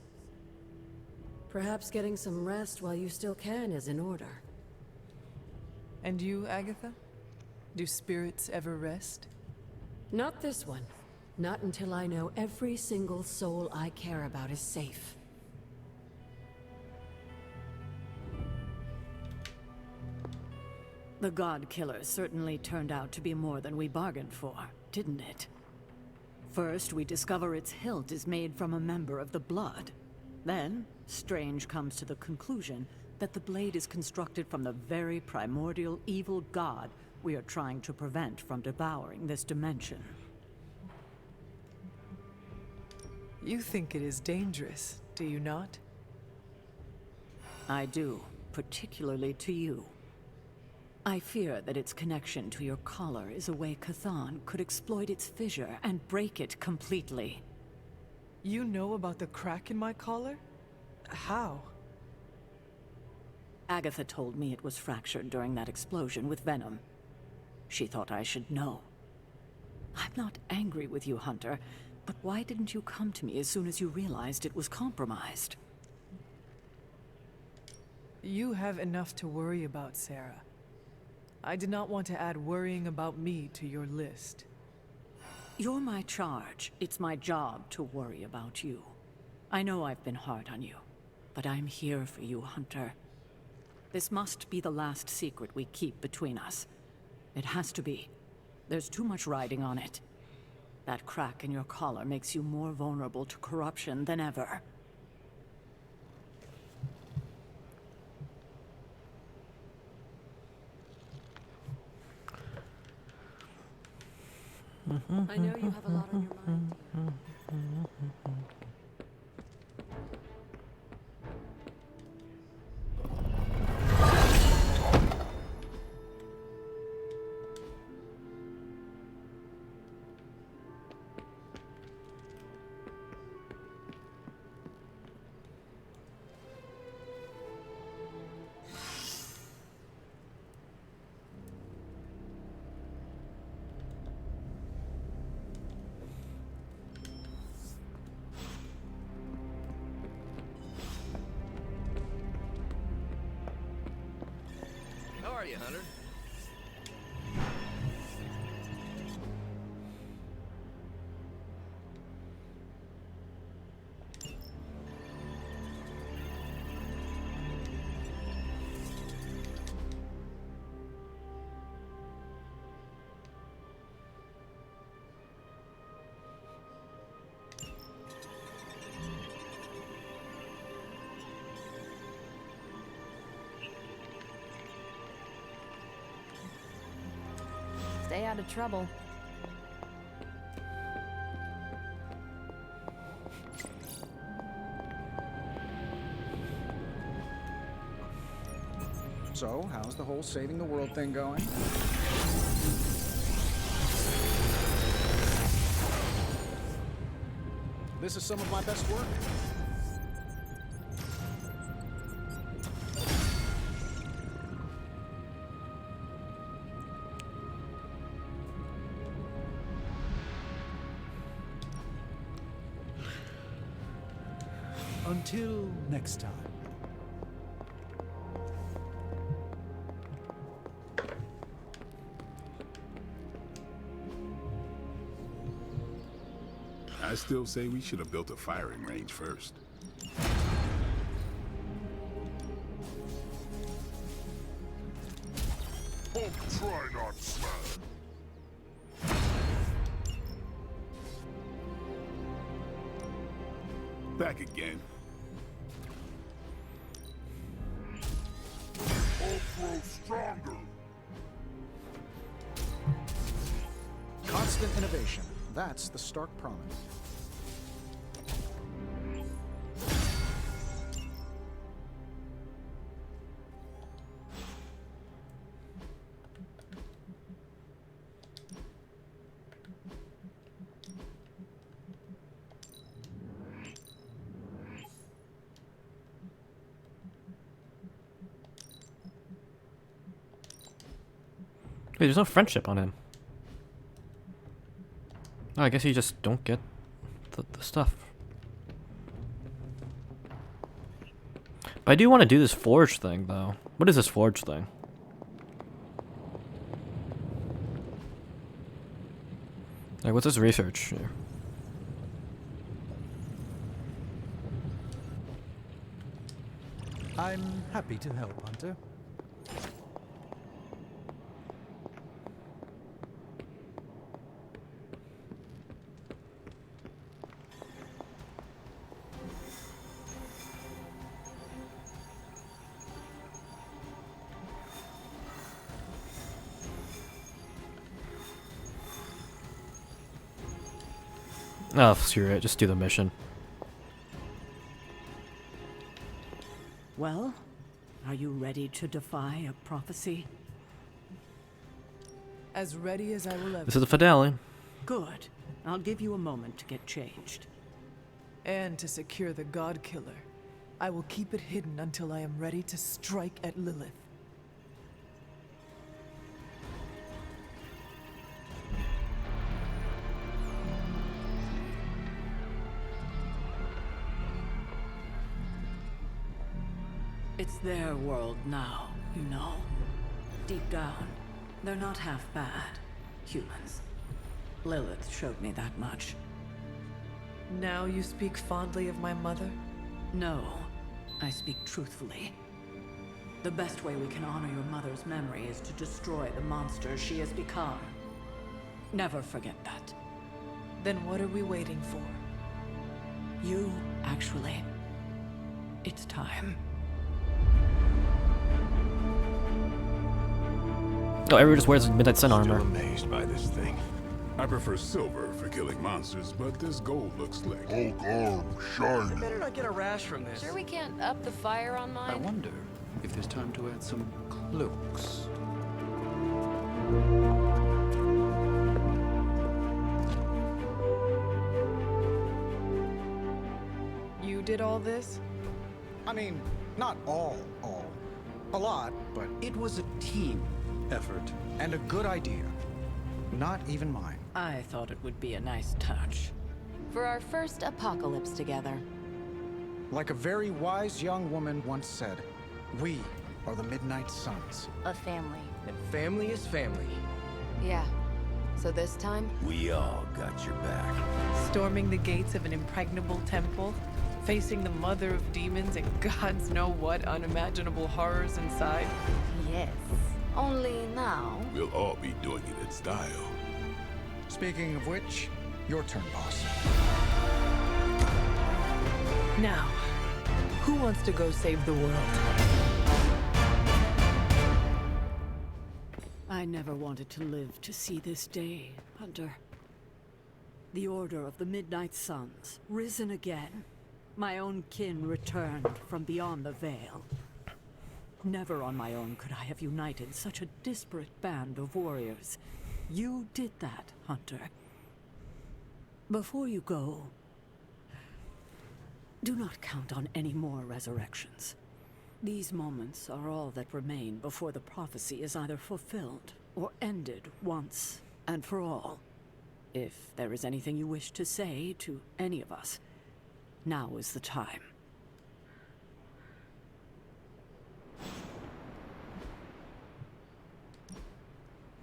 Perhaps getting some rest while you still can is in order. And you, Agatha? Do spirits ever rest? Not this one. Not until I know every single soul I care about is safe. The God Killer certainly turned out to be more than we bargained for, didn't it? First, we discover its hilt is made from a member of the Blood. Then, Strange comes to the conclusion that the blade is constructed from the very primordial evil god we are trying to prevent from devouring this dimension. You think it is dangerous, do you not? I do, particularly to you. I fear that its connection to your collar is a way Chthon could exploit its fissure and break it completely. You know about the crack in my collar? How? Agatha told me it was fractured during that explosion with venom. She thought I should know. I'm not angry with you, Hunter, but why didn't you come to me as soon as you realized it was compromised? You have enough to worry about, Sarah. I did not want to add worrying about me to your list. You're my charge. It's my job to worry about you. I know I've been hard on you, but I'm here for you, Hunter. This must be the last secret we keep between us. It has to be. There's too much riding on it. That crack in your collar makes you more vulnerable to corruption than ever. I know you have a lot on your mind. How are you, Hunter? Stay out of trouble. So, how's the whole saving the world thing going? this is some of my best work. Until next time. I still say we should have built a firing range first. Hope try not smash. Back again. Hope grow stronger. Constant innovation. That's the Stark promise. Wait, there's no friendship on him. Oh, I guess you just don't get the stuff. But I do want to do this forge thing, though. What is this forge thing? Like, what's this research here? I'm happy to help, Hunter. Oh, screw it. Just do the mission. Well, are you ready to defy a prophecy? As ready as I will ever. This is a Fidelity. Good. I'll give you a moment to get changed. And to secure the God Killer, I will keep it hidden until I am ready to strike at Lilith. It's their world now, you know. Deep down, they're not half bad. Humans. Lilith showed me that much. Now you speak fondly of my mother? No, I speak truthfully. The best way we can honor your mother's memory is to destroy the monster she has become. Never forget that. Then what are we waiting for? You, actually. It's time. Oh, everyone just wears Midnight Sun armor. Still amazed by this thing. I prefer silver for killing monsters, but this gold looks slick. Hulk arm, shiny. I better not get a rash from this. Sure we can't up the fire on mine? I wonder if there's time to add some cloaks. You did all this? I mean, not all. A lot, but it was a team effort and a good idea. Not even mine. I thought it would be a nice touch. For our first apocalypse together. Like a very wise young woman once said, we are the Midnight Suns. A family. And family is family. Yeah. So this time? We all got your back. Storming the gates of an impregnable temple? Facing the mother of demons and gods know what unimaginable horrors inside? Yes. Only now. We'll all be doing it in style. Speaking of which, your turn, boss. Now, who wants to go save the world? I never wanted to live to see this day, Hunter. The Order of the Midnight Suns, risen again. My own kin returned from beyond the veil. Never on my own could I have united such a disparate band of warriors. You did that, Hunter. Before you go, Do not count on any more resurrections. These moments are all that remain before the prophecy is either fulfilled or ended once and for all. If there is anything you wish to say to any of us, now is the time.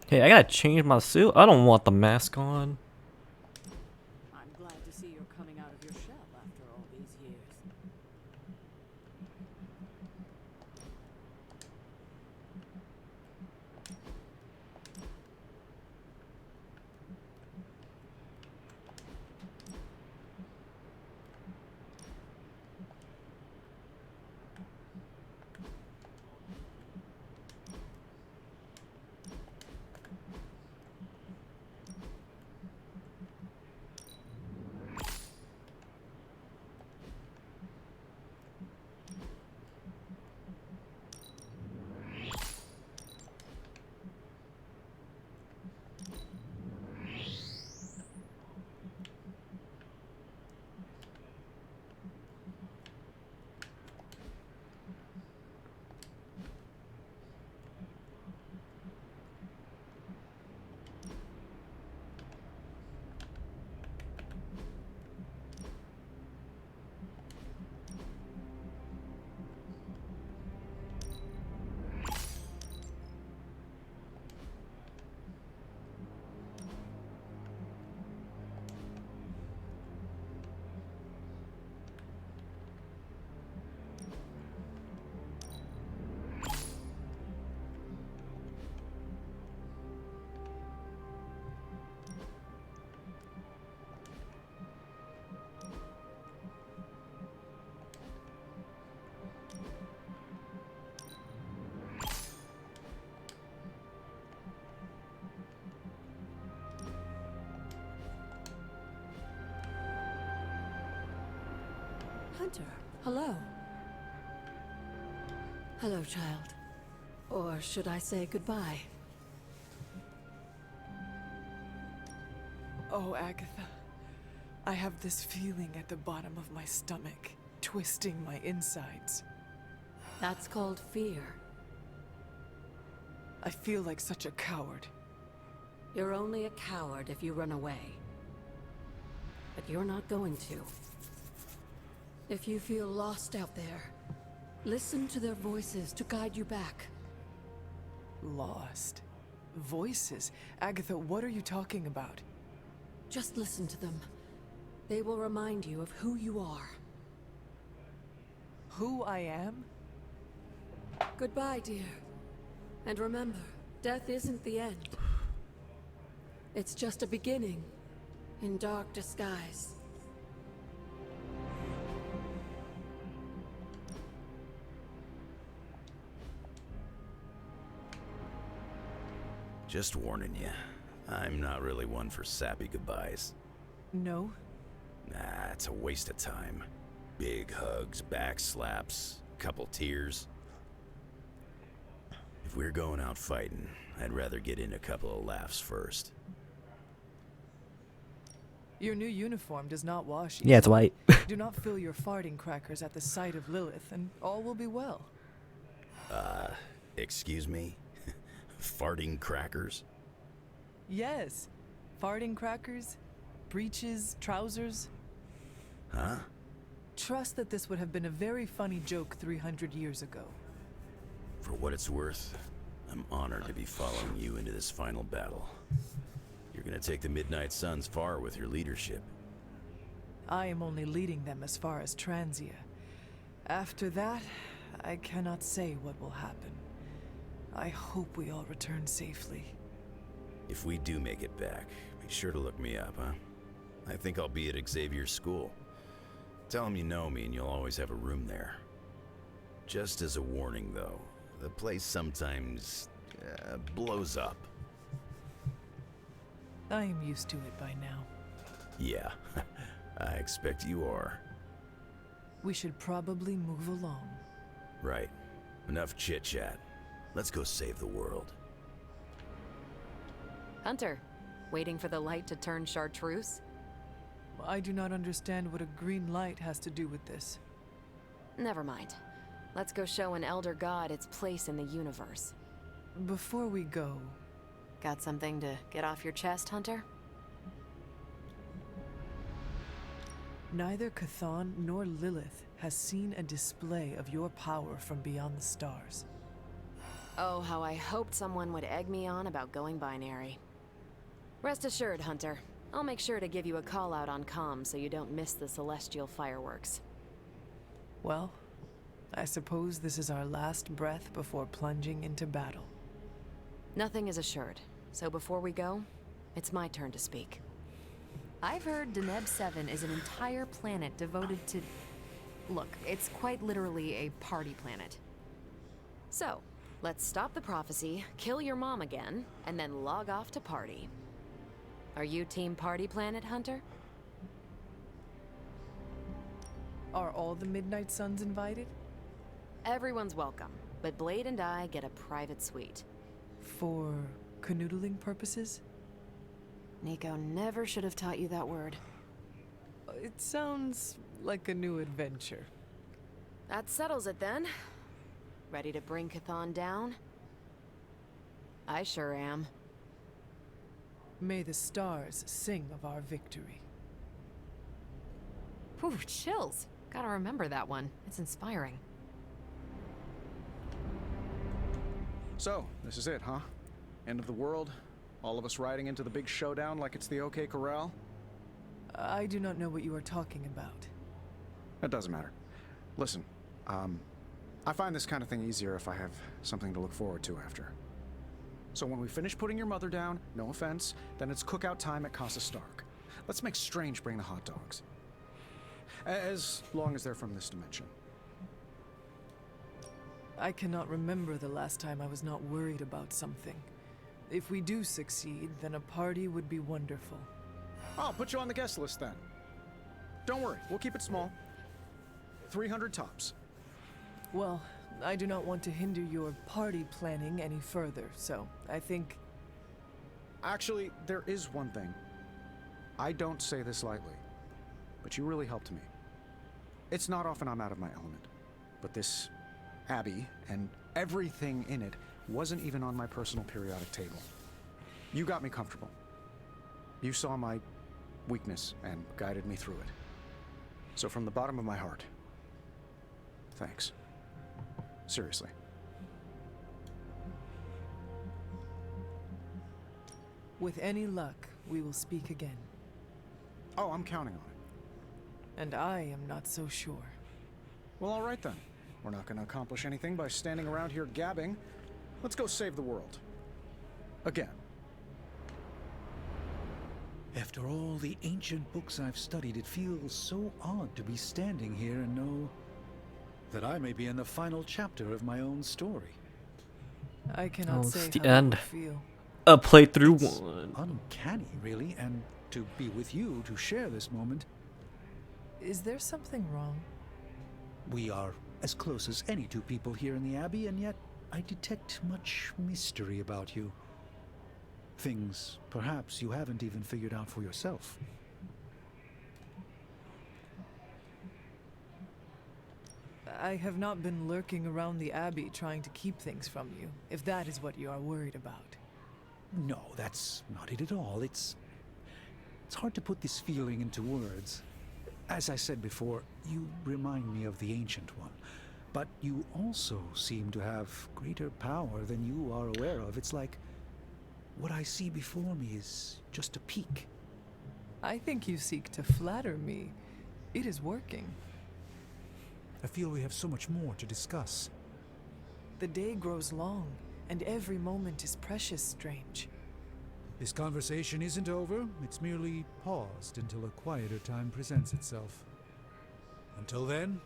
Hey, I gotta change my suit. I don't want the mask on. I'm glad to see you're coming out of your shell after all these years. Hunter, hello. Hello, child. Or should I say goodbye? Oh, Agatha. I have this feeling at the bottom of my stomach, twisting my insides. That's called fear. I feel like such a coward. You're only a coward if you run away. But you're not going to. If you feel lost out there, listen to their voices to guide you back. Lost? Voices? Agatha, what are you talking about? Just listen to them. They will remind you of who you are. Who I am? Goodbye, dear. And remember, death isn't the end. It's just a beginning, in dark disguise. Just warning you, I'm not really one for sappy goodbyes. No? Nah, it's a waste of time. Big hugs, back slaps, couple tears. If we're going out fighting, I'd rather get in a couple of laughs first. Your new uniform does not wash Yeah, it's white. Do not fill your farting crackers at the sight of Lilith, and all will be well. Excuse me? Farting crackers? Yes. Farting crackers, breeches, trousers. Huh? Trust that this would have been a very funny joke 300 years ago. For what it's worth, I'm honored to be following you into this final battle. You're gonna take the Midnight Suns far with your leadership. I am only leading them as far as Transia. After that, I cannot say what will happen. I hope we all return safely. If we do make it back, be sure to look me up, huh? I think I'll be at Xavier's school. Tell him you know me and you'll always have a room there. Just as a warning, though, the place sometimes blows up. I am used to it by now. Yeah, I expect you are. We should probably move along. Right. Enough chit-chat. Let's go save the world. Hunter, waiting for the light to turn chartreuse? I do not understand what a green light has to do with this. Never mind. Let's go show an elder god its place in the universe. Before we go... Got something to get off your chest, Hunter? Neither Chthon nor Lilith has seen a display of your power from beyond the stars. Oh, how I hoped someone would egg me on about going binary. Rest assured, Hunter. I'll make sure to give you a call out on comms so you don't miss the celestial fireworks. Well, I suppose this is our last breath before plunging into battle. Nothing is assured, so before we go, it's my turn to speak. I've heard Deneb 7 is an entire planet devoted to... Look, it's quite literally a party planet. So, let's stop the prophecy, kill your mom again, and then log off to party. Are you Team Party Planet, Hunter? Are all the Midnight Suns invited? Everyone's welcome, but Blade and I get a private suite. For canoodling purposes? Nico never should have taught you that word. It sounds like a new adventure. That settles it then. Ready to bring Chthon down? I sure am. May the stars sing of our victory. Whew, chills. Gotta remember that one. It's inspiring. So, this is it, huh? End of the world? All of us riding into the big showdown like it's the OK Corral? I do not know what you are talking about. It doesn't matter. Listen, I find this kind of thing easier if I have something to look forward to after. So when we finish putting your mother down, no offense, then it's cookout time at Casa Stark. Let's make Strange bring the hot dogs. As long as they're from this dimension. I cannot remember the last time I was not worried about something. If we do succeed, then a party would be wonderful. I'll put you on the guest list then. Don't worry, we'll keep it small. 300 tops. Well, I do not want to hinder your party planning any further, so I think... Actually, there is one thing. I don't say this lightly, but you really helped me. It's not often I'm out of my element, but this Abbey and everything in it wasn't even on my personal periodic table. You got me comfortable. You saw my weakness and guided me through it. So from the bottom of my heart, thanks. Seriously. With any luck, we will speak again. Oh, I'm counting on it. And I am not so sure. Well, all right then. We're not going to accomplish anything by standing around here gabbing. Let's go save the world. Again. After all the ancient books I've studied, it feels so odd to be standing here and know that I may be in the final chapter of my own story. I cannot say it's the how I end. feel. A playthrough It's one. uncanny, really, and to be with you to share this moment. Is there something wrong? We are as close as any two people here in the Abbey, and yet I detect much mystery about you. Things, perhaps, you haven't even figured out for yourself. I have not been lurking around the Abbey trying to keep things from you, if that is what you are worried about. No, that's not it at all. It's hard to put this feeling into words. As I said before, you remind me of the Ancient One. But you also seem to have greater power than you are aware of. It's like what I see before me is just a peak. I think you seek to flatter me. It is working. I feel we have so much more to discuss. The day grows long, and every moment is precious, Strange. This conversation isn't over. It's merely paused until a quieter time presents itself. Until then,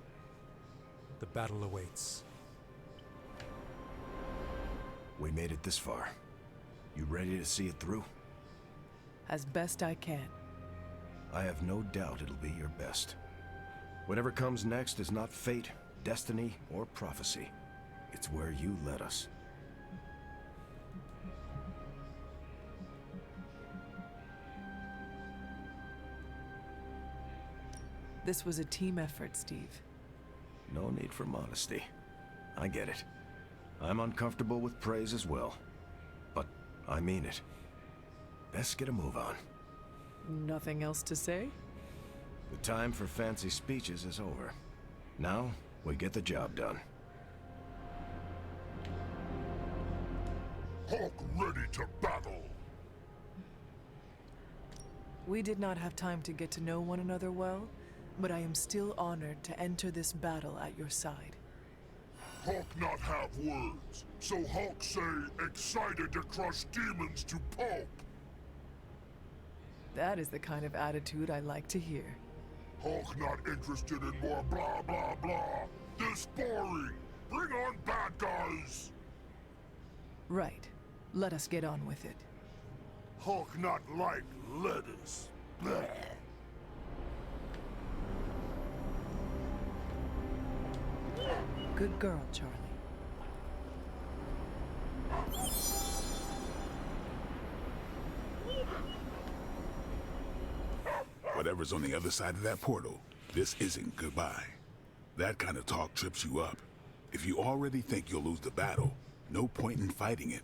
the battle awaits. We made it this far. You ready to see it through? As best I can. I have no doubt it'll be your best. Whatever comes next is not fate, destiny, or prophecy. It's where you led us. This was a team effort, Steve. No need for modesty. I get it. I'm uncomfortable with praise as well. But I mean it. Best get a move on. Nothing else to say? The time for fancy speeches is over. Now, we get the job done. Hawk ready to battle! We did not have time to get to know one another well, but I am still honored to enter this battle at your side. Hawk not have words, so Hawk say excited to crush demons to pulp. That is the kind of attitude I like to hear. Hawk not interested in more blah blah blah. This boring. Bring on bad guys. Right. Let us get on with it. Hawk not like lettuce. Blah. Good girl, Charlie. Whatever's on the other side of that portal, this isn't goodbye. That kind of talk trips you up. If you already think you'll lose the battle, no point in fighting it.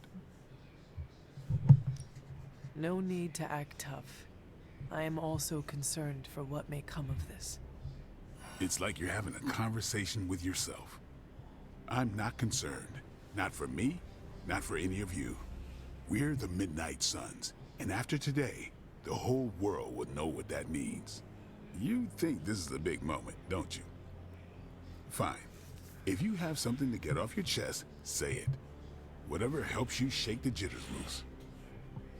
No need to act tough. I am also concerned for what may come of this. It's like you're having a conversation with yourself. I'm not concerned. Not for me, not for any of you. We're the Midnight Suns, and after today, the whole world will know what that means. You think this is a big moment, don't you? Fine. If you have something to get off your chest, say it. Whatever helps you shake the jitters loose.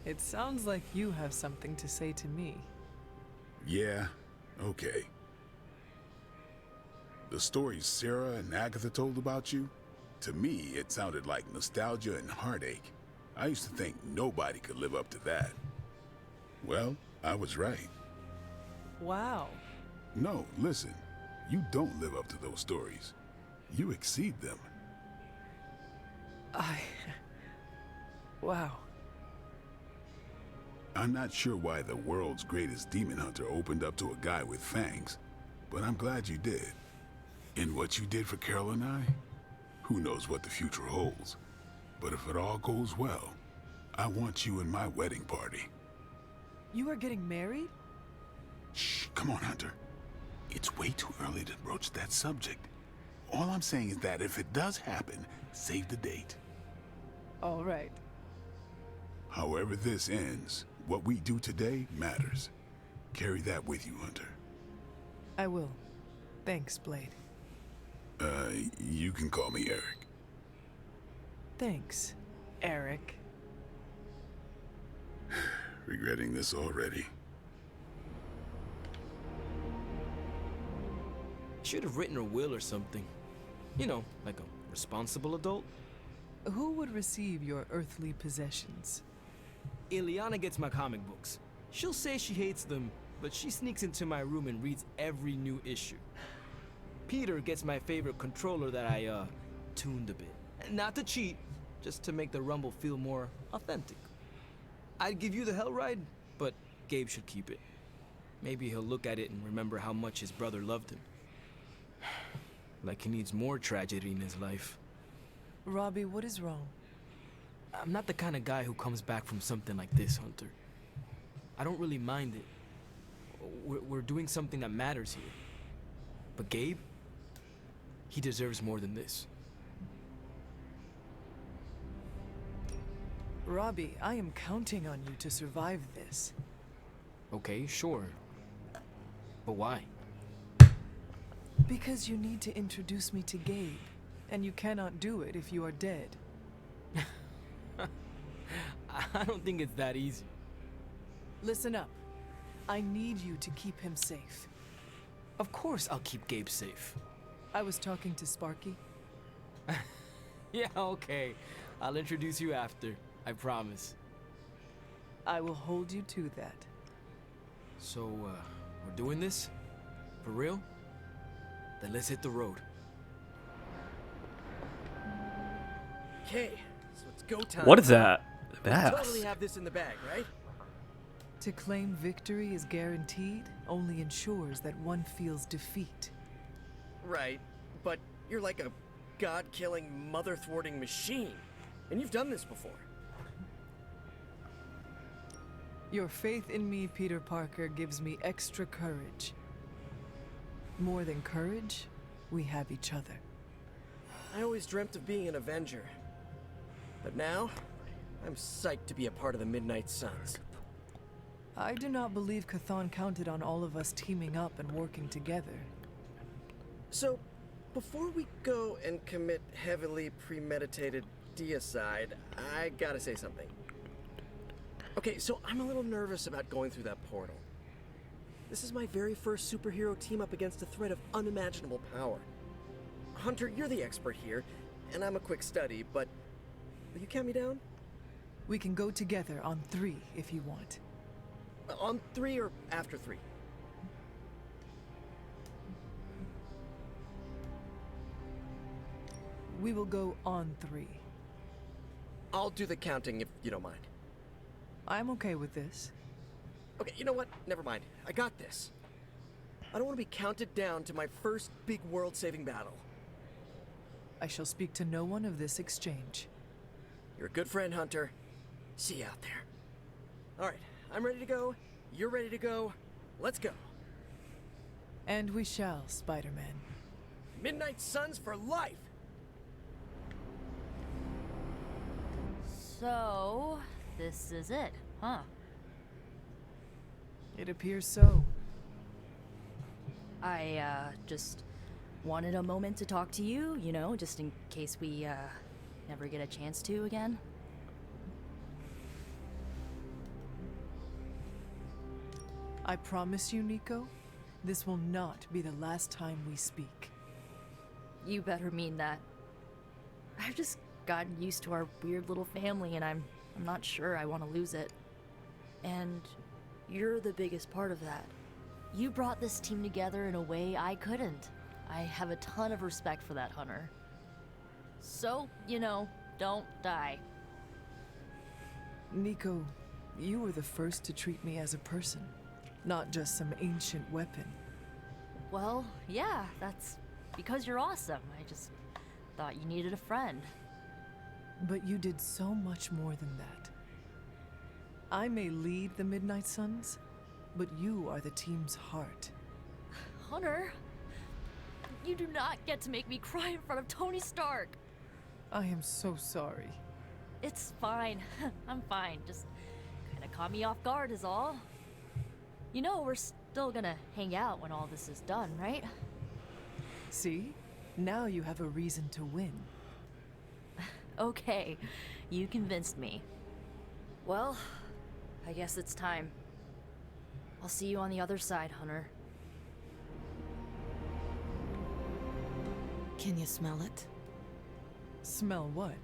It sounds like you have something to say to me. Yeah, okay. The stories Sarah and Agatha told about you, to me it sounded like nostalgia and heartache. I used to think nobody could live up to that. Well, I was right. Wow. No, listen. You don't live up to those stories. You exceed them. Wow. I'm not sure why the world's greatest demon hunter opened up to a guy with fangs, but I'm glad you did. And what you did for Carol and I, who knows what the future holds. But if it all goes well, I want you in my wedding party. You are getting married? Shh, come on, Hunter. It's way too early to broach that subject. All I'm saying is that if it does happen, save the date. All right. However this ends, what we do today matters. Carry that with you, Hunter. I will. Thanks, Blade. You can call me Eric. Thanks, Eric. Regretting this already. Should have written a will or something. You know, like a responsible adult. Who would receive your earthly possessions? Ileana gets my comic books. She'll say she hates them, but she sneaks into my room and reads every new issue. Peter gets my favorite controller that I, tuned a bit. Not to cheat, just to make the rumble feel more authentic. I'd give you the hell ride, but Gabe should keep it. Maybe he'll look at it and remember how much his brother loved him. Like he needs more tragedy in his life. Robbie, what is wrong? I'm not the kind of guy who comes back from something like this, Hunter. I don't really mind it. We're doing something that matters here. But Gabe, he deserves more than this. Robbie, I am counting on you to survive this. Okay, sure. But why? Because you need to introduce me to Gabe, and you cannot do it if you are dead. I don't think it's that easy. Listen up. I need you to keep him safe. Of course I'll keep Gabe safe. I was talking to Sparky. Yeah, okay. I'll introduce you after. I promise. I will hold you to that. So, we're doing this? For real? Then let's hit the road. Okay, so it's go time. What is that? We Bass. totally have this in the bag, right? To claim victory is guaranteed only ensures that one feels defeat. Right, but you're like a god-killing, mother-thwarting machine. And you've done this before. Your faith in me, Peter Parker, gives me extra courage. More than courage, we have each other. I always dreamt of being an Avenger. But now, I'm psyched to be a part of the Midnight Suns. I do not believe Chthon counted on all of us teaming up and working together. So, before we go and commit heavily premeditated deicide, I gotta say something. Okay, so I'm a little nervous about going through that portal. This is my very first superhero team up against a threat of unimaginable power. Hunter, you're the expert here, and I'm a quick study, but will you count me down? We can go together on 3 if you want. On 3 or after 3? We will go on 3. I'll do the counting if you don't mind. I'm okay with this. Okay, you know what? Never mind. I got this. I don't want to be counted down to my first big world-saving battle. I shall speak to no one of this exchange. You're a good friend, Hunter. See you out there. All right, I'm ready to go. You're ready to go. Let's go. And we shall, Spider-Man. Midnight Suns for life! So, this is it, huh? It appears so. I, just wanted a moment to talk to you, you know, just in case we, never get a chance to again. I promise you, Nico, this will not be the last time we speak. You better mean that. I've just gotten used to our weird little family, and I'm not sure I want to lose it. And you're the biggest part of that. You brought this team together in a way I couldn't. I have a ton of respect for that, Hunter. So, you know, don't die. Nico, you were the first to treat me as a person, not just some ancient weapon. Well, yeah, that's because you're awesome. I just thought you needed a friend. But you did so much more than that. I may lead the Midnight Suns, but you are the team's heart. Hunter, you do not get to make me cry in front of Tony Stark. I am so sorry. It's fine. I'm fine. Just kinda caught me off guard is all. You know, we're still gonna hang out when all this is done, right? See? Now you have a reason to win. Okay, you convinced me. Well, I guess it's time. I'll see you on the other side, Hunter. Can you smell it? Smell what?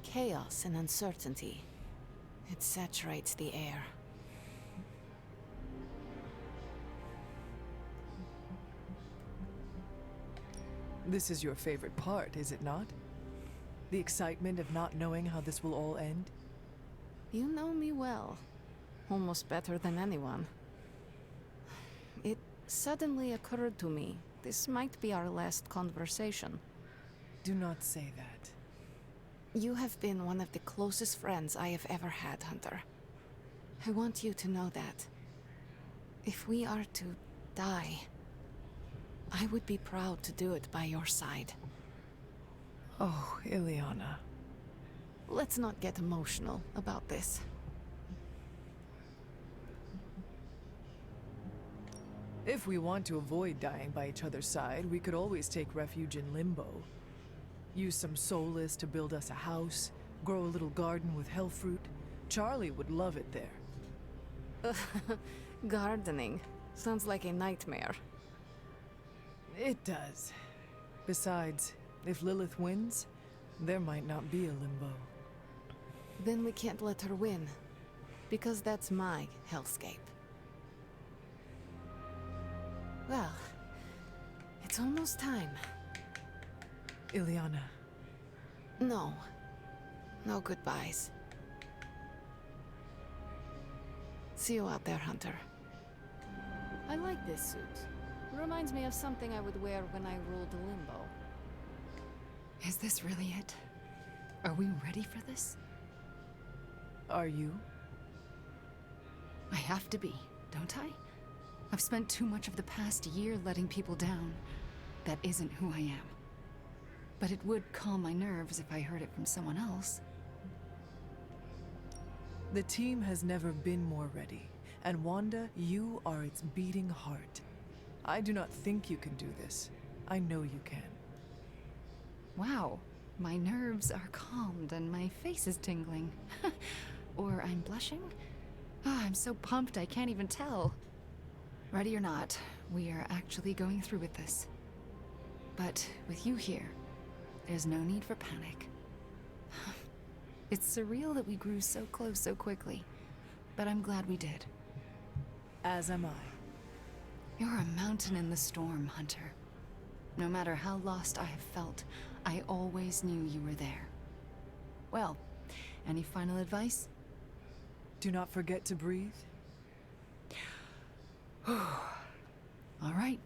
Chaos and uncertainty. It saturates the air. This is your favorite part, is it not? The excitement of not knowing how this will all end? You know me well. Almost better than anyone. It suddenly occurred to me, this might be our last conversation. Do not say that. You have been one of the closest friends I have ever had, Hunter. I want you to know that. If we are to die, I would be proud to do it by your side. Oh, Ileana. Let's not get emotional about this. If we want to avoid dying by each other's side, we could always take refuge in Limbo. Use some soulless to build us a house, grow a little garden with hellfruit. Charlie would love it there. Gardening. Sounds like a nightmare. It does. Besides, if Lilith wins, there might not be a Limbo. Then we can't let her win. Because that's my hellscape. Well, it's almost time. Ileana. No. No goodbyes. See you out there, Hunter. I like this suit. Reminds me of something I would wear when I ruled Limbo. Is this really it? Are we ready for this? Are you? I have to be, don't I? I've spent too much of the past year letting people down. That isn't who I am. But it would calm my nerves if I heard it from someone else. The team has never been more ready. And Wanda, you are its beating heart. I do not think you can do this. I know you can. Wow, my nerves are calmed and my face is tingling. Or I'm blushing? I'm so pumped I can't even tell. Ready or not, we are actually going through with this. But with you here, there's no need for panic. It's surreal that we grew so close so quickly, but I'm glad we did. As am I. You're a mountain in the storm, Hunter. No matter how lost I have felt, I always knew you were there. Well, any final advice? Do not forget to breathe. All right.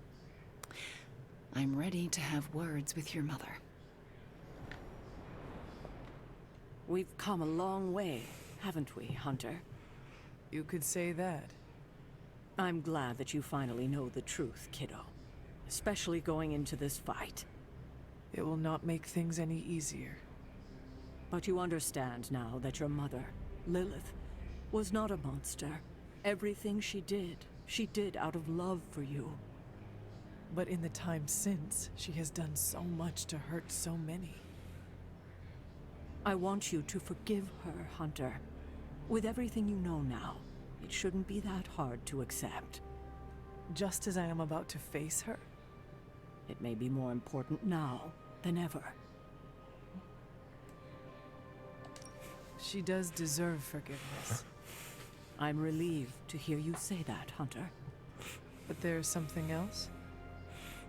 I'm ready to have words with your mother. We've come a long way, haven't we, Hunter? You could say that. I'm glad that you finally know the truth, kiddo. Especially going into this fight. It will not make things any easier. But you understand now that your mother, Lilith, was not a monster. Everything she did out of love for you. But in the time since, she has done so much to hurt so many. I want you to forgive her, Hunter. With everything you know now, it shouldn't be that hard to accept. Just as I am about to face her? It may be more important now than ever. She does deserve forgiveness. I'm relieved to hear you say that, Hunter. But there's something else?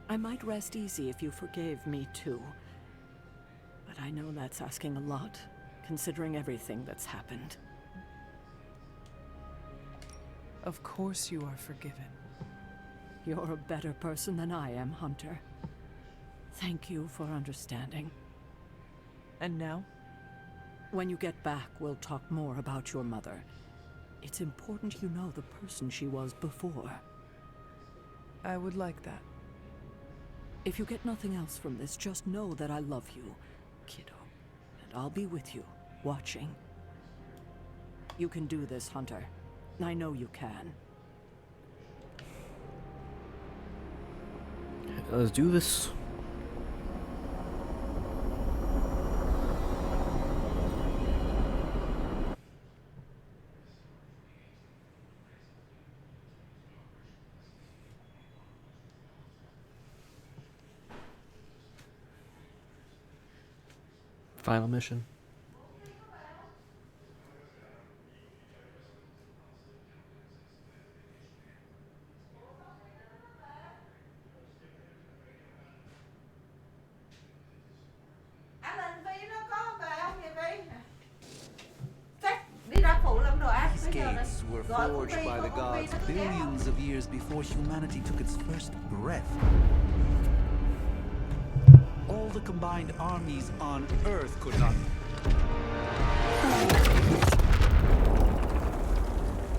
I might rest easy if you forgave me too. But I know that's asking a lot, considering everything that's happened. Of course you are forgiven. You're a better person than I am, Hunter. Thank you for understanding. And now? When you get back, we'll talk more about your mother. It's important you know the person she was before. I would like that. If you get nothing else from this, just know that I love you, kiddo. And I'll be with you, watching. You can do this, Hunter. I know you can. Let's do this. Final mission. These gates were forged by the gods billions of years before humanity took its first breath. All the combined armies on Earth could not.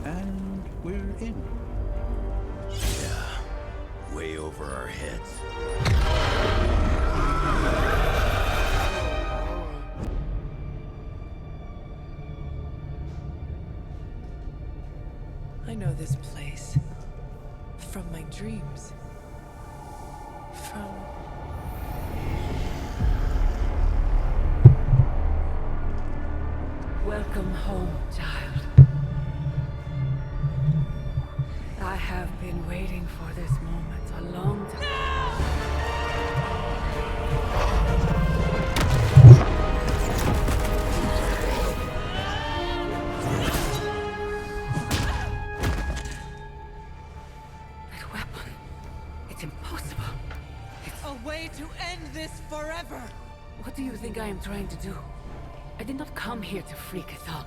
And we're in. Yeah, way over our heads. I know this place. From my dreams. From... Welcome home, child. I have been waiting for this moment a long time. That weapon, it's impossible. It's a way to end this forever! What do you think I am trying to do? I did not come here to free Chthon.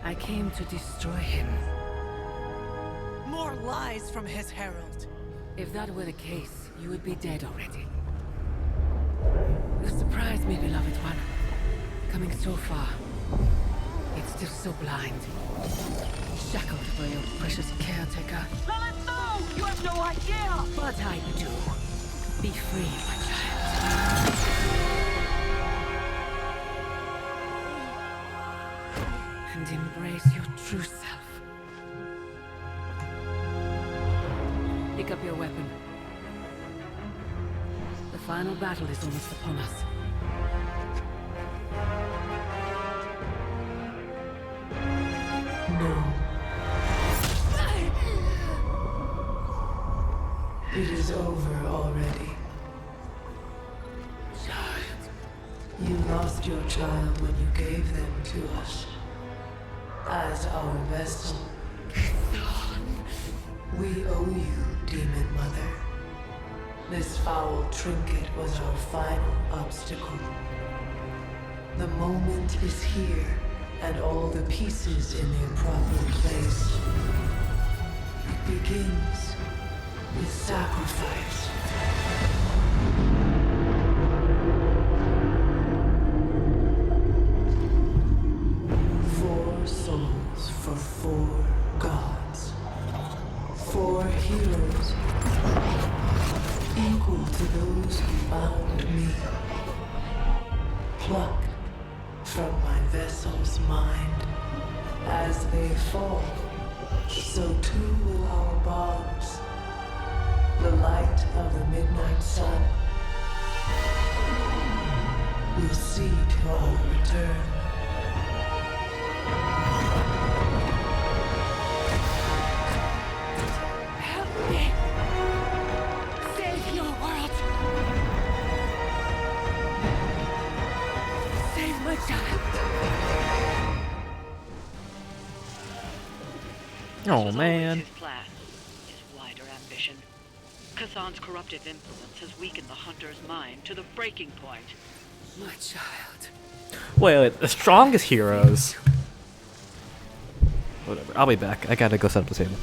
I came to destroy him. More lies from his herald. If that were the case, you would be dead already. You surprise me, beloved one. Coming so far, yet still so blind. Shackled by your precious caretaker. Lilith, no! You have no idea! But I do. Be free, my child. And embrace your true self. Pick up your weapon. The final battle is almost upon us. No. It is over already. Child. You lost your child when you gave them to us. As our vessel. We owe you, Demon Mother. This foul trinket was our final obstacle. The moment is here, and all the pieces in their proper place. It begins with sacrifice. Four souls for 4 gods. 4 heroes. Equal to those who found me. Plucked from my vessel's mind. As they fall, so too will our bonds. The light of the midnight sun will see to our return. Help me! Save your world! Save my child! Oh man. His plan, his wider ambition. Kazan's corruptive influence has weakened the hunter's mind to the breaking point. My child. Wait, the strongest heroes. Whatever, I'll be back. I gotta go set up the table.